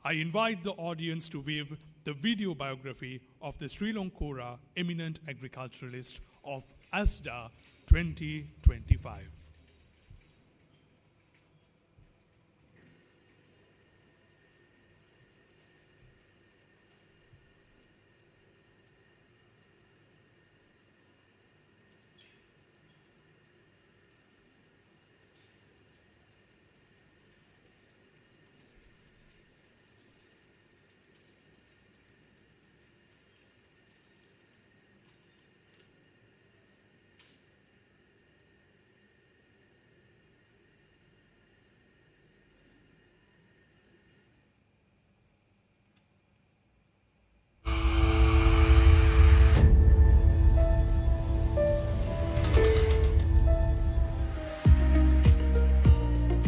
I invite the audience to view the video biography of the Sri Lankora eminent agriculturalist of ASDA 2025.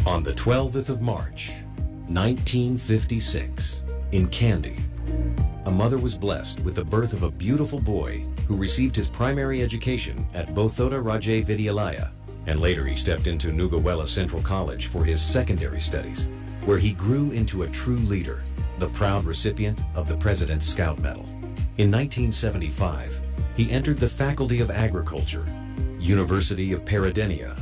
On the 12th of March, 1956, in Kandy, a mother was blessed with the birth of a beautiful boy who received his primary education at Bothoda Raja Vidyalaya, and later he stepped into Nugawela Central College for his secondary studies, where he grew into a true leader, the proud recipient of the President's Scout Medal. In 1975, he entered the Faculty of Agriculture, University of Peradeniya,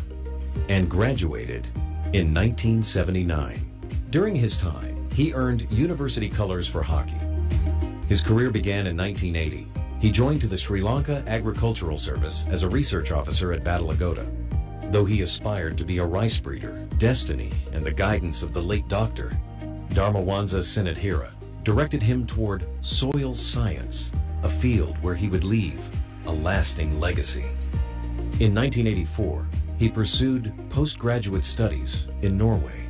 and graduated in 1979. During his time, he earned university colors for hockey. His career began in 1980. He joined to the Sri Lanka Agricultural Service as a research officer at Batalagoda. Though he aspired to be a rice breeder, destiny and the guidance of the late doctor, Dharmawansa Senadhira, directed him toward soil science, a field where he would leave a lasting legacy. In 1984, he pursued postgraduate studies in Norway.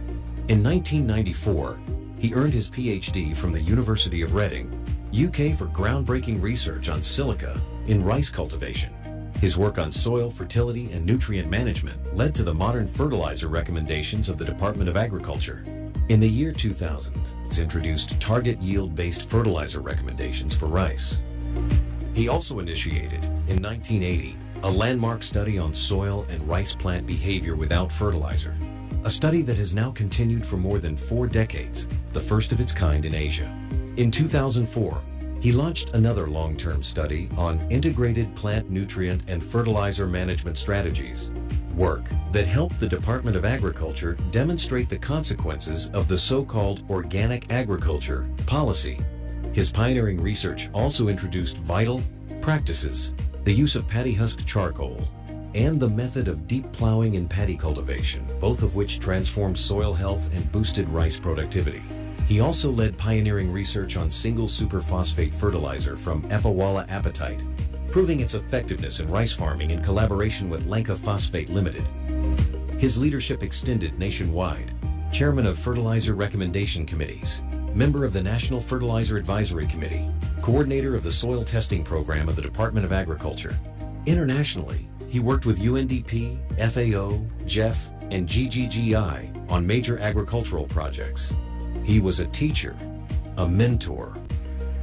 In 1994, he earned his PhD from the University of Reading, UK, for groundbreaking research on silica in rice cultivation. His work on soil fertility and nutrient management led to the modern fertilizer recommendations of the Department of Agriculture. In the year 2000, it's introduced target yield-based fertilizer recommendations for rice. He also initiated, in 1980, a landmark study on soil and rice plant behavior without fertilizer, a study that has now continued for more than 4 decades, the first of its kind in Asia. In 2004, he launched another long-term study on integrated plant nutrient and fertilizer management strategies, work that helped the Department of Agriculture demonstrate the consequences of the so-called organic agriculture policy. His pioneering research also introduced vital practices, the use of paddy husk charcoal, and the method of deep plowing in paddy cultivation, both of which transformed soil health and boosted rice productivity. He also led pioneering research on single superphosphate fertilizer from Epawala apatite, proving its effectiveness in rice farming in collaboration with Lanka Phosphate Limited. His leadership extended nationwide, chairman of fertilizer recommendation committees, member of the National Fertilizer Advisory Committee, coordinator of the soil testing program of the Department of Agriculture. Internationally, he worked with UNDP, FAO, GEF, and GGGI on major agricultural projects. He was a teacher, a mentor,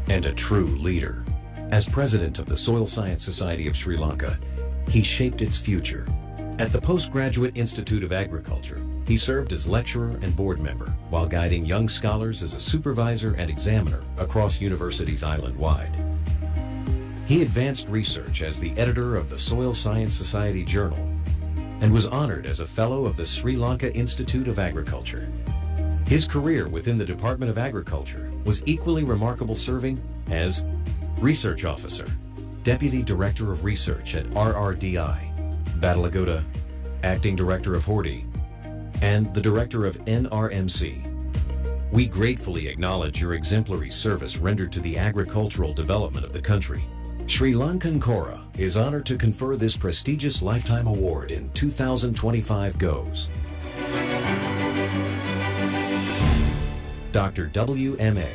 and a true leader. As president of the Soil Science Society of Sri Lanka, he shaped its future. At the Postgraduate Institute of Agriculture, he served as lecturer and board member while guiding young scholars as a supervisor and examiner across universities island-wide. He advanced research as the editor of the Soil Science Society Journal and was honored as a fellow of the Sri Lanka Institute of Agriculture. His career within the Department of Agriculture was equally remarkable, serving as Research Officer, Deputy Director of Research at RRDI, Batalagoda, Acting Director of Horti, and the Director of NRMC. We gratefully acknowledge your exemplary service rendered to the agricultural development of the country. Sri Lankan Kora is honored to confer this prestigious lifetime award in 2025 goes Dr. W.M.A.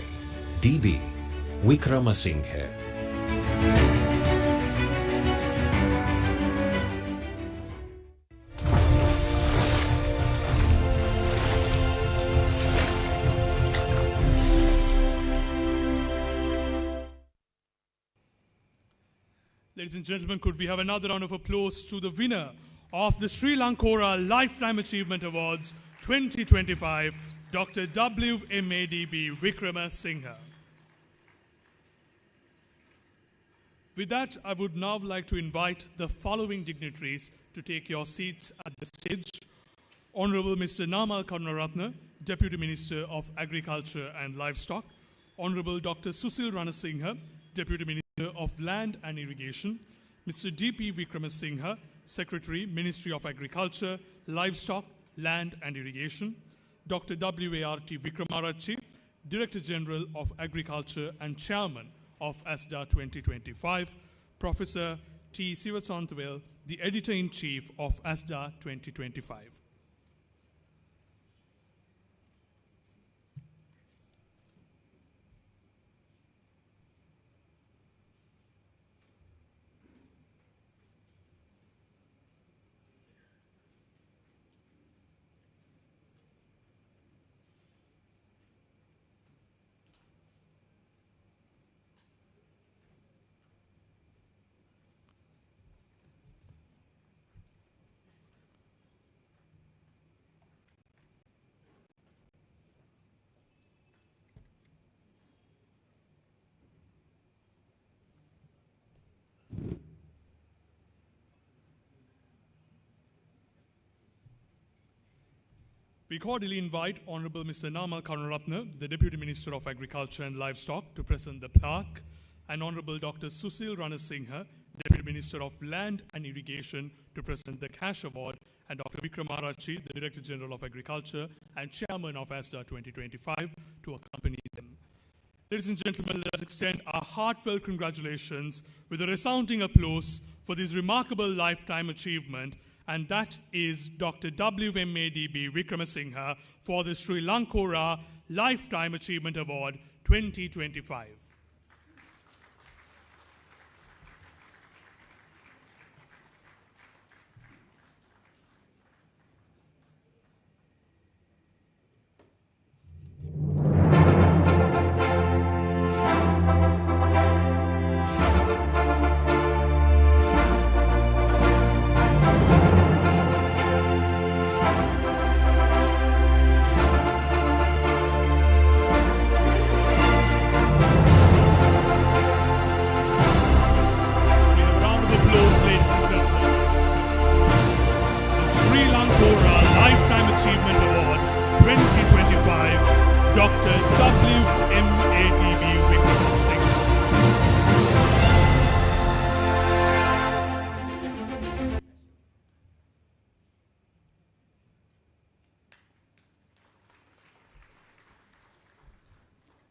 D.B. Wickramasinghe. Ladies and gentlemen, could we have another round of applause to the winner of the Sri Lankora Lifetime Achievement Awards 2025, Dr. W.M.A.D.B. Wickramasinghe. With that, I would now like to invite the following dignitaries to take your seats at the stage. Honorable Mr. Namal Karunaratne, Deputy Minister of Agriculture and Livestock. Honorable Dr. Susil Ranasinghe, Deputy Minister of Land and Irrigation. Mr. D.P. Wickramasinghe, Secretary, Ministry of Agriculture, Livestock, Land and Irrigation. Dr. W.A.R.T. Wickramarachchi, Director General of Agriculture and Chairman of ASDA 2025. Professor T. Sivasanthavel, the Editor-in-Chief of ASDA 2025. We cordially invite Honorable Mr. Nama Karunaratne, the Deputy Minister of Agriculture and Livestock, to present the plaque, and Honorable Dr. Susil Ranasinghe, Deputy Minister of Land and Irrigation, to present the Cash Award, and Dr. Vikramarachi, the Director General of Agriculture and Chairman of ASDA 2025, to accompany them. Ladies and gentlemen, let us extend our heartfelt congratulations with a resounding applause for this remarkable lifetime achievement, and that is Dr. WMADB Vikramasinghe for the Sri Lankora Lifetime Achievement Award 2025.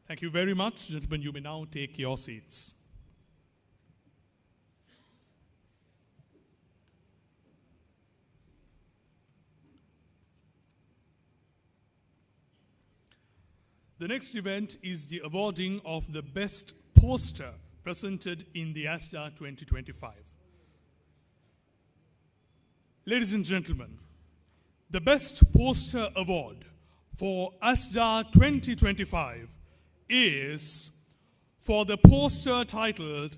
Thank you very much. Gentlemen, you may now take your seats. The next event is the awarding of the best poster presented in the ASDA 2025. Ladies and gentlemen, the best poster award for ASDA 2025 is for the poster titled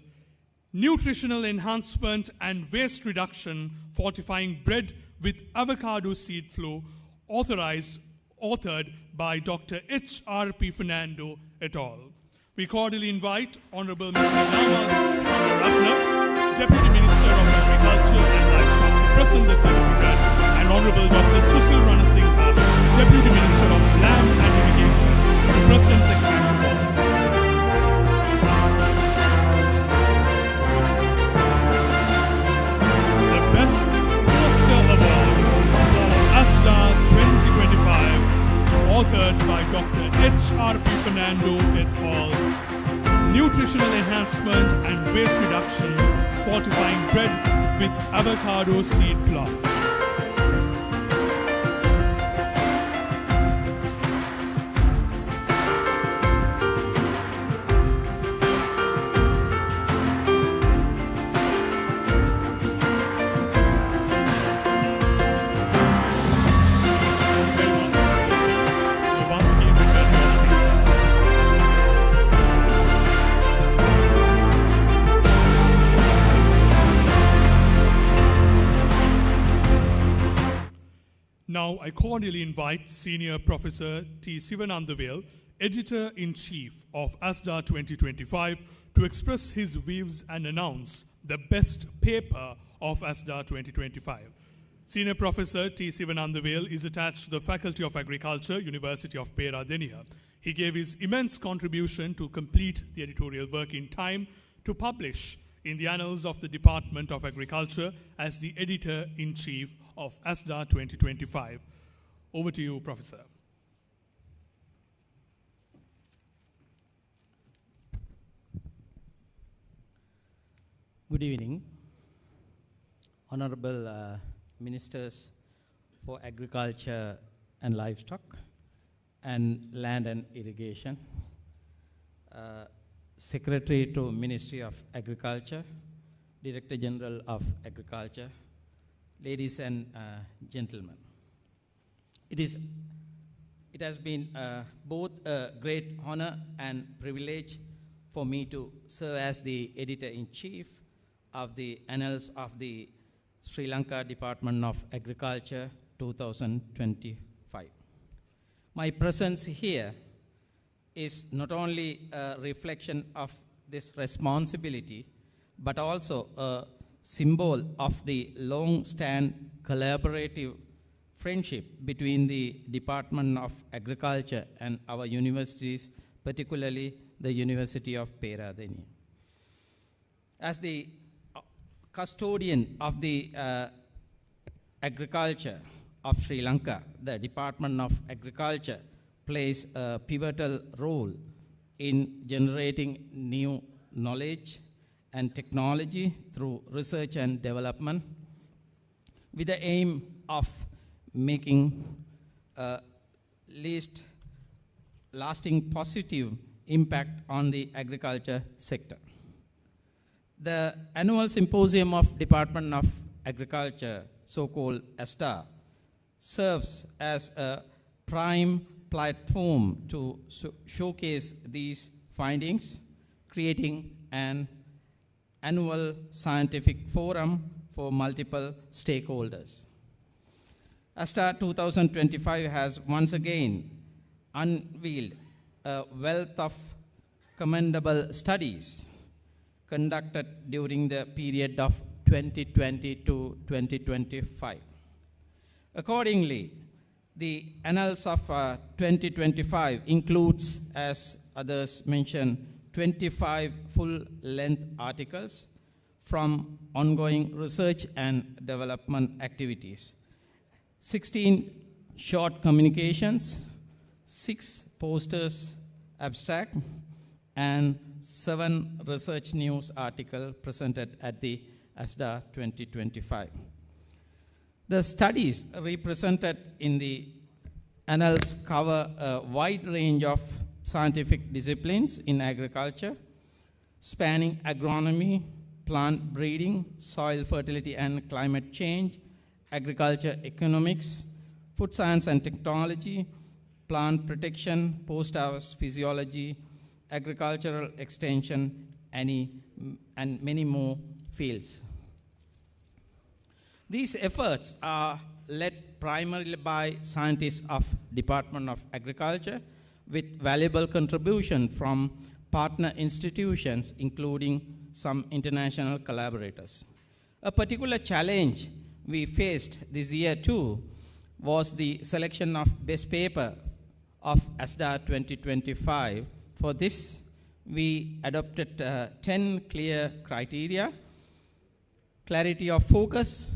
Nutritional Enhancement and Waste Reduction Fortifying Bread with Avocado Seed Flow, authored by Dr. H.R.P. Fernando et al. We cordially invite Honorable Mr. Nama Karunaratne, Deputy Minister of Agriculture and Livestock, to present the certificate, and Honorable Dr. Susil Ranasinghe, Deputy Minister of Land and Irrigation, to present the cash award. The Best Poster Award for ASDA 2025, authored by Dr. H.R.P. Fernando et al. Nutritional Enhancement and Waste Reduction, Fortifying Bread with Avocado Seed Flour. Now, I cordially invite Senior Professor T. Sivanandavale, Editor-in-Chief of ASDA 2025, to express his views and announce the best paper of ASDA 2025. Senior Professor T. Sivanandavale is attached to the Faculty of Agriculture, University of Peradeniya. He gave his immense contribution to complete the editorial work in time to publish in the annals of the Department of Agriculture as the Editor-in-Chief of ASDA 2025. Over to you, Professor. Good evening, Honorable Ministers for Agriculture and Livestock and Land and Irrigation, Secretary to Ministry of Agriculture, Director General of Agriculture, ladies and gentlemen. It has been both a great honor and privilege for me to serve as the Editor-in-Chief of the Annals of the Sri Lanka Department of Agriculture 2025. My presence here is not only a reflection of this responsibility, but also a symbol of the long-standing collaborative friendship between the Department of Agriculture and our universities, particularly the University of Peradeniya. As the custodian of the agriculture of Sri Lanka, the Department of Agriculture plays a pivotal role in generating new knowledge and technology through research and development with the aim of making least lasting positive impact on the agriculture sector. The annual Symposium of Department of Agriculture, so-called ASDA, serves as a prime platform to showcase these findings, creating an annual scientific forum for multiple stakeholders. ASDA 2025 has once again unveiled a wealth of commendable studies conducted during the period of 2020 to 2025. Accordingly, the annals of 2025 includes, as others mentioned, 25 full-length articles from ongoing research and development activities, 16 short communications, 6 posters, abstract, and 7 research news articles presented at the ASDA 2025. The studies represented in the annals cover a wide range of scientific disciplines in agriculture, spanning agronomy, plant breeding, soil fertility and climate change, agriculture economics, food science and technology, plant protection, post-harvest physiology, agricultural extension, and many more fields. These efforts are led primarily by scientists of Department of Agriculture with valuable contribution from partner institutions, including some international collaborators. A particular challenge we faced this year too was the selection of best paper of ASDA 2025. For this, we adopted 10 clear criteria: clarity of focus,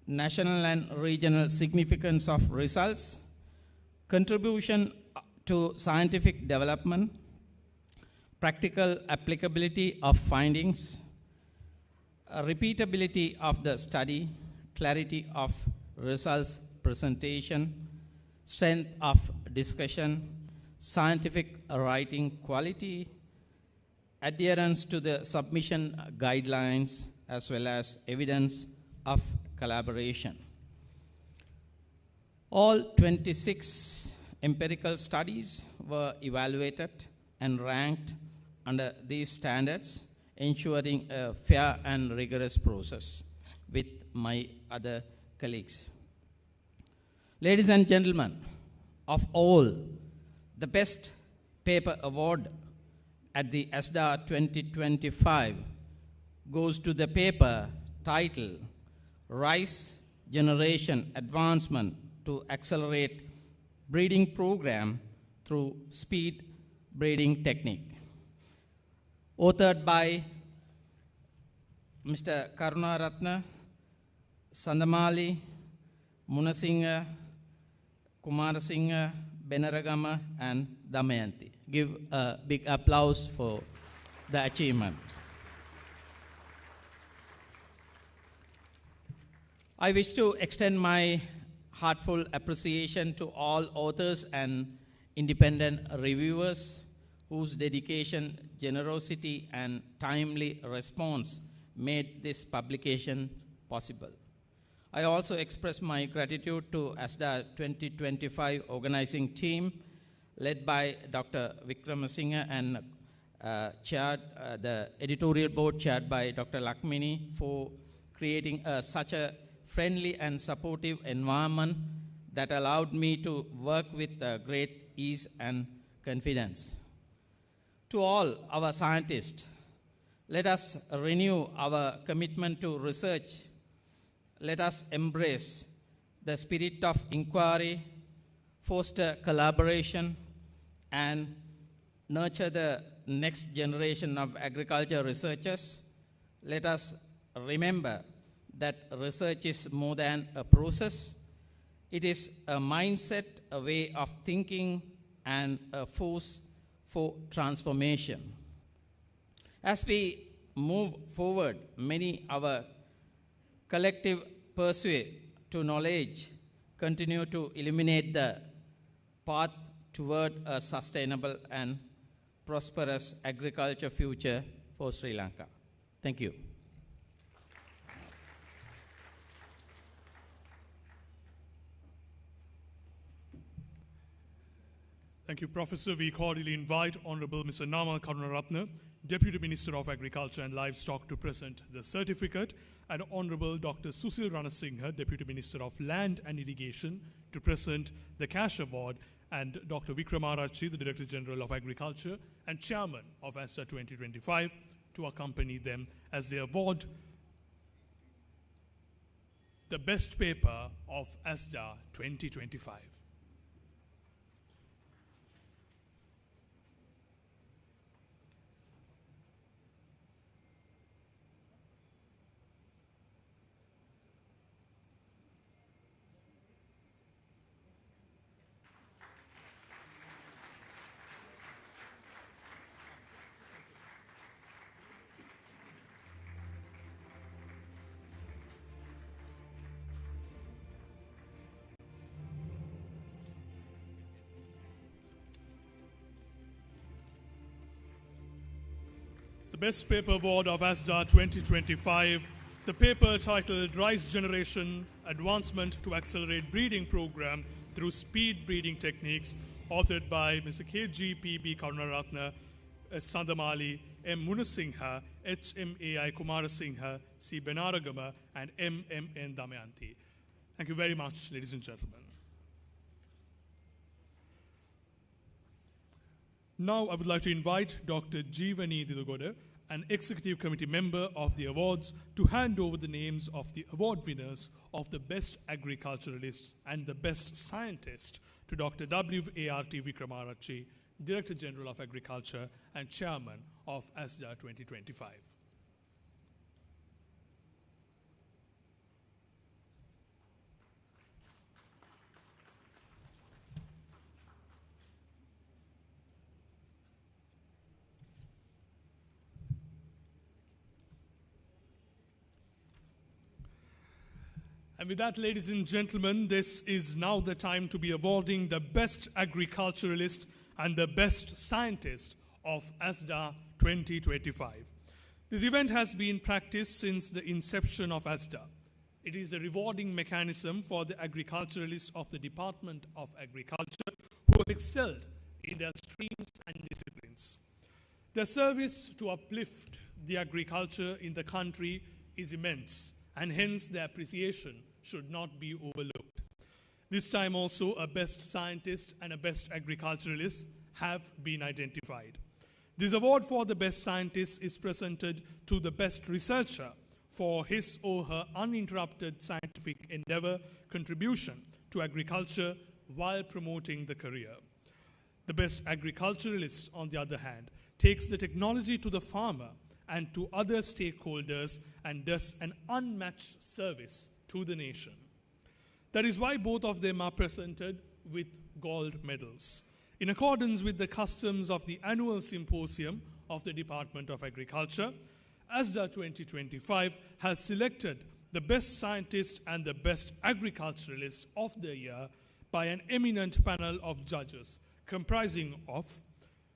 national and regional significance of results, contribution to scientific development, practical applicability of findings, repeatability of the study, clarity of results presentation, strength of discussion, scientific writing quality, adherence to the submission guidelines, as well as evidence of collaboration. All 26 empirical studies were evaluated and ranked under these standards, ensuring a fair and rigorous process with my other colleagues. Ladies and gentlemen, of all, the best paper award at the ASDA 2025 goes to the paper titled Rice Generation Advancement to Accelerate Breeding Program through Speed Breeding Technique, authored by Mr. Karunaratna, Sandamali, Munasinghe, Kumarasinghe, Benaragama, and Damayanti. Give a big applause for the achievement. I wish to extend my heartfelt appreciation to all authors and independent reviewers whose dedication, generosity, and timely response made this publication possible. I also express my gratitude to ASDA 2025 organizing team led by Dr. Vikramasinghe and the editorial board chaired by Dr. Lakmini for creating such a friendly and supportive environment that allowed me to work with great ease and confidence. To all our scientists, let us renew our commitment to research. Let us embrace the spirit of inquiry, foster collaboration, and nurture the next generation of agriculture researchers. Let us remember that research is more than a process. It is a mindset, a way of thinking, and a force for transformation. As we move forward, many our collective pursuit to knowledge continue to illuminate the path toward a sustainable and prosperous agriculture future for Sri Lanka. Thank you. Thank you, Professor. We cordially invite Honorable Mr. Namal Karunaratne, Deputy Minister of Agriculture and Livestock, to present the certificate, and Honorable Dr. Susil Ranasinghe, Deputy Minister of Land and Irrigation, to present the Cash Award, and Dr. Vikramarachi, the Director General of Agriculture and Chairman of ASDA 2025, to accompany them as they award the best paper of ASDA 2025. The Best Paper Award of ASDA 2025, the paper titled Rice Generation Advancement to Accelerate Breeding Program Through Speed Breeding Techniques, authored by Mr. KGPB Karunaratne, Sandamali, M. Munasinghe, HMAI Kumarasinghe, C. Benaragama, and MMN Damayanti. Thank you very much, ladies and gentlemen. Now I would like to invite Dr. Jeevani Dilugoda, an Executive Committee member of the awards, to hand over the names of the award winners of the Best Agriculturalist and the Best Scientist to Dr. W.A.R.T. Vikramarachi, Director General of Agriculture and Chairman of ASDA 2025. And with that, ladies and gentlemen, this is now the time to be awarding the Best Agriculturalist and the Best Scientist of ASDA 2025. This event has been practiced since the inception of ASDA. It is a rewarding mechanism for the agriculturalists of the Department of Agriculture who have excelled in their streams and disciplines. Their service to uplift the agriculture in the country is immense, and hence their appreciation should not be overlooked. This time also, a Best Scientist and a Best Agriculturalist have been identified. This award for the Best Scientist is presented to the Best Researcher for his or her uninterrupted scientific endeavor contribution to agriculture while promoting the career. The Best Agriculturalist, on the other hand, takes the technology to the farmer and to other stakeholders and does an unmatched service to the nation. That is why both of them are presented with gold medals. In accordance with the customs of the annual Symposium of the Department of Agriculture, ASDA 2025 has selected the Best Scientist and the Best Agriculturalist of the year by an eminent panel of judges comprising of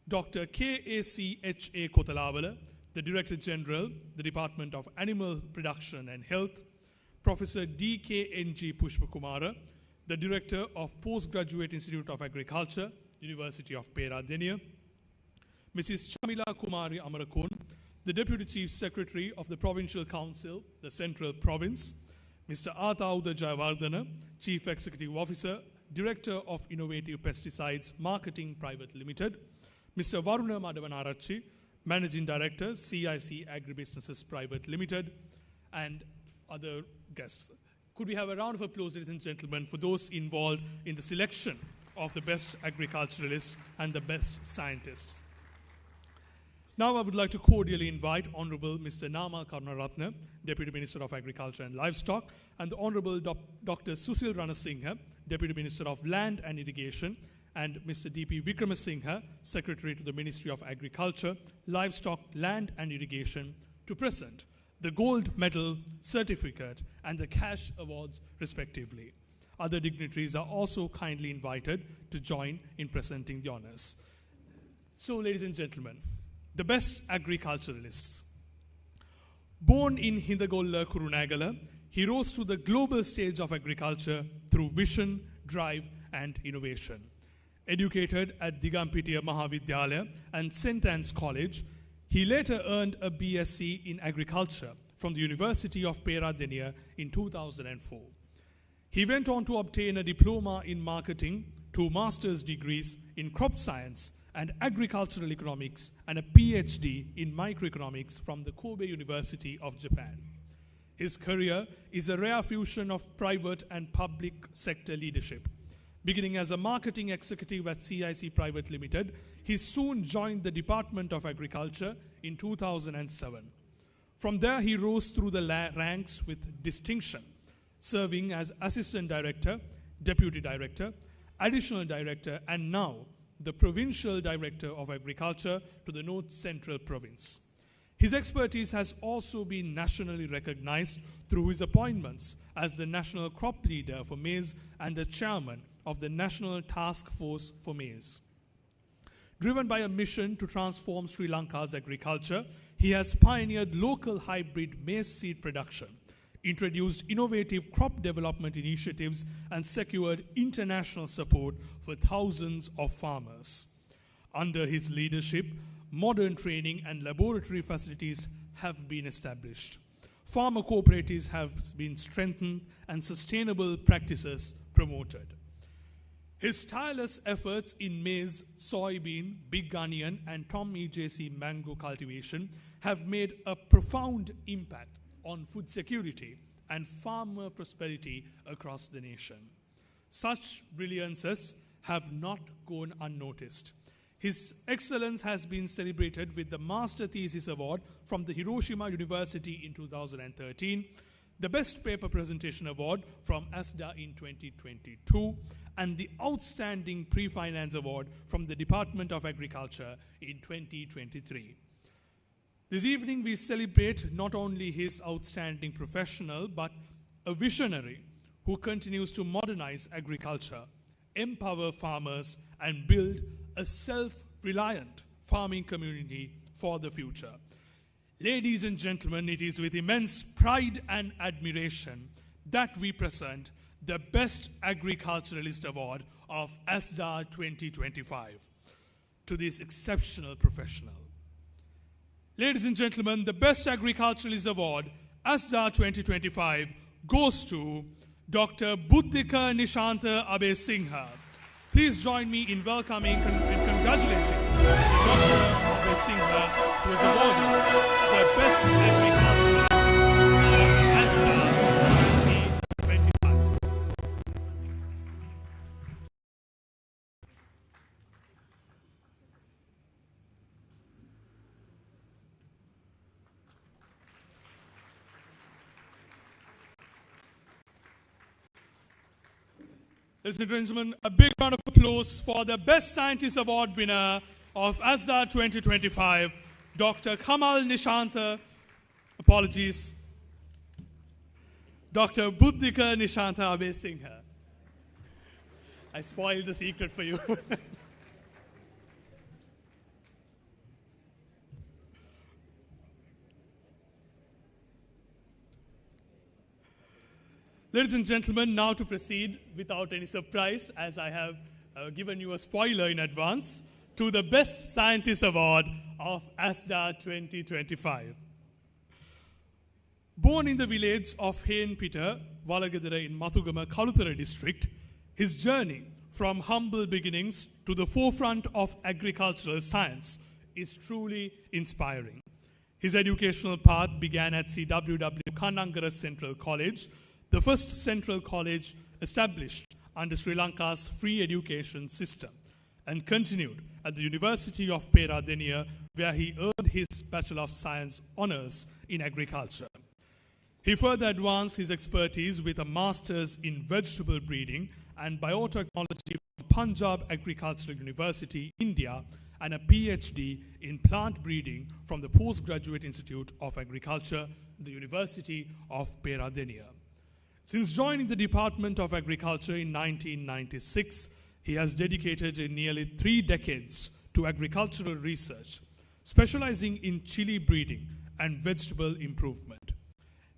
Dr. K.A.C.H.A. Kotalawala, the Director General, the Department of Animal Production and Health, Professor D.K.N.G. Pushpakumara, the Director of Postgraduate Institute of Agriculture, University of Peradeniya, Mrs. Chamila Kumari Amarakun, the Deputy Chief Secretary of the Provincial Council, the Central Province, Mr. Athauda Jayawardena, Chief Executive Officer, Director of Innovative Pesticides Marketing Private Limited, Mr. Varuna Madavanarachi, Managing Director, CIC Agribusinesses Private Limited, and other guests. Could we have a round of applause, ladies and gentlemen, for those involved in the selection of the best agriculturalists and the best scientists? Now I would like to cordially invite Honorable Mr. Nama Karunaratne, Deputy Minister of Agriculture and Livestock, and the Honorable Dr. Susil Ranasinghe, Deputy Minister of Land and Irrigation, and Mr. D.P. Vikramasinghe, Secretary to the Ministry of Agriculture, Livestock, Land and Irrigation, to present the gold medal, certificate, and the cash awards respectively. Other dignitaries are also kindly invited to join in presenting the honors. So, ladies and gentlemen, the best agriculturalists. Born in Hindagolla, Kurunagala, he rose to the global stage of agriculture through vision, drive, and innovation. Educated at Digampitiya Mahavidyalaya and St. Anne's College, he later earned a BSc in agriculture from the University of Peradeniya in 2004. He went on to obtain a diploma in marketing, 2 master's degrees in crop science and agricultural economics, and a PhD in microeconomics from the Kobe University of Japan. His career is a rare fusion of private and public sector leadership. Beginning as a marketing executive at CIC Private Limited, he soon joined the Department of Agriculture in 2007. From there, he rose through the ranks with distinction, serving as Assistant Director, Deputy Director, Additional Director, and now the Provincial Director of Agriculture to the North Central Province. His expertise has also been nationally recognized through his appointments as the National Crop Leader for Maize and the Chairman of the National Task Force for Maize. Driven by a mission to transform Sri Lanka's agriculture, he has pioneered local hybrid maize seed production, introduced innovative crop development initiatives, and secured international support for thousands of farmers. Under his leadership, modern training and laboratory facilities have been established. Farmer cooperatives have been strengthened and sustainable practices promoted. His tireless efforts in maize, soybean, big onion, and Tom EJC mango cultivation have made a profound impact on food security and farmer prosperity across the nation. Such brilliances have not gone unnoticed. His excellence has been celebrated with the Master Thesis Award from the Hiroshima University in 2013, the Best Paper Presentation Award from ASDA in 2022, and the Outstanding Pre-Finance Award from the Department of Agriculture in 2023. This evening we celebrate not only his outstanding professional, but a visionary who continues to modernize agriculture, empower farmers, and build a self-reliant farming community for the future. Ladies and gentlemen, it is with immense pride and admiration that we present the Best Agriculturalist Award of ASDA 2025 to this exceptional professional. Ladies and gentlemen, the Best Agriculturalist Award, ASDA 2025, goes to Dr. Buddhika Nishantha Abesinghe. Please join me in welcoming and congratulating Dr. Abesinghe, who is awarded the Best Agriculturalist of ASDA 2025. Ladies and gentlemen, a big round of applause for the Best Scientist Award winner of ASDA 2025, Dr. Kamal Nishantha, apologies, Dr. Buddhika Nishantha Abesinghe. I spoiled the secret for you. Ladies and gentlemen, now to proceed without any surprise, as I have given you a spoiler in advance, to the Best Scientist Award of ASDA 2025. Born in the village of Hainpita, Valagadara in Mathugama, Kaluthara district, his journey from humble beginnings to the forefront of agricultural science is truly inspiring. His educational path began at CWW Kanangara Central College, the first central college established under Sri Lanka's free education system, and continued at the University of Peradeniya, where he earned his Bachelor of Science honours in agriculture. He further advanced his expertise with a master's in vegetable breeding and biotechnology from Punjab Agricultural University, India, and a PhD in plant breeding from the Postgraduate Institute of Agriculture, the University of Peradeniya. Since joining the Department of Agriculture in 1996, he has dedicated nearly 3 decades to agricultural research, specializing in chili breeding and vegetable improvement.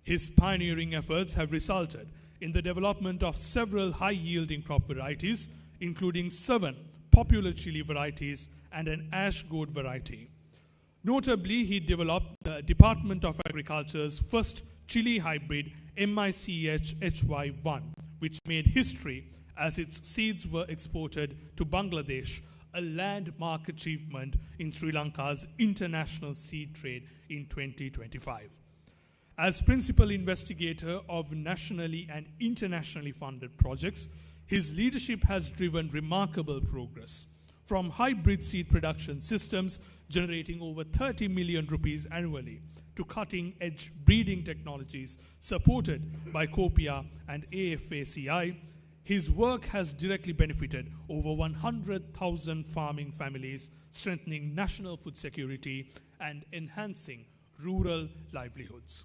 His pioneering efforts have resulted in the development of several high-yielding crop varieties, including 7 popular chili varieties and an ash gourd variety. Notably, he developed the Department of Agriculture's first chili hybrid MICH HY1, which made history as its seeds were exported to Bangladesh, a landmark achievement in Sri Lanka's international seed trade in 2025. As principal investigator of nationally and internationally funded projects, his leadership has driven remarkable progress, from hybrid seed production systems generating over 30 million rupees annually to cutting-edge breeding technologies supported by COPIA and AFACI. His work has directly benefited over 100,000 farming families, strengthening national food security and enhancing rural livelihoods.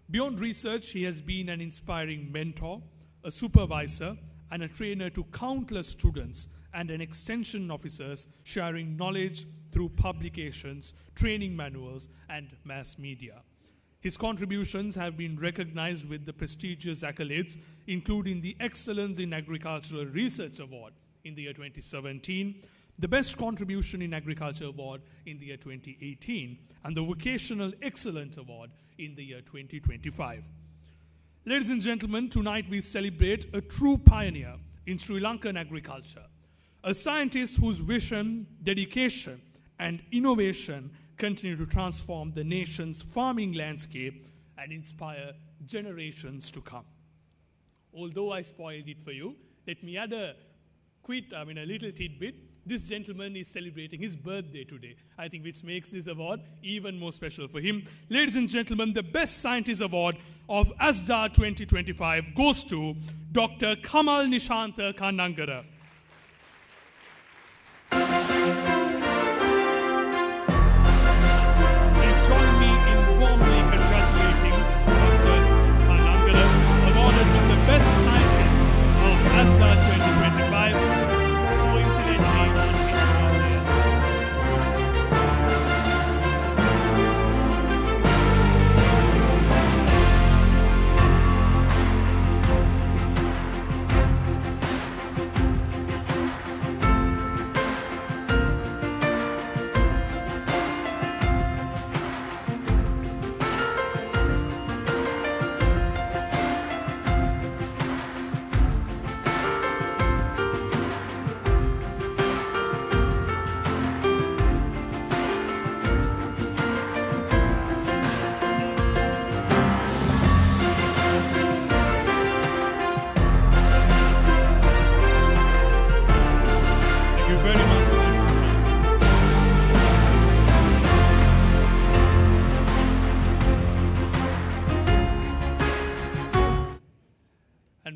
Beyond research, he has been an inspiring mentor, a supervisor, and a trainer to countless students and an extension officers, sharing knowledge through publications, training manuals, and mass media. His contributions have been recognized with the prestigious accolades, including the Excellence in Agricultural Research Award in the year 2017, the Best Contribution in Agriculture Award in the year 2018, and the Vocational Excellence Award in the year 2025. Ladies and gentlemen, tonight we celebrate a true pioneer in Sri Lankan agriculture, a scientist whose vision, dedication, and innovation continue to transform the nation's farming landscape and inspire generations to come. Although I spoiled it for you, let me add a little tidbit. This gentleman is celebrating his birthday today, I think, which makes this award even more special for him. Ladies and gentlemen, the Best Scientist Award of ASDA 2025 goes to Dr. Kamal Nishanta Kanangara. Please join me in warmly congratulating Dr. Kanangara, awarded with the Best Scientist of ASDA 2025.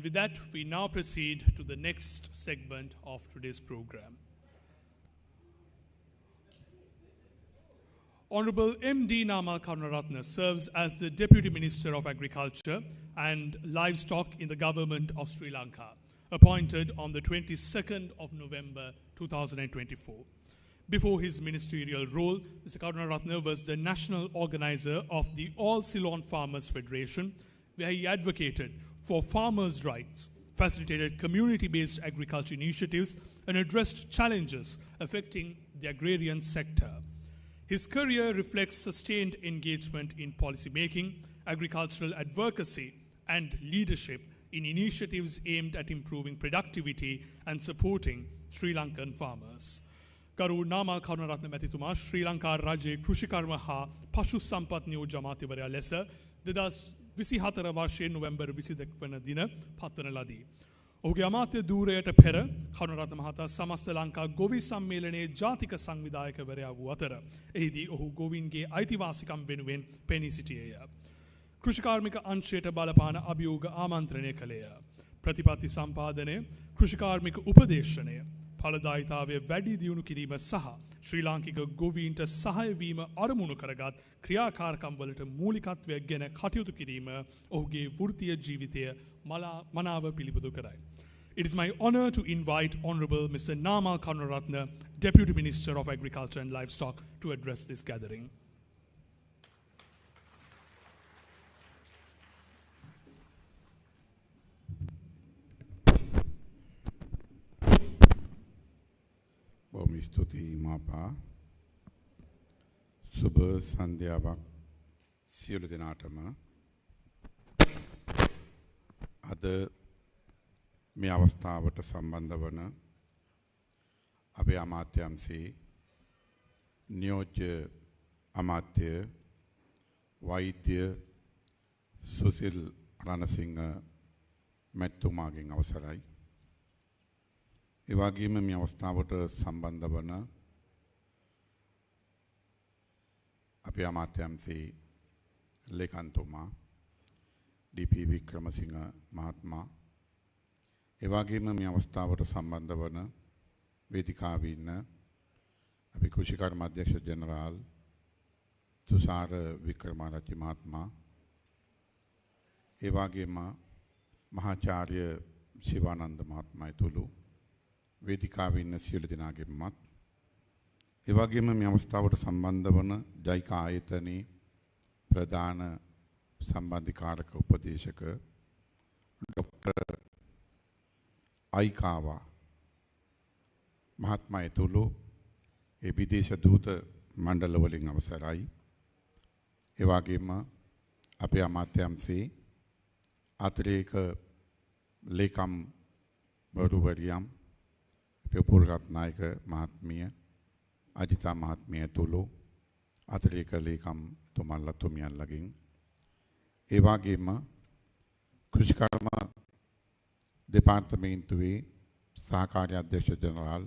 With that, we now proceed to the next segment of today's program. Honorable M.D. Namal Karunaratne serves as the Deputy Minister of Agriculture and Livestock in the Government of Sri Lanka, appointed on the 22nd of November 2024. Before his ministerial role, Mr. Karunaratne was the national organizer of the All Ceylon Farmers Federation, where he advocated for farmers' rights, facilitated community-based agriculture initiatives, and addressed challenges affecting the agrarian sector. His career reflects sustained engagement in policymaking, agricultural advocacy, and leadership in initiatives aimed at improving productivity and supporting Sri Lankan farmers. Garu Namal Karunaratne Matituma, Sri Lanka Rajye Krushikarma ha Pashu Sampat Niyoja Amatiwarya lesa 2023 24 වර්ෂයේ November 22 වන දින පත්වන ලදී. ඔහුගේ අමාත්‍ය ධූරයට පෙර කරුණරත්න මහතා සමස්ත ලංකා ගොවි සම්මේලනයේ ජාතික සංවිධායකවරයා වූ අතර එහිදී ඔහු ගොවින්ගේ අයිතිවාසිකම් වෙනුවෙන් පෙනී සිටියේය. කෘෂිකාර්මික අංශයට බලපාන අභියෝග ආමන්ත්‍රණය කළේය. ප්‍රතිපත්ති සම්පාදනය, කෘෂිකාර්මික උපදේශනය, ඵලදායිතාවය වැඩි දියුණු කිරීම සහ ශ්‍රී ලාංකික ගොවීන්ට සහාය වීම අරමුණු කරගත් ක්‍රියාකාරකම් වලට මූලිකත්වයක් ගැන කටයුතු කිරීම ඔහුගේ වෘත්තීය ජීවිතය මනාව පිළිබඳ කරයි. It is my honor to invite Honorable Mr. Namal Karunaratne, Deputy Minister of Agriculture and Livestock, to address this gathering. බොහොම ස්තුතියි මාපා. සුබ සන්ධ්‍යාවක් සියලු දෙනාටම. අද මේ අවස්ථාවට සම්බන්ධ වන අපේ අමාත්‍යංශයේ නියෝජ්‍ය අමාත්‍ය වෛද්‍ය සුසිල් රණසිංහ මැතිතුමාගෙන් අවසරයි. ඒ වගේම මේ අවස්ථාවට සම්බන්ධ වන අපේ අමාත්‍යංශයේ ලේකම්තුමා ඩී.පී. වික්‍රමසිංහ මහත්මයා, ඒ වගේම මේ අවස්ථාවට සම්බන්ධ වන වේදිකාවේ ඉන්න අපේ කෘෂිකර්ම අධ්‍යක්ෂ ජෙනරාල් තුෂාර වික්‍රමාරච්චි මහත්මයා, ඒ වගේම මහාචාර්ය ශිවානන්ද මහත්මයා ඇතුළු වේදිකාවේ ඉන්න සියලු දෙනාගෙන්මත්, ඒ වගේම මේ අවස්ථාවට සම්බන්ධ වන ජයික ආයතනයේ ප්‍රධාන සම්බන්ධීකාරක උපදේශක ડોક્ટર අයිකාවා මහත්මයා ඇතුළු ඒ විදේශ දූත මණ්ඩල වලින් අවසරයි. ඒ වගේම අපේ අමාත්‍යංශයේ අතිරේක ලේකම් වරුවරියම් පෙපුල්රත්නායක මහත්මිය, අජිතා මහත්මිය ඇතුළු අතිරේක ලේකම් තුමන්ලා තුමියන්ලගෙන්, ඒ වගේම කෘෂිකර්ම දෙපාර්තමේන්තුවේ සහකාර්ය අධ්‍යක්ෂ ජනරාල්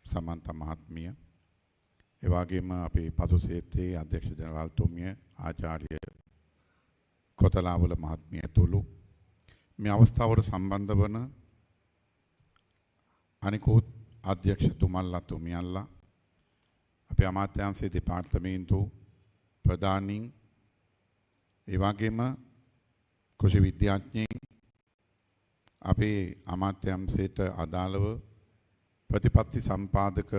සමන්ත මහත්මිය, ඒ වගේම අපේ පසු ක්ෂේත්‍රයේ අධ්‍යක්ෂ ජනරාල් තුමිය ආචාර්ය කොතලාවල මහත්මිය ඇතුළු මේ අවස්ථාවට සම්බන්ධ වන අනිකුත් අධ්‍යක්ෂතුමන්ලා තුමියන්ලා, අපේ අමාත්‍යාංශයේ දෙපාර්තමේන්තු ප්‍රධානීන්, ඒ වගේම කෘෂි විද්‍යාඥයින්, අපේ අමාත්‍යාංශයට අදාළව ප්‍රතිපත්ති සම්පාදක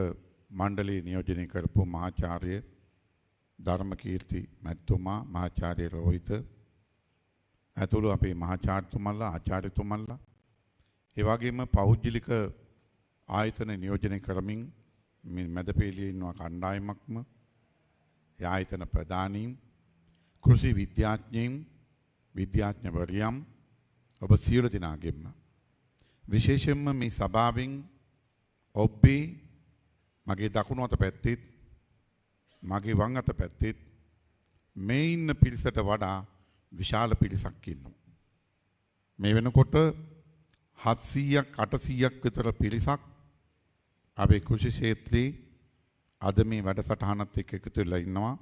මණ්ඩලයේ නියෝජනය කරපු මහාචාර්ය ධර්මකීර්ති මැතිතුමා, මහාචාර්ය රෝහිත ඇතුළු අපේ මහාචාර්යතුමන්ලා, ආචාර්යතුමන්ලා, ඒ වගේම පෞද්ගලික ආයතන නියෝජනය කරමින් මේ මැදපෙළියේ ඉන්න කණ්ඩායමක්ම, ඒ ආයතන ප්‍රධානීන්, කෘෂි විද්‍යාඥයින්, විද්‍යාඥවරියම්, ඔබ සියලු දෙනාගෙන්ම විශේෂයෙන්ම මේ සභාවෙන් ඔබේ මගේ දකුණු අත පැත්තෙත් මගේ වම් අත පැත්තෙත් මේ ඉන්න පිරිසට වඩා විශාල පිරිසක් ඉන්නවා. මේ වෙනකොට 700ක් 800ක් විතර පිරිසක් අපේ කෘෂි ක්ෂේත්‍රයේ අද මේ වැඩසටහනත් එක්ක එකතු වෙලා ඉන්නවා.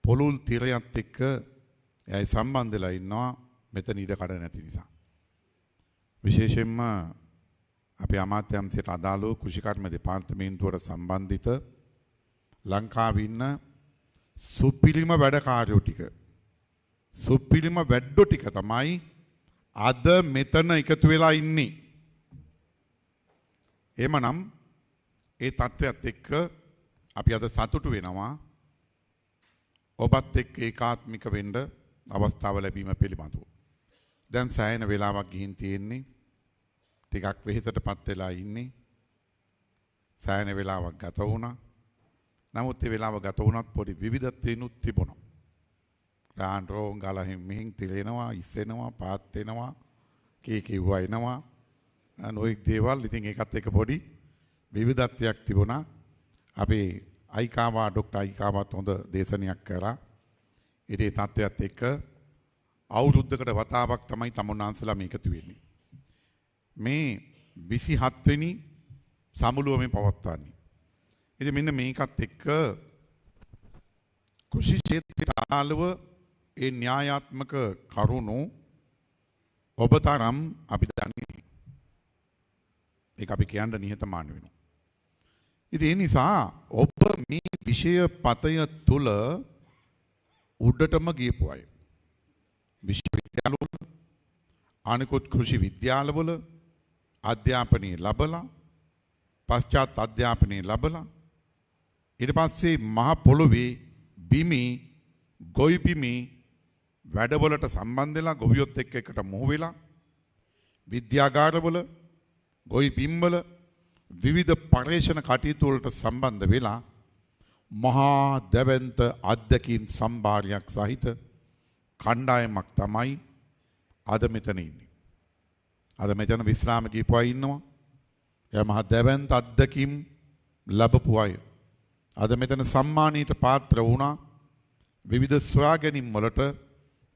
පොළොල් තිරයත් එක්ක එයි සම්බන්ධ වෙලා ඉන්නවා මෙතන ඉඩ කඩ නැති නිසා. විශේෂයෙන්ම අපේ අමාත්‍යාංශයට අදාළව කෘෂිකර්ම දෙපාර්තමේන්තුවට සම්බන්ධිත ලංකාවේ ඉන්න සුපිරිම වැඩකාරයෝ ටික, සුපිරිම වැඩෝ ටික තමයි අද මෙතන එකතු වෙලා ඉන්නේ. එමනම් ඒ තත්ත්වයට එක්ක අපි අද සතුටු වෙනවා ඔබත් එක්ක ඒකාත්මික වෙන්න අවස්ථාව ලැබීම පිළිබඳව. දැන් සෑහෙන වෙලාවක් ගිහින් තියෙන්නේ. ටිකක් වෙහෙසටපත් වෙලා ඉන්නේ. සෑහෙන වෙලාවක් ගත වුණා. නමුත් ඒ වෙලාව ගත වුණත් පොඩි විවිධත්වයනුත් තිබුණා. දාන් රෝන් ගාලා මෙහින් තිරෙනවා, ඉස්සෙනවා, පාත් වෙනවා, කීකිව්වා එනවා. නොඑක් දේවල්. ඉතින් ඒකත් එක්ක පොඩි විවිධත්වයක් තිබුණා. අපේ අයිකාවා ડોક્ટર අයිකාවත් හොඳ දේශනයක් කරා. ඉතින් තත්ත්වයක් එක්ක අවුරුද්දකට වතාවක් තමයි තමුන්නාන්සලා මේ එකතු වෙන්නේ. මේ 27 වෙනි සමුළුව මේ පවත්වන්නේ. ඉතින් මෙන්න මේකත් එක්ක කෘෂි ක්ෂේත්‍රයට අදාළව ඒ න්‍යායාත්මක කරුණු ඔබ තරම් අපි දන්නේ. ඒක අපි කියන්න නිහතමානී වෙනවා. ඉතින් ඒ නිසා ඔබ මේ විෂය පතය තුල උඩටම ගියපු අය. විශ්වවිද්‍යාලවල අනිකුත් කෘෂි විද්‍යාලවල අධ්‍යාපනය ලැබලා පශ්චාත් අධ්‍යාපනය ලැබලා ඊට පස්සේ මහ පොළොවේ බිමි ගොවි බිමි වැඩවලට සම්බන්ධ වෙලා ගොවියොත් එක්ක එකට මොහු වෙලා විද්‍යාගාරවල ගොවි බිම්වල විවිධ පර්යේෂණ කටයුතු වලට සම්බන්ධ වෙලා මහා දැවැන්ත අත්දැකීම් සම්භාරයක් සහිත කණ්ඩායමක් තමයි අද මෙතන ඉන්නේ. අද මෙතන විශ්‍රාම ගිහපු අය ඉන්නවා. එයා මහා දැවැන්ත අත්දැකීම් ලැබපු අය. අද මෙතන සම්මානීයට පාත්‍ර වුණා. විවිධ සොයා ගැනීම් වලට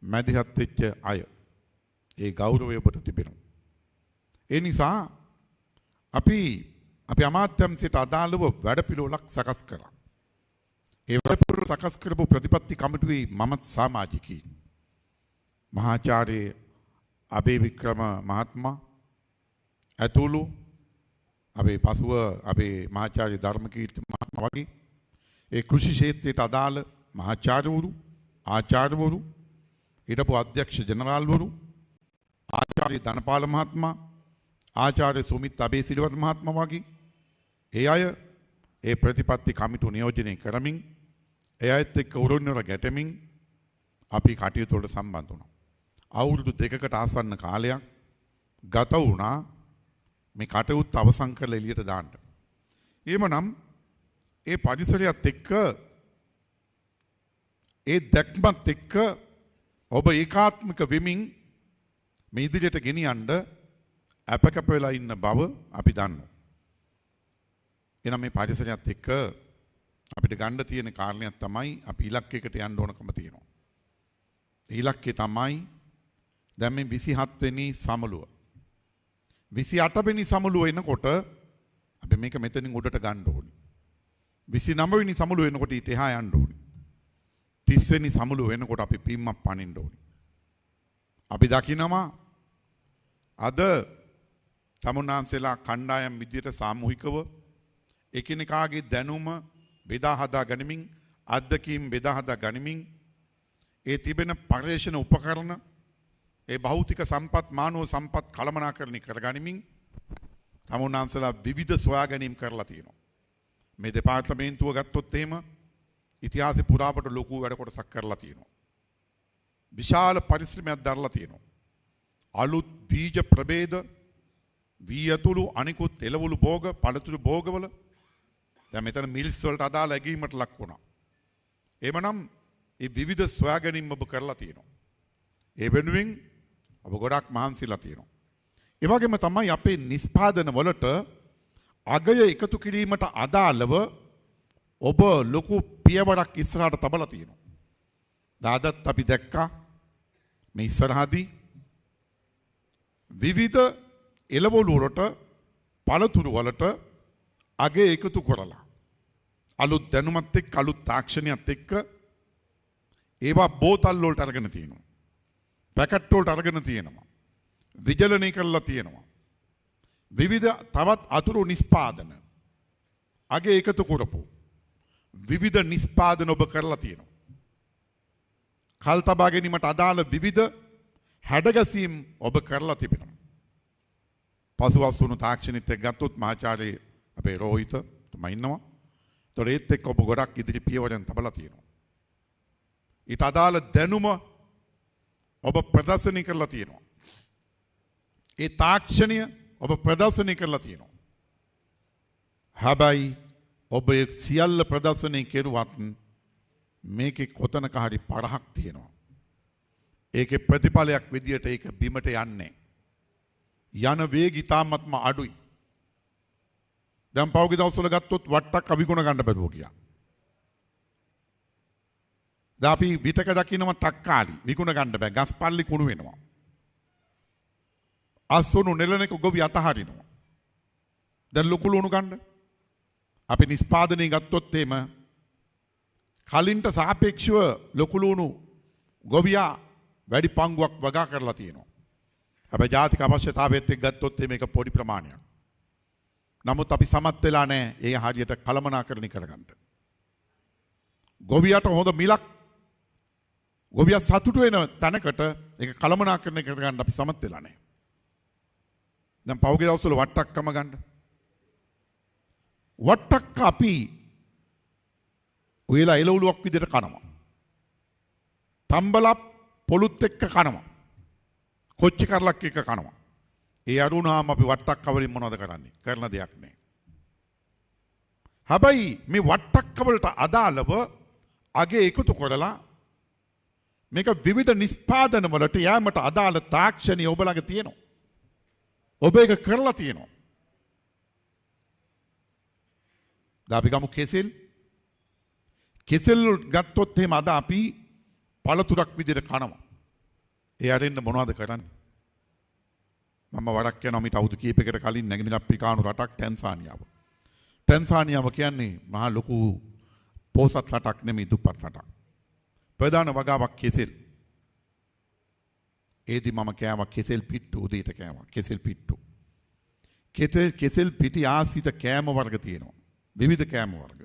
මැදිහත් වෙච්ච අය. ඒ ගෞරවය ඔබට තිබෙනවා. ඒ නිසා අපි අමාත්‍යාංශයට අදාළව වැඩපිළිවෙලක් සකස් කළා. ඒ වැඩපිළිවෙල සකස් කරපු ප්‍රතිපත්ති කමිටුවේ මම සමාජිකයෙක්. මහාචාර්ය අබේ වික්‍රම මහත්මයා ඇතුළු අපේ පසුව අපේ මහාචාර්ය ධර්මකීර්ති මහත්මයා වගේ ඒ කෘෂි ක්ෂේත්‍රයට අදාළ මහාචාර්යවරු ආචාර්යවරු හිටපු අධ්‍යක්ෂ ජනරාල්වරු ආචාර්ය ධනපාල මහත්මයා ආචාර්ය සුමිත් අබේසිරිවර්ධන මහත්මයා වගේ ඒ අය ඒ ප්‍රතිපත්ති කමිටුව නියෝජනය කරමින් ඒ අයත් එක්ක උරුන්නර ගැටෙමින් අපි කටයුතු වලට සම්බන්ධ වුණා. අවුරුදු 2කට ආසන්න කාලයක් ගත වුණා මේ කටයුත්ත අවසන් කරලා එළියට දාන්න. එහෙමනම් ඒ පරිසරයත් එක්ක ඒ දැක්මත් එක්ක ඔබ ඒකාත්මික වෙමින් මේ ඉදිරියට ගෙනියන්න අපකප වෙලා ඉන්න බව අපි දන්නවා. එනම් මේ පරිසරයත් එක්ක අපිට ගන්න තියෙන කාරණයක් තමයි අපි ඉලක්කයකට යන්න ඕනකම තියෙනවා. ඉලක්කය තමයි දැන් මේ 27 වෙනි සමුළුව. 28 වෙනි සමුළුව එනකොට අපි මේක මෙතනින් උඩට ගන්න ඕනේ. 29 වෙනි සමුළුව එනකොට ඊට එහා යන්න ඕනේ. 30 වෙනි සමුළුව වෙනකොට අපි පිම්මක් පනින්න ඕනේ. අපි දකිනවා අද තමුන්නාන්සලා කණ්ඩායම් විදියට සාමූහිකව එකිනෙකාගේ දැනුම බෙදා හදා ගනිමින් අත්දැකීම් බෙදා හදා ගනිමින් ඒ තිබෙන පර්යේෂණ උපකරණ ඒ භෞතික සම්පත් මානව සම්පත් කළමනාකරණය කරගනිමින් තමුන්නාන්සලා විවිධ සොයා ගැනීම් කරලා තියෙනවා. මේ දෙපාර්තමේන්තුව ගත්තොත් එහෙම ඉතිහාසෙ පුරාවට ලොකු වැඩ කොටසක් කරලා තියෙනවා. විශාල පරිශ්‍රමයක් දරලා තියෙනවා. අලුත් බීජ ප්‍රභේද වී ඇතුළු අනිකුත් එළවලු භෝග පළතුරු භෝගවල දැන් මෙතන මිල්ස් වලට අදාළ ඇගීමට ලක් වුණා. එhmenan මේ විවිධ සොයා ගැනීම් ඔබ කරලා තියෙනවා. ඒ වෙනුවෙන් ඔබ ගොඩක් මහන්සිලා තියෙනවා. ඒ වගේම තමයි අපේ නිෂ්පාදන වලට අගය එකතු කිරීමට අදාළව ඔබ ලොකු පියවරක් ඉස්සරහට තබලා තියෙනවා. දාදත් අපි දැක්කා මේ ඉස්සරහදී විවිධ එළවලු වලට පළතුරු වලට අගය එකතු කරලා අලුත් දැනුමත් එක්ක අලුත් තාක්ෂණයත් එක්ක ඒවා බෝතල් වලට අරගෙන තියෙනවා. පැකට් වලට අරගෙන තියෙනවා. විජලනය කරලා තියෙනවා. විවිධ තවත් අතුරු නිෂ්පාදන අගය එකතු කරපු විවිධ නිෂ්පාදන ඔබ කරලා තියෙනවා. කල් තබා ගැනීමට අදාළ විවිධ හැඩගැසීම් ඔබ කරලා තිබෙනවා. පසුවස්සුණු තාක්ෂණිත් එක්ක ගත්තොත් මහාචාර්ය අපේ රෝහිත තුමා ඉන්නවා. ඒතකොට ඒත් එක්ක ඔබ ගොඩක් ඉදිරි පියවරෙන් තබලා තියෙනවා. ඊට අදාළ දැනුම ඔබ ප්‍රදර්ශනය කරලා තියෙනවා. ඒ තාක්ෂණය ඔබ ප්‍රදර්ශනය කරලා තියෙනවා. හැබැයි ඔබ ඒ සියල්ල ප්‍රදර්ශනය කෙරුවත් මේකේ කොතනක හරි පරහක් තියෙනවා. ඒකේ ප්‍රතිඵලයක් විදියට ඒක බිමට යන්නේ. යන වේගය ඉතාමත්ම අඩුයි. දැන් පෞගේ දවස්වල ගත්තොත් වට්ටක් අවිගුණ ගන්න බැරුව ගියා. දැන් අපි විතක දකින්නවා තක්කාලි විකුණ ගන්න බෑ. ගස් පල්ලි කුණු වෙනවා. අස්සුණු නෙලනක ගොවි අතහරිනවා. දැන් ලොකු ලුණු ගන්න. අපි නිෂ්පාදනය ගත්තොත් එම කලින්ට සාපේක්ෂව ලොකු ලුණු ගොවියා වැඩි පංගුවක් වගා කරලා තියෙනවා. හැබැයි ජාතික අවශ්‍යතාවයත් එක්ක ගත්තොත් මේක පොඩි ප්‍රමාණයක්. නමුත් අපි සමත් වෙලා නැහැ ඒ හරියට කළමනාකරණය කරගන්න. ගොවියට හොඳ මිලක් ගොවියා සතුටු වෙන තැනකට ඒක කළමනාකරණය කරගන්න අපි සමත් වෙලා නැහැ. දැන් පහුගිය දවස්වල වට්ටක්කම ගන්න. වට්ටක්ක අපි ඔයලා එළවලුවක් විදිහට කනවා. තම්බලා පොලුත් එක්ක කනවා. කොච්චි කරලක් එක්ක කනවා. ඒ අරුණාම අපි වට්ටක්ක වලින් මොනවද කරන්නේ? කරන දෙයක් නෑ. හැබැයි මේ වට්ටක්ක වලට අදාළව අගේ එකතු කරලා මේක විවිධ නිෂ්පාදන වලට යෑමට අදාළ තාක්ෂණي ඔබ ළඟ තියෙනවා. ඔබ ඒක කරලා තියෙනවා. අපි ගමු කෙසෙල්. කෙසෙල් ගත්තොත් එහෙම අද අපි පළතුරක් විදිහට කනවා. ඒ අරින්න මොනවද කරන්නේ? මම වරක් යනවා මිට අවුරුදු කීපයකට කලින් නැගෙනහිර අප්‍රිකානු රටක් ටැන්සානියාව. ටැන්සානියාව කියන්නේ මහා ලොකු පොසත් රටක් නෙමෙයි දුප්පත් රටක්. ප්‍රධාන වගාවක් කෙසෙල්. ඒදි මම කෑවා කෙසෙල් පිට්ටු උදේට කෑවා කෙසෙල් පිට්ටු. කෙසෙල් පිටි ආසිත කෑම වර්ග තියෙනවා. විවිධ කෑම වර්ග.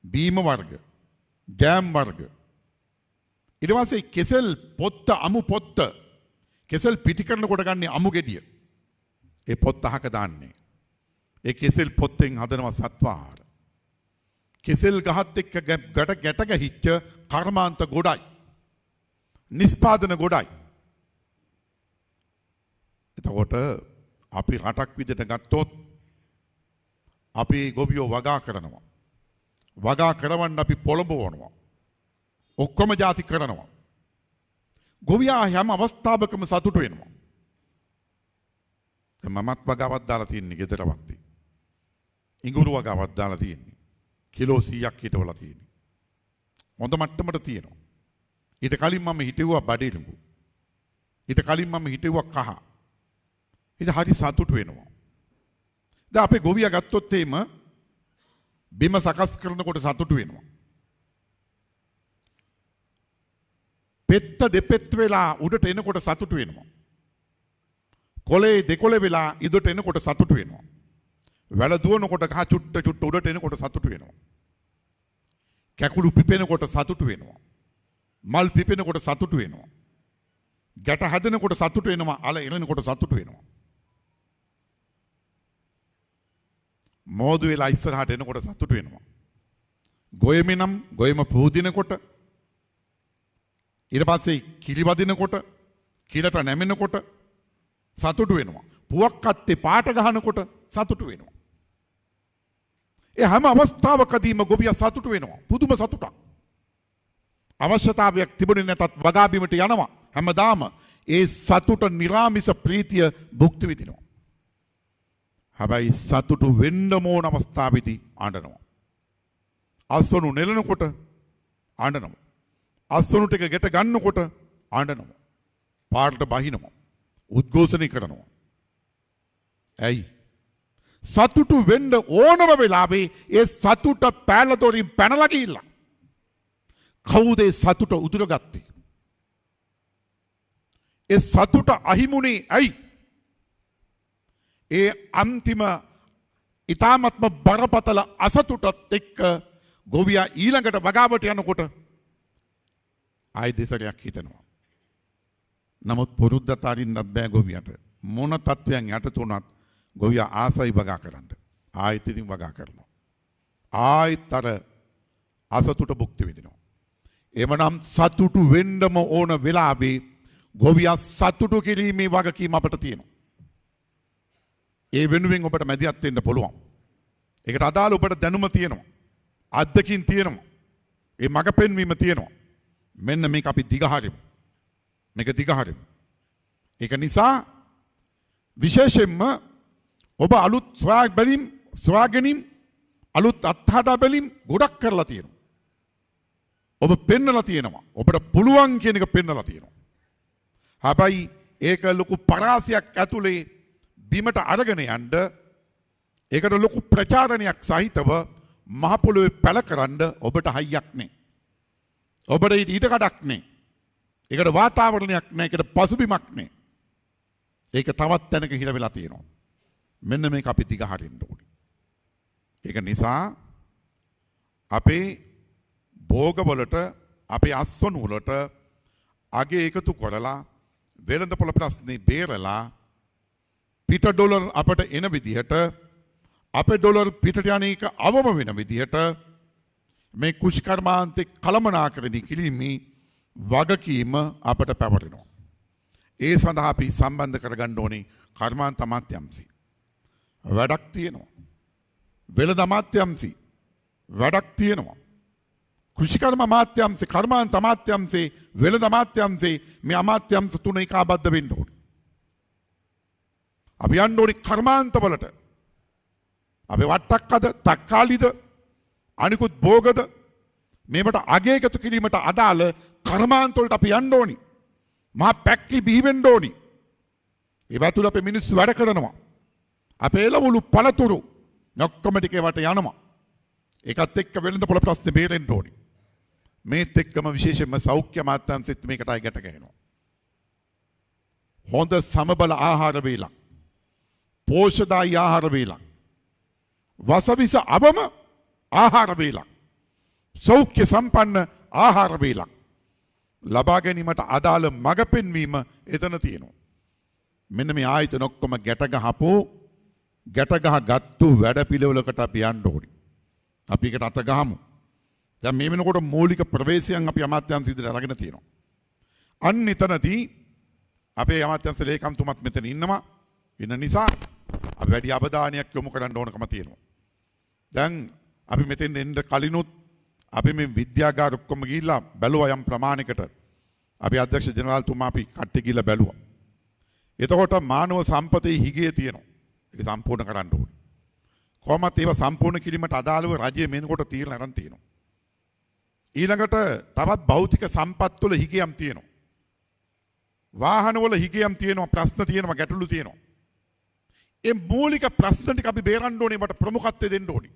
බීම වර්ග. ජෑම් වර්ග. ඊට පස්සේ කෙසෙල් පොත්ත අමු පොත්ත කෙසෙල් පිටි කරනකොට ගන්නේ අමු ගෙඩිය. ඒ පොත්ත අහක දාන්නේ. ඒ කෙසෙල් පොත්තෙන් හදනවා සත්වාහාර. කෙසෙල් ගහත් එක්ක ගැට ගැහිච්ච කර්මාන්ත ගොඩයි. නිෂ්පාදන ගොඩයි. එතකොට අපි රටක් විදිහට ගත්තොත් අපි ගොවියෝ වගා කරනවා. වගා කරවන්න අපි පොළඹවනවා. ඔක්කොම ಜಾති කරනවා. ගොවියා හැම අවස්ථාවකම සතුටු වෙනවා. මමත් වගාවක් දාලා තියෙන්නේ ගෙදර වත්තේ. ඉඟුරු වගාවක් දාලා තියෙන්නේ. කිලෝ 100ක් හිටවලා තියෙන්නේ. හොඳ මට්ටමට තියෙනවා. ඊට කලින් මම හිටෙව්වා බඩේලුඟු. ඊට කලින් මම හිටෙව්වා කහ. ඊට හරි සතුටු වෙනවා. දැන් අපේ ගොවියා ගත්තොත් එීම බිම සකස් කරනකොට සතුටු වෙනවා. පෙත්ත දෙපෙත් වෙලා උඩට එනකොට සතුටු වෙනවා. කොලේ දෙකොලේ වෙලා ඉදට එනකොට සතුටු වෙනවා. වැල දුවනකොට ගහ චුට්ට උඩට එනකොට සතුටු වෙනවා. කැකුළු පිපෙනකොට සතුටු වෙනවා. මල් පිපෙනකොට සතුටු වෙනවා. ගැට හැදෙනකොට සතුටු වෙනවා. අල එළෙනකොට සතුටු වෙනවා. මෝදු වෙලා ඉස්සරහට එනකොට සතුටු වෙනවා. ගොයමිනම් ගොයම පුදිනකොට ඊට පස්සේ කිලි වදිනකොට කිලට නැමෙනකොට සතුටු වෙනවා. පුවක් කත්තේ පාට ගහනකොට සතුටු වෙනවා. ඒ හැම අවස්ථාවකදීම ගොවියා සතුටු වෙනවා. පුදුම සතුටක්. අවශ්‍යතාවයක් තිබුණේ නැතත් වගා බිමට යනවා. හැමදාම ඒ සතුට නිරාමිස ප්‍රීතිය භුක්ති විඳිනවා. හැබැයි සතුටු වෙන්න ඕන අවස්ථාවේදී අඬනවා. අස්වනු නෙලනකොට අඬනවා. අස්වනු ටික ගෙට ගන්නකොට අඬනවා. පාරට බහිනවා. උද්ඝෝෂණය කරනවා. ඇයි? සතුටු වෙන්න ඕනම වෙලාවේ ඒ සතුට පෑලතොරින් පැනලා ගිහිල්ලා. කවුද ඒ සතුට උදුරගත්තේ? ඒ සතුට අහිමුනේ ඇයි? ඒ අන්තිම ඊ타මත්ම බරපතල අසතුටත් එක්ක ගොවියා ඊළඟට වගාවට යනකොට ආයි දෙසරයක් හිතනවා. නමුත් පුරුද්දට අරින්නත් බෑ ගොවියට. මොන තත්වයන් යටතේ උනත් ගොවියා ආසයි වගා කරන්න. ආයෙත් ඉතින් වගා කරනවා. ආයෙත් අර අසතුට භුක්ති විඳිනවා. එමනම් සතුටු වෙන්නම ඕන වෙලාවේ ගොවියා සතුටු කිරීමේ වගකීම අපට තියෙනවා. ඒ වෙනුවෙන් ඔබට මැදිහත් වෙන්න පුළුවන්. ඒකට අදාළ ඔබට දැනුම තියෙනවා. අත්දැකීම් තියෙනවා. ඒ මඟ පෙන්වීම තියෙනවා. මෙන්න මේක අපි දිගහරිමු. මේක දිගහරිමු. ඒක නිසා විශේෂයෙන්ම ඔබ අලුත් සොයා ගැනීම අලුත් අත්හදා බැලීම් ගොඩක් කරලා තියෙනවා. ඔබ පෙන්නලා තියෙනවා. ඔබට පුළුවන් කියන එක පෙන්නලා තියෙනවා. හැබැයි ඒක ලොකු පරාසයක් ඇතුලේ බිමට අරගෙන යන්න ඒකට ලොකු ප්‍රචාරණයක් සහිතව මහ පොළොවේ පැලකරන්න ඔබට හයියක් නැහැ. ඔබට ඊට කඩක් නැහැ. ඒකට වාතාවරණයක් නැහැ. ඒකට පසුබිමක් නැහැ. ඒක තවත් තැනක හිර වෙලා තියෙනවා. මෙන්න මේක අපි දිග හරින්න ඕනේ. ඒක නිසා අපේ භෝගවලට අපේ අස්වනු වලට අගේ එකතු කරලා වෙළඳපොළ ප්‍රශ්නේ බේරලා පිට ඩොලර් අපට එන විදිහට අපේ ඩොලර් පිටට යන එක අවම වෙන විදිහට මේ කුෂිකර්මාන්තේ කළමනාකරණය කිරීමේ වගකීම අපට පැවරෙනවා. ඒ සඳහා අපි සම්බන්ධ කරගන්න ඕනේ කර්මාන්ත අමාත්‍යාංශي. වැඩක් තියෙනවා. වෙළඳ අමාත්‍යාංශي වැඩක් තියෙනවා. කෘෂිකර්ම අමාත්‍යාංශේ කර්මාන්ත අමාත්‍යාංශේ වෙළඳ අමාත්‍යාංශේ මේ අමාත්‍යාංශ තුන ඒකාබද්ධ වෙන්න ඕනේ. අපි යන්න ඕනේ කර්මාන්තවලට. අපි වට්ටක්කද තක්කාලිද අනිකුත් භෝගද මේකට අගයකතු කිරීමට අදාළ කර්මාන්තවලට අපි යන්න ඕනේ. මහා පැක්ටි බිහි වෙන්න ඕනේ. ඒවා තුල අපේ මිනිස්සු වැඩ කරනවා. අපේ එළවලු පළතුරු ඔක්කොම ටික ඒවට යනවා. ඒකත් එක්ක වෙළඳපොළ ප්‍රශ්නේ බේරෙන්න ඕනේ. මේත් එක්කම විශේෂයෙන්ම සෞඛ්‍ය අමාත්‍යාංශෙත් මේකටයි ගැට ගැහෙනවා. හොඳ සමබල ආහාර වේලක්. පෝෂ්‍යදායී ආහාර වේලක්. වසවිස අවම ආහාර වේලක්. සෞඛ්‍ය සම්පන්න ආහාර වේලක් ලබා ගැනීමට අදාළ මඟ පෙන්වීම එතන තියෙනවා. මෙන්න මේ ආයතන ඔක්කොම ගැට ගහගත්තු වැඩපිළිවෙලකට අපි යන්න ඕනේ. අපි ඒකට අත ගහමු. දැන් මේ වෙනකොට මූලික ප්‍රවේශයන් අපි අමාත්‍යාංශ විදිහට අරගෙන තියෙනවා. අන්න එතනදී අපේ අමාත්‍යාංශ ලේකම්තුමත් මෙතන ඉන්නවා. ඉන්න නිසා අපි වැඩි අවධානයක් යොමු කරන්න ඕනකම තියෙනවා. දැන් අපි මෙතෙන් එන්න කලිනුත් අපි මේ විද්‍යාගාර ඔක්කොම ගිහිල්ලා බැලුවා යම් ප්‍රමාණයකට. අපි අධ්‍යක්ෂ ජනරාල්තුමා අපි කට්ටි ගිහිල්ලා බැලුවා. එතකොට මානව සම්පතේ හිගේ තියෙනවා. ඒක සම්පූර්ණ කරන්න ඕනේ. කොහොමත් ඒවා සම්පූර්ණ කිරීමට අදාළව රජය මෙනකොට තීරණ අරන් තියෙනවා. ඊළඟට තවත් භෞතික සම්පත් වල හිගයම් තියෙනවා. වාහන වල හිගයම් තියෙනවා, ප්‍රශ්න තියෙනවා, ගැටලු තියෙනවා. ඒ මූලික ප්‍රශ්න ටික අපි බේරන්න ඕනේ, මට ප්‍රමුඛත්වය දෙන්න ඕනේ.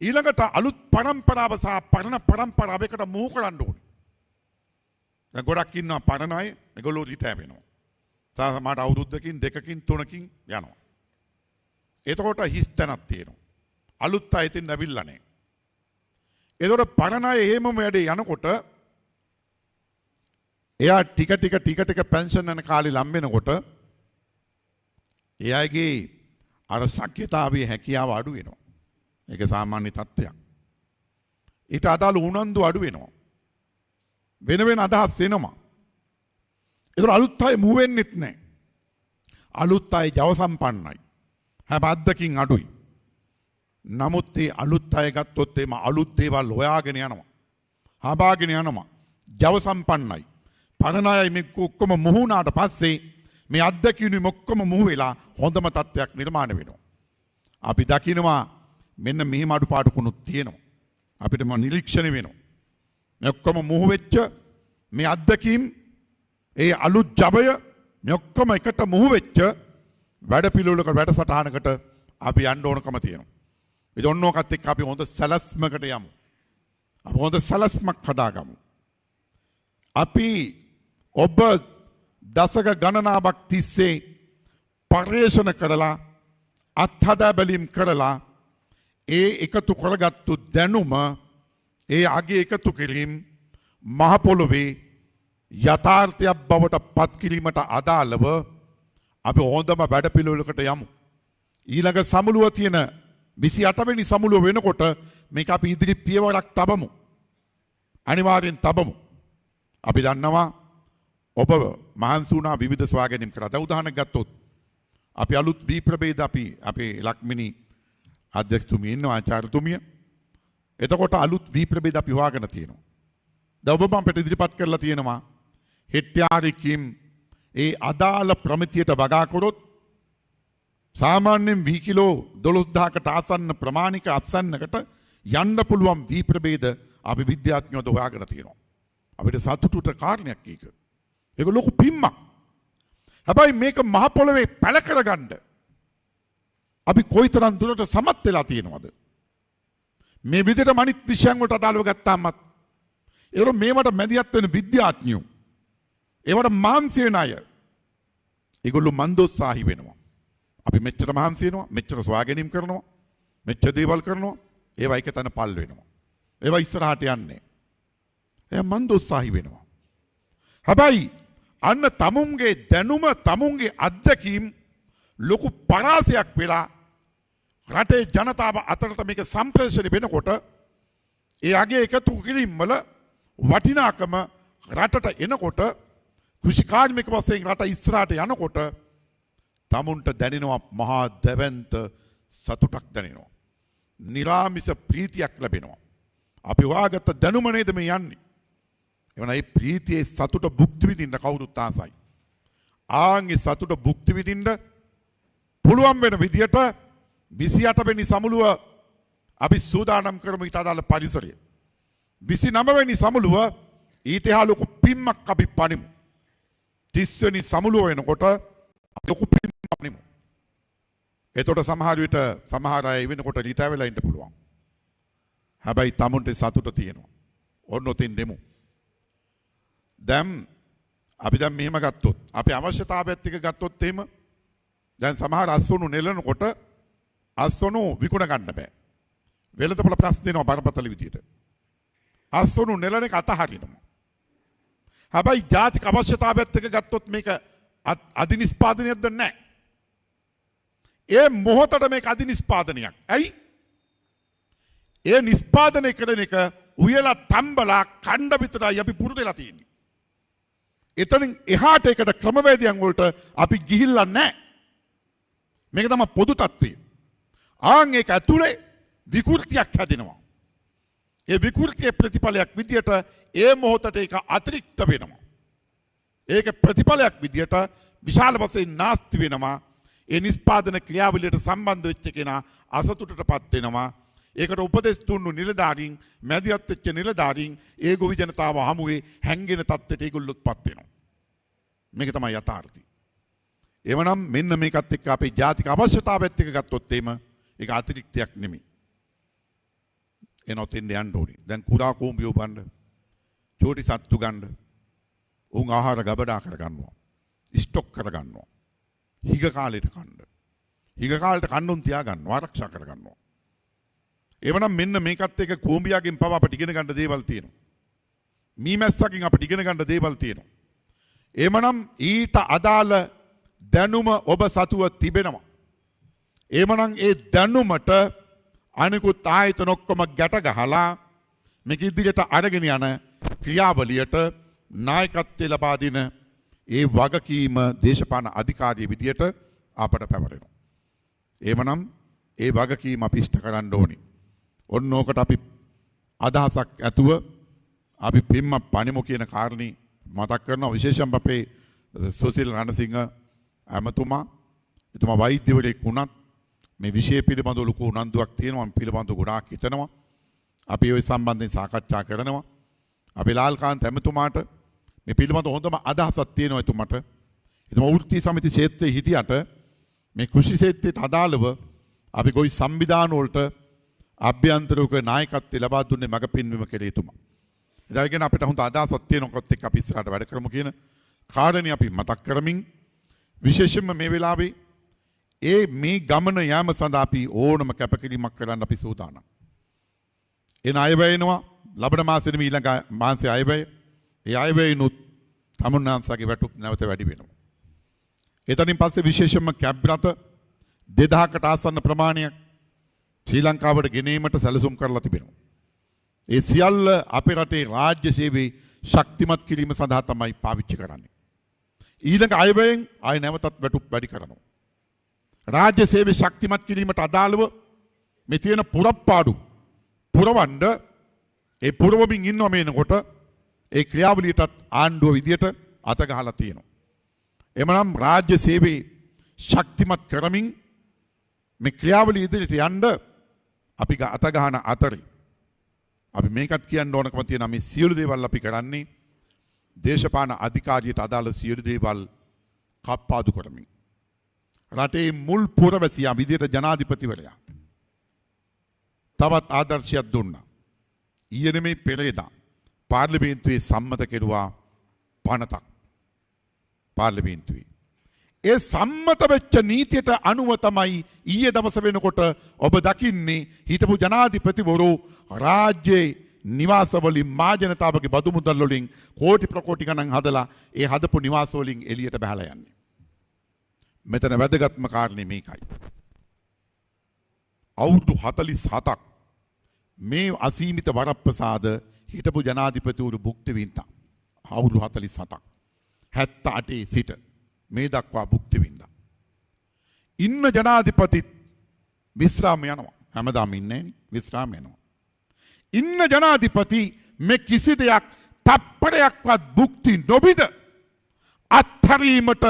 ඊළඟට අලුත් පරම්පරාව සහ පරණ පරම්පරාව එකට මුහු කරන්න ඕනේ. දැන් ගොඩක් ඉන්නවා පරණ අය, ඒගොල්ලෝ රිටයර් වෙනවා. සමහරට අවුරුද්දකින් දෙකකින් තුනකින් යනවා. එතකොට හිස් තැනක් තියෙනවා. අලුත් අය ඉතින් නැවිල්ලා නැහැ. එතකොට පරණ අය එහෙමම වැඩේ යනකොට එයා ටික පෙන්ෂන් යන කාලේ ලම් වෙනකොට එයාගේ අර ශක්්‍යතාවයේ හැකියාව අඩු වෙනවා. ඒක සාමාන්‍ය තත්ත්වයක්. ඊට අදාළ උනන්දු අඩු වෙනවා. වෙන අදහස් එනවා. ඒතර අලුත් අය මුව වෙන්නෙත් නැහැ. අලුත් අය ජව සම්පන්නයි. හැබැයි අද්දකින් අඩුයි. නමුත් ඒ අලුත් අය ගත්තොත් එම අලුත් දේවල් හොයාගෙන යනවා. හඹාගෙන යනවා. ජව සම්පන්නයි. පරණ අය මේ ඔක්කොම මුහුණාට පස්සේ මේ අද්දකිනුයි ඔක්කොම මුහු වෙලා හොඳම තත්ත්වයක් නිර්මාණය වෙනවා. අපි දකිනවා මෙන්න මෙහෙම අඩුපාඩුකුණුත් තියෙනවා. අපිට නිරීක්ෂණය වෙනවා. මේ ඔක්කොම මුහු වෙච්ච මේ අද්දකීම් ඒ අලුත් ජවය මේ ඔක්කොම එකට මුහු වෙච්ච වැඩපිළිවෙලක වැඩසටහනකට අපි යන්න ඕනකම තියෙනවා. ඒ ඔන්නෝකත් එක්ක අපි හොඳ සැලැස්මකට යමු. අපි හොඳ සැලැස්මක් හදාගමු. අපි ඔබ දශක ගණනාවක් තිස්සේ පර්යේෂණ කරලා අත්හදා බැලීම් කරලා ඒ එකතු කරගත්තු දැනුම ඒ අගේ එකතු කිරීම මහ පොළොවේ යථාර්ථයක් බවට පත් කිරීමට අදාළව අපි හොඳම වැඩපිළිවෙලකට යමු. ඊළඟ සමුළුව තියෙන 28 වෙනි සමුළුව වෙනකොට මේක අපි ඉදිරි පියවරක් තබමු. අනිවාර්යෙන් තබමු. අපි දන්නවා ඔබ මහන්සි වුණා විවිධ ස්වාගැනීම් කරා. දැන් උදාහරණයක් ගත්තොත් අපි අලුත් වී ප්‍රභේද අපි අපේ ලක්මිනි අධ්‍යක්ෂතුමිය ඉන්නවා ආචාර්යතුමිය. එතකොට අලුත් වී ප්‍රභේද අපි හොයාගෙන තියෙනවා. දැන් ඔබ අපිට ඉදිරිපත් කරලා තියෙනවා හෙට්ටාරිකින් ඒ අදාළ ප්‍රමිතියට වගා කරොත් සාමාන්‍යයෙන් වී කිලෝ 12000කට ආසන්න ප්‍රමාණික අත්සන්නකට යන්න පුළුවන් වී ප්‍රභේද අපි විද්‍යාඥයෝද හොයාගෙන තියෙනවා. අපිට සතුටුට කාරණයක් ඒක. ඒක ලොකු පිම්මක්. හැබැයි මේක මහ පොළවේ පැල කරගන්න අපි කොයිතරම් දුරට සමත් වෙලා තියෙනවද? මේ විදිහට මනිත් විෂයන් වලට අදාළව ගත්තාමත් ඒවල මේවට මැදිහත් වෙන විද්‍යාඥයෝ ඒවට මහන්සි වෙන අය ඒගොල්ලෝ මන්දෝත්සාහී වෙනවා. අපි මෙච්චර මහන්සි වෙනවා, මෙච්චර සොයාගැනීම් කරනවා, මෙච්චර දේවල් කරනවා, ඒවා එක තැන පල් වෙනවා. ඒවා ඉස්සරහට යන්නේ. එයා මන්දෝත්සාහී වෙනවා. හැබැයි අන්න තමුන්ගේ දැනුම, තමුන්ගේ අත්දැකීම් ලොකු පරාසයක් වෙලා රටේ ජනතාව අතරට මේක සම්ප්‍රේෂණය වෙනකොට ඒ අගේ එකතු කිරීම වල වටිනාකම රටට එනකොට කෘෂි කාර්මික වශයෙන් රට ඉස්සරහට යනකොට තමුන්ට දැනෙනවා මහා දැවැන්ත සතුටක් දැනෙනවා. නිරාමිස ප්‍රීතියක් ලැබෙනවා. අපි හොයාගත්ත දැනුම නේද මේ යන්නේ. එවන මේ ප්‍රීතියේ සතුට භුක්ති විඳින්න කවුරුත් ආසයි. ආන්ගේ සතුට භුක්ති විඳින්න පුළුවන් වෙන විදියට 28 වෙනි සමුළුව අපි සූදානම් කරමු ඊට අදාළ පරිසරය. 29 වෙනි සමුළුව ඊට එහා ලොකු පිම්මක් අපි පනිමු. 30 වෙනි සමුළුව වෙනකොට අපි ලොකු පිම්මක් පනිමු. එතකොට සමහර විට සමහර අය වෙනකොට රිටයර් වෙලා ඉන්න පුළුවන්. හැබැයි tamunට සතුට තියෙනවා. ඔන්න ඔතින් දෙමු. දැන් අපි දැන් මෙහෙම ගත්තොත් අපි අවශ්‍යතාවයත් එක්ක ගත්තොත් එහෙම දැන් සමහර අස්වනු නෙලනකොට අස්වනු විකුණ ගන්න බෑ. වෙළඳපොළ ප්‍රශ්න දෙනවා බරපතල විදියට. අස්වනු නෙලන එක අතහරිනවා. හැබැයි ජාතික අවශ්‍යතාවයත් එක්ක ගත්තොත් මේක අධිනිෂ්පාදනයක්ද නැහැ. ඒ මොහොතට මේක අධිනිෂ්පාදනයක්. ඇයි? ඒ නිෂ්පාදනය කරන එක උයලා තම්බලා කණ්ඩ විතරයි අපි පුරුදු වෙලා තියෙන්නේ. එතනින් එහාට ඒකට ක්‍රමවේදයන් වලට අපි ගිහිල්ලා නැහැ. මේක තමයි පොදු තත්ත්වය. ආන් ඒක ඇතුලේ විකෘතියක් හැදෙනවා. ඒ විකෘතියේ ප්‍රතිඵලයක් විදියට ඒ මොහොතට ඒක අතිරික්ත වෙනවා. ඒක ප්‍රතිඵලයක් විදියට විශාල වශයෙන් නාස්ති වෙනවා. ඒ නිෂ්පාදන ක්‍රියාවලියට සම්බන්ධ වෙච්ච කෙනා අසතුටටපත් වෙනවා. ඒකට උපදෙස් දුන්නු නිලධාරීන්, මැදිහත් වෙච්ච නිලධාරීන් ඒ ගොවි ජනතාව හමුවේ හැංගෙන තත්ත්වයට ඒගොල්ලොත්පත් වෙනවා. මේක තමයි යථාර්ථය. එවනම් මෙන්න මේකත් එක්ක අපේ ජාතික අවශ්‍යතාවයත් එක්ක ගත්තොත් එහෙම ඒක අතිරික්තයක් නෙමෙයි. එනොත් ඉන්න යන්න ඕනේ. දැන් කුරා කූඹියෝ බණ්ඩ, චෝටි සත්තු ගන්න, උන් ආහාර ගබඩා කරගන්නවා. ස්ටොක් කරගන්නවා. හිග කාලෙට කන්න. හිග කාලෙට කන්නුන් තියාගන්නවා, ආරක්ෂා කරගන්නවා. එවනම් මෙන්න මේකත් එක්ක කූඹියාගෙන් පව අපිට ඉගෙන ගන්න දේවල් තියෙනවා. මීමැස්සකින් අපිට ඉගෙන ගන්න දේවල් තියෙනවා. එමනම් ඊට අදාළ දැනුම ඔබ සතුව තිබෙනවා. එමනම් ඒ දැනුමට අනිකුත් ආයතන ඔක්කොම ගැට ගහලා මේක ඉදිරියට අරගෙන යන ක්‍රියාවලියට නායකත්වය ලබා දෙන ඒ වගකීම දේශපාලන අධිකාරිය විදියට අපට පැවරෙනවා. එමනම් ඒ වගකීම අපි ඉෂ්ට කරන්න ඕනේ. ඔන්න ඕකට අපි අදහසක් ඇතුව අපි පිම්ම පනිමු කියන කාරණේ මතක් කරනවා. විශේෂයෙන්ම අපේ සුසිල් රණසිංහ ඇමතුමා එතුමා වෛද්‍යවරයෙක් වුණත් මේ විෂය පිළිබඳව ලොකු උනන්දුවක් තියෙනවා. මේ පිළිබඳව ගොඩාක් හිතනවා. අපි ඒ සම්බන්ධයෙන් සාකච්ඡා කරනවා. අපි ලාල්කාන්ත ඇමතුමාට මේ පිළිබඳව හොඳම අදහසක් තියෙනවා එතුමාට. එතුමා වෘත්ති සමිති ක්ෂේත්‍රයේ හිටියට මේ කෘෂි ක්ෂේත්‍රයට අදාළව අපි ගොවි සංවිධාන වලට අභ්‍යන්තරික නායකත්වය ලබා දුන්නේ මඟ පෙන්වීම කෙරේ එතුමා. ඒදාගෙන අපිට හොඳ අදහසක් තියෙනකොත් එක්ක අපි ඉස්සරහට වැඩ කරමු කියන කාරණේ අපි මතක් කරමින් විශේෂයෙන්ම මේ වෙලාවේ මේ ගමන යාම සඳහා අපි ඕනම කැපකිරීමක් කරන්න අපි සූදානම්. එන අයවැය එනවා. ලබන මාසෙ නෙමෙයි ඊළඟ මාසෙ අයවැය. ඒ අයවැයනොත් තමුන්නාන්සගේ වැටුප් නැවත වැඩි වෙනවා. එතනින් පස්සේ විශේෂයෙන්ම කැබ් රථ 2000කට ආසන්න ප්‍රමාණයක් ශ්‍රී ලංකාවට ගෙනීමට සැලසුම් කරලා තිබෙනවා. ඒ සියල්ල අපේ රටේ රාජ්‍ය සේවයේ ශක්තිමත් කිරීම සඳහා තමයි පාවිච්චි කරන්නේ. ඊළඟ අයවැයෙන් ආය නැවතත් වැටුප් වැඩි කරනවා. රාජ්‍ය සේවයේ ශක්තිමත් කිරීමට අදාළව මේ තියෙන පුරප්පාඩු පුරවන්න ඒ පුරවමින් ඉන්නව මේනකොට ඒ ක්‍රියාවලියටත් ආණ්ඩුව විදියට අත ගහලා තියෙනවා. එමනම් රාජ්‍ය සේවයේ ශක්තිමත් කරමින් මේ ක්‍රියාවලිය ඉදිරියට යන්න අපි අත ගහන අතරේ අපි මේකත් කියන්න ඕනකම තියෙනවා මේ සියලු දේවල් අපි කරන්නේ දේශපාලන අධිකාරියට අදාළ සියලු දේවල් කප්පාදු කරමින්. රටේ මුල් පුරවැසියා විදියට ජනාධිපතිවරයා තවත් ආදර්ශයක් දුන්නා. ඊයේ මේ පෙරේදා පාර්ලිමේන්තුවේ සම්මත කෙරුවා පනතක්. පාර්ලිමේන්තුවේ. ඒ සම්මත වෙච්ච නීතියට අනුව තමයි ඊයේ දවස වෙනකොට ඔබ දකින්නේ හිටපු ජනාධිපතිවරු රාජ්‍යයේ නිවාසවලින් මා ජනතාවගේ බදු මුදල් වලින් කෝටි ප්‍රකෝටි ගණන් හදලා ඒ හදපු නිවාස වලින් එළියට බහලා යන්නේ. මෙතන වැදගත්ම කාරණේ මේකයි. අවුරුදු 47ක් මේ අසීමිත වරප්‍රසාද හිටපු ජනාධිපතිවරු භුක්ති විඳා. අවුරුදු 47ක් 78 සිට මේ දක්වා භුක්ති විඳා. ඉන්න ජනාධිපතිත් විශ්‍රාම යනවා. හැමදාම ඉන්නේ නේ විශ්‍රාම යනවා. ඉන්න ජනාධිපති මේ කිසි දෙයක් තප්පරයක්වත් භුක්ති නොවිඳ අත්හැරීමට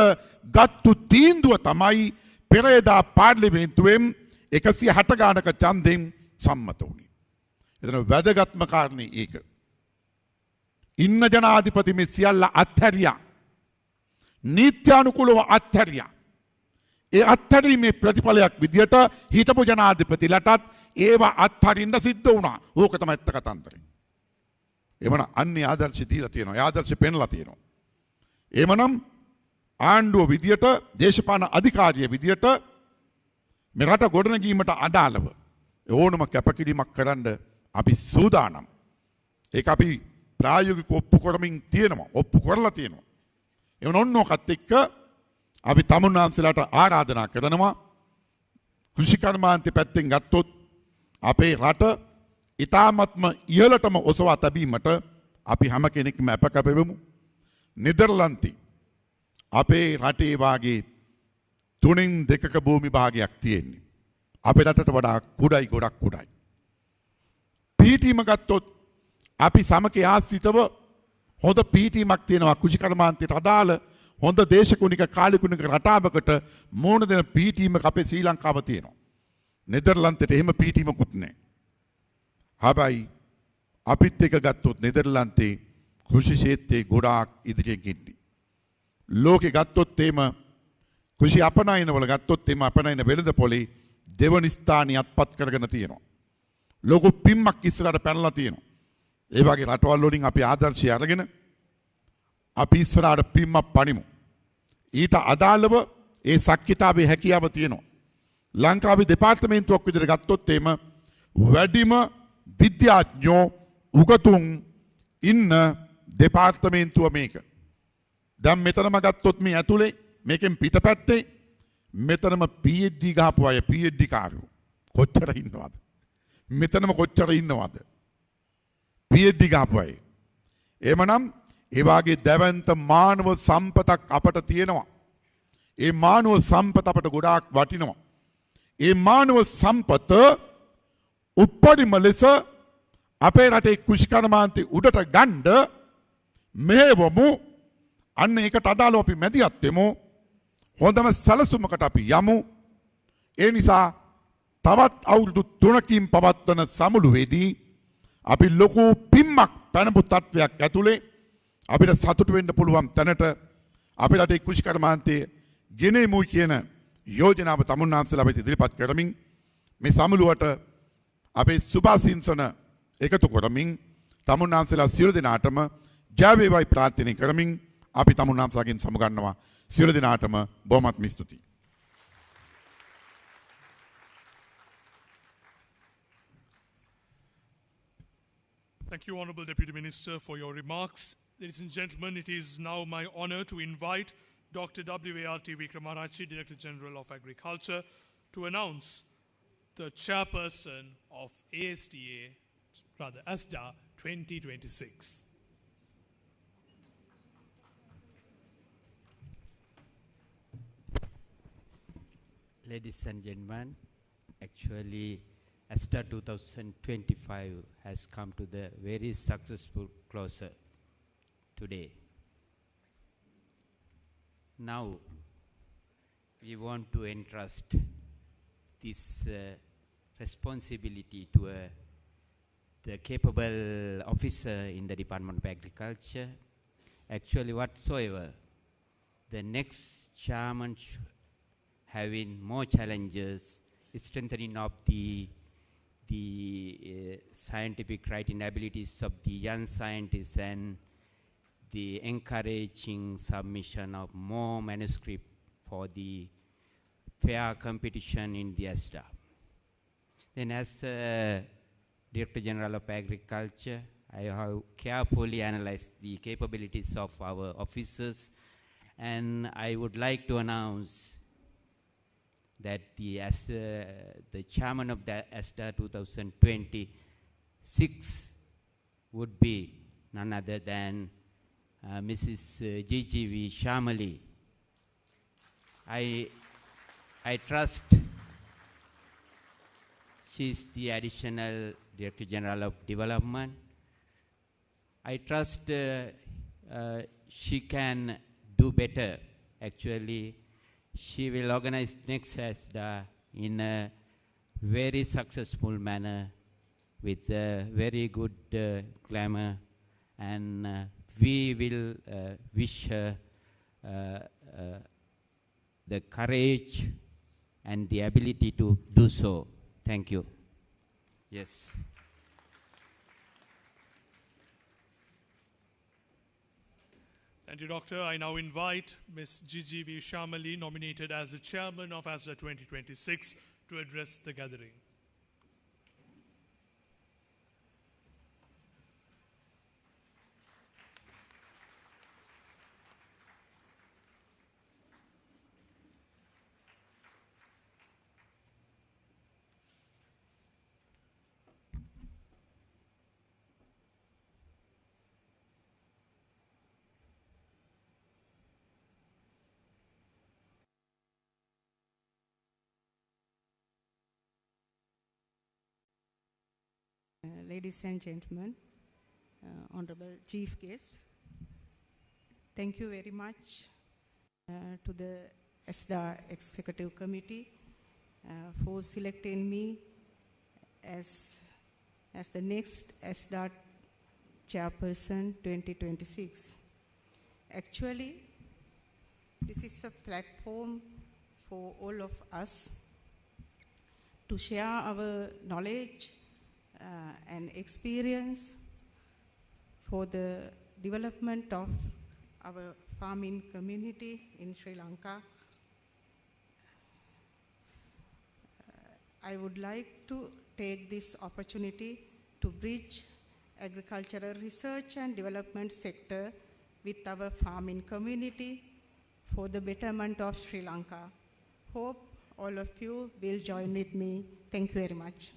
ගත්තු තීන්දුව තමයි පෙරේදා පාර්ලිමේන්තුවෙන් 160 ගානක ඡන්දෙන් සම්මත වුණේ. එතන වැදගත්ම කාරණේ ඒක. ඉන්න ජනාධිපති මේ සියල්ල අත්හැරියා. නීත්‍යානුකූලව අත්හැරියා. ඒ අත්හැරීමේ ප්‍රතිඵලයක් විදියට හිටපු ජනාධිපතිලටත් ඒවා අත්හරින්න සිද්ධ වුණා. ඕක තමයි ඇත්ත කතන්දරේ. එමනම් අන්නේ ආදර්ශය දීලා තියෙනවා. ඒ ආදර්ශය පෙන්ලා තියෙනවා. එමනම් ආණ්ඩුව විදියට දේශපාලන අධිකාරිය විදියට මේ රට ගොඩනැගීමට අදාළව ඕනම කැපකිරීමක් කරන්න අපි සූදානම්. ඒක අපි ප්‍රායෝගිකව ඔප්පු කරමින් තියෙනවා. ඔප්පු කරලා තියෙනවා. එවන ඔන්නෝකත් එක්ක අපි තමුන්නාන්සලාට ආරාධනා කරනවා කෘෂිකර්මාන්තය පැත්තෙන් ගත්තොත් අපේ රට ඉතාමත්ම ඉහළටම ඔසවා තැබීමට අපි හැම කෙනෙක්ම අපකැපෙමු. නෙදර්ලන්තේ අපේ රටේ වාගේ 3/2 භූමි භාගයක් තියෙන්නේ. අපේ රටට වඩා කුඩයි ගොඩක් කුඩයි. පීඨීම ගත්තොත් අපි සමකේ ආශ්‍රිතව හොඳ පීඨීමක් තියෙනවා කෘෂිකර්මාන්තයට අදාළ හොඳ දේශගුණික කාලිකුණික රටාවකට මෝන දෙන පීඨීමක් අපේ ශ්‍රී ලංකාව තියෙනවා. නෙදර්ලන්තයට එහෙම පීඨීමකුත් නැහැ. හැබැයි අපිත් එක ගත්තොත් නෙදර්ලන්තේ කෘෂි ක්ෂේත්‍රයේ ගොඩාක් ඉදිරියෙන් ඉන්නේ. ලෝකෙ ගත්තොත් එහෙම කෘෂි අපනයනවල ගත්තොත් එහෙම අපනයන වෙළඳ පොලේ දෙවනි ස්ථානිය අත්පත් කරගෙන තියෙනවා. ලොකු පිම්මක් ඉස්සරහට පැනලා තියෙනවා. ඒ වගේ රටවල් වලින් අපි ආදර්ශය අරගෙන අපි ඉස්සරහට පිම්මක් පනිමු. ඊට අදාළව ඒ ශක්තිතාවේ හැකියාව තියෙනවා. ලංකාවේ දෙපාර්තමේන්තුවක් විදිහට ගත්තොත් එහෙම වැඩිම විද්‍යාඥයෝ උගතුන් ඉන්න දෙපාර්තමේන්තුව මේක. දැන් මෙතනම ගත්තොත් මේ ඇතුලේ මේකෙන් පිටපැත්තේ මෙතනම PhD ගහපු අය PhD කාරයෝ කොච්චර ඉන්නවද? මෙතනම කොච්චර ඉන්නවද? PhD ගහපු අය. එමනම් ඒ වාගේ දැවැන්ත මානව සම්පතක් අපට තියෙනවා. ඒ මානව සම්පත අපට ගොඩාක් වටිනවා. ඒ මානව සම්පත උපරිම ලෙස අපේ රටේ කෘෂිකර්මාන්තය උඩට ගන්න මෙහෙවමු. අන්න ඒකට අදාළව අපි මැදිහත් වෙමු. හොඳම සැලසුමකට අපි යමු. ඒ නිසා තවත් අවුරුදු 3කින් පවත්වන සමුළුවේදී අපි ලොකු පිම්මක් පැනපු තත්වයක් ඇතුලේ අපිට සතුටු වෙන්න පුළුවන් තැනට අපේ රටේ කෘෂිකර්මාන්තයේ ගෙනෙමු කියන යෝජනාව තමුන්නාන්සලා වෙත ඉදිරිපත් කරමින් මේ සමුළුවට අපේ සුභාසිංසන එකතු කරමින් තමුන්නාන්සලා සියලු දෙනාටම ජය වේවායි ප්‍රාර්ථනා කරමින් අපි තමුන්නාන්සලාගෙන් සමුගන්නවා. සියලු දෙනාටම බොහොමත්ම ස්තුතියි. Thank you, Honourable Deputy Minister, for your remarks. Ladies and gentlemen, it is now my honour to invite Dr. W.A.R.T. Vikramarachi, Director General of Agriculture, to announce the chairperson of ASDA 2026. Ladies and gentlemen, actually ASDA 2025 has come to the very successful closure today. Now we want to entrust this responsibility to the capable officer in the Department of Agriculture. Actually, whatsoever, the next chairman having more challenges, strengthening of the scientific writing abilities of the young scientists and the encouraging submission of more manuscript for the fair competition in the ASDA. Then as Director General of Agriculture, I have carefully analyzed the capabilities of our officers, and I would like to announce that the chairman of the ASDA 2026 would be none other than Mrs. GGV Shamali. I trust she's the additional Director General of Development. I trust she can do better. Actually, she will organize next ASDA in a very successful manner with very good glamour, and we will wish her the courage and the ability to do so. Thank you. Yes. Thank you, Doctor. I now invite Ms. GGV Shamali, nominated as the chairman of ASDA 2026, to address the gathering. Ladies and gentlemen, honorable chief guest, thank you very much to the ASDA Executive Committee for selecting me as the next ASDA chairperson 2026. Actually, this is a platform for all of us to share our knowledge and experience for the development of our farming community in Sri Lanka. I would like to take this opportunity to bridge agricultural research and development sector with our farming community for the betterment of Sri Lanka. Hope all of you will join with me. Thank you very much.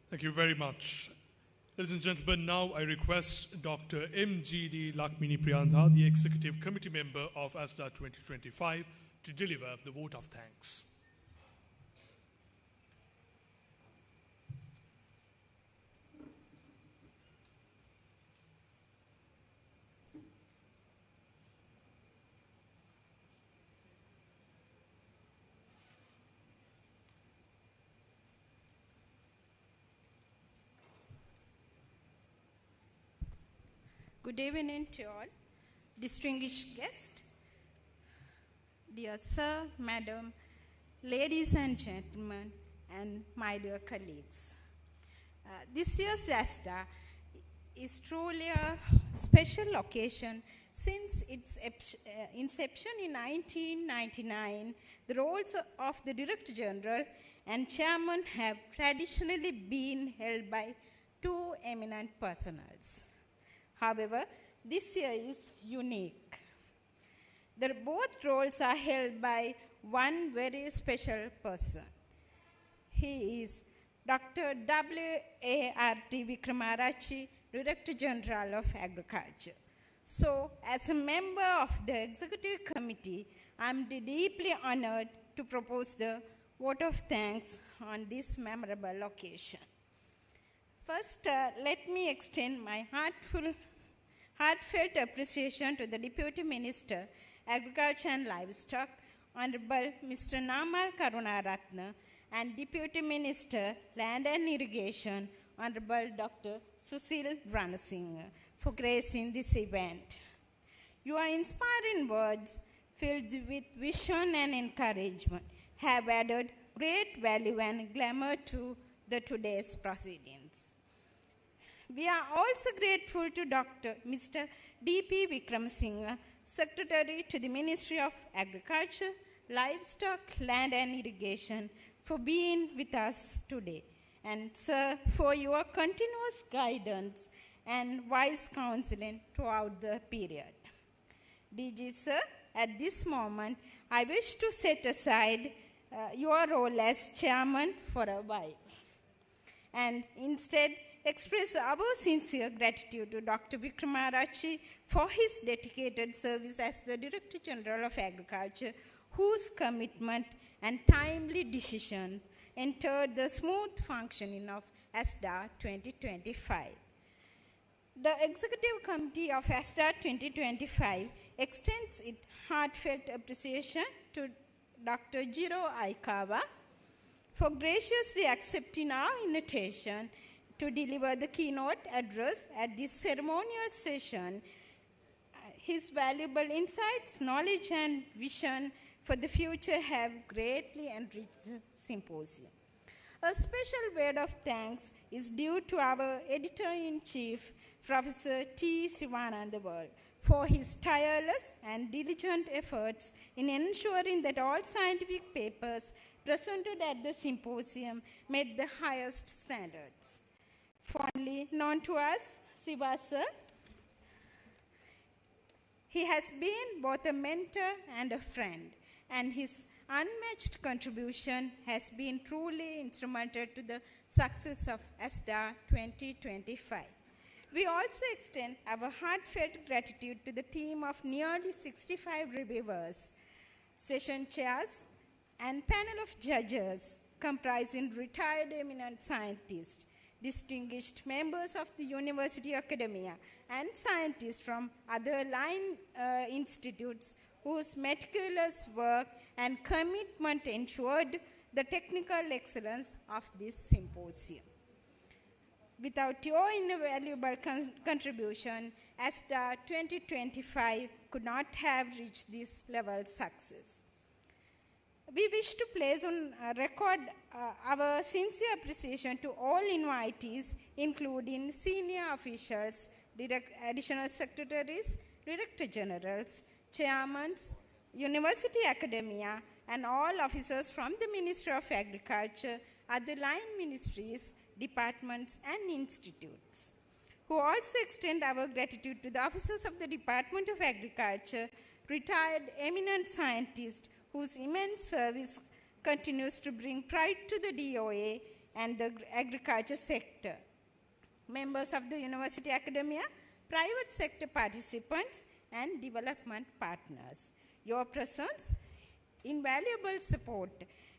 Thank you very much. Ladies and gentlemen, now I request Dr. M.G.D. Lakmini Priyantha, the Executive Committee member of ASDA 2025, to deliver the vote of thanks. Good evening to all, distinguished guests, dear sir, madam, ladies and gentlemen, and my dear colleagues. This year's ASDA is truly a special occasion since its inception in 1999. The roles of the Director General and Chairman have traditionally been held by two eminent personnels. However, this year is unique. Both roles are held by one very special person. He is Dr. W.A.R.T. Vikramarachi, Director General of Agriculture. So, as a member of the Executive Committee, I am deeply honored to propose the vote of thanks on this memorable occasion. First, let me extend my heartfelt Heartfelt appreciation to the Deputy Minister, Agriculture and Livestock, Honorable Mr. Namal Karunaratne, and Deputy Minister, Land and Irrigation, Honorable Dr. Susil Ranasinghe, for gracing this event. Your inspiring words, filled with vision and encouragement, have added great value and glamour to the today's proceedings. We are also grateful to Mr. D.P. Wickramasinghe, Secretary to the Ministry of Agriculture, Livestock, Land and Irrigation, for being with us today. And sir, for your continuous guidance and wise counseling throughout the period. DG sir, at this moment, I wish to set aside your role as chairman for a while, and instead express our sincere gratitude to Dr. Wickramarachchi for his dedicated service as the Director General of Agriculture, whose commitment and timely decision entered the smooth functioning of ASDA 2025. The Executive Committee of ASDA 2025 extends its heartfelt appreciation to Dr. Jiro Aikawa for graciously accepting our invitation to deliver the keynote address at this ceremonial session. His valuable insights, knowledge, and vision for the future have greatly enriched the symposium. A special word of thanks is due to our Editor-in-Chief, Professor T. Sivananda, for his tireless and diligent efforts in ensuring that all scientific papers presented at the symposium met the highest standards. Fondly known to us, Siva sir, he has been both a mentor and a friend, and his unmatched contribution has been truly instrumental to the success of ASDA 2025. We also extend our heartfelt gratitude to the team of nearly 65 reviewers, session chairs, and panel of judges comprising retired eminent scientists, distinguished members of the university academia, and scientists from other line institutes whose meticulous work and commitment ensured the technical excellence of this symposium. Without your invaluable contribution, ASDA 2025 could not have reached this level of success. We wish to place on record our sincere appreciation to all invitees, including senior officials, additional secretaries, director generals, chairmen, university academia, and all officers from the Ministry of Agriculture, other line ministries, departments, and institutes, who also extend our gratitude to the officers of the Department of Agriculture, retired eminent scientists whose immense service continues to bring pride to the DOA and the agriculture sector, members of the university academia, private sector participants, and development partners. Your presence, invaluable support,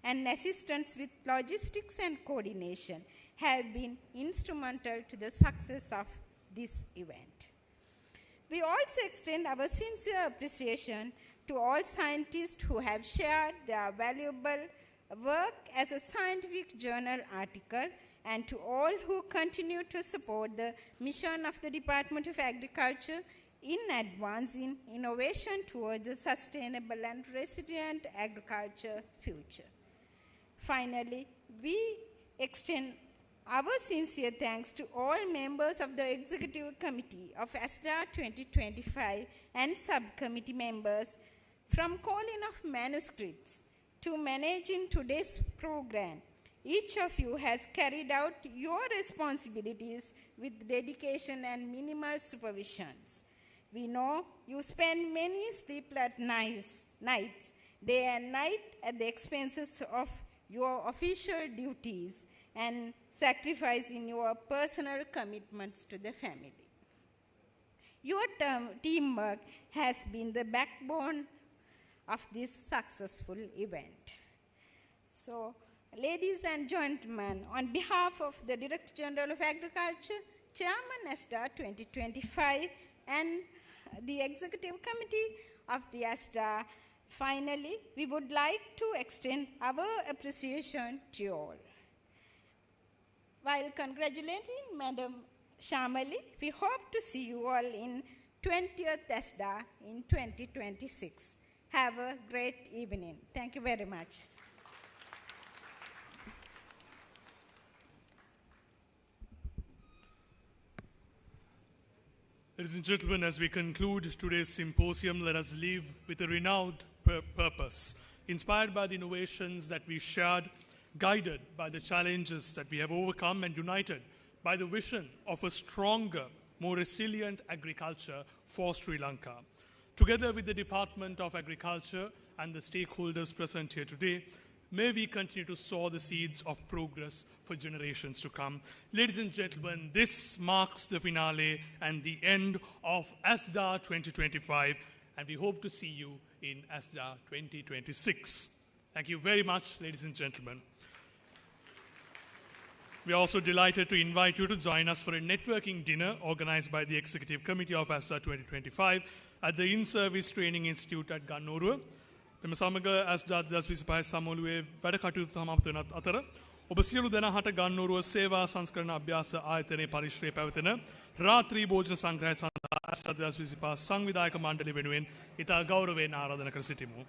and assistance with logistics and coordination have been instrumental to the success of this event. We also extend our sincere appreciation to all scientists who have shared their valuable work as a scientific journal article, and to all who continue to support the mission of the Department of Agriculture in advancing innovation towards a sustainable and resilient agriculture future. Finally, we extend our sincere thanks to all members of the Executive Committee of ASDA 2025 and subcommittee members, from calling of manuscripts to managing today's program. Each of you has carried out your responsibilities with dedication and minimal supervisions. We know you spend many sleepless nights, day and night, at the expenses of your official duties and sacrificing your personal commitments to the family. Your teamwork has been the backbone of this successful event. So, ladies and gentlemen, on behalf of the Director General of Agriculture, Chairman ASDA 2025, and the executive committee of the ASDA. Finally, we would like to extend our appreciation to you all. While congratulating Madam Shamali, we hope to see you all in 20th ASDA in 2026. Have a great evening. Thank you very much. Ladies and gentlemen, as we conclude today's symposium, let us leave with a renowned purpose, inspired by the innovations that we shared, guided by the challenges that we have overcome, and united by the vision of a stronger, more resilient agriculture for Sri Lanka. Together with the Department of Agriculture and the stakeholders present here today, may we continue to sow the seeds of progress for generations to come. Ladies and gentlemen, this marks the finale and the end of ASDA 2025, and we hope to see you in ASDA 2026. Thank you very much, ladies and gentlemen. We are also delighted to invite you to join us for a networking dinner organized by the Executive Committee of ASDA 2025 at the In-Service Training Institute at Gannoruwa. මෙම සමග ASDA 2025 සමුළුවේ වැඩ කටයුතු සමාප්ත වන අතර ඔබ සියලු දෙනාට ගන්නෝරුව සේවා සංස්කරණ අභ්‍යාස ආයතනයේ පරිශ්‍රයේ පැවතෙන රාත්‍රී භෝජන සංග්‍රහය සඳහා ASDA 2025 සංවිධායක මණ්ඩලය වෙනුවෙන් ඉතා ගෞරවයෙන් ආරාධනා කර සිටිමු.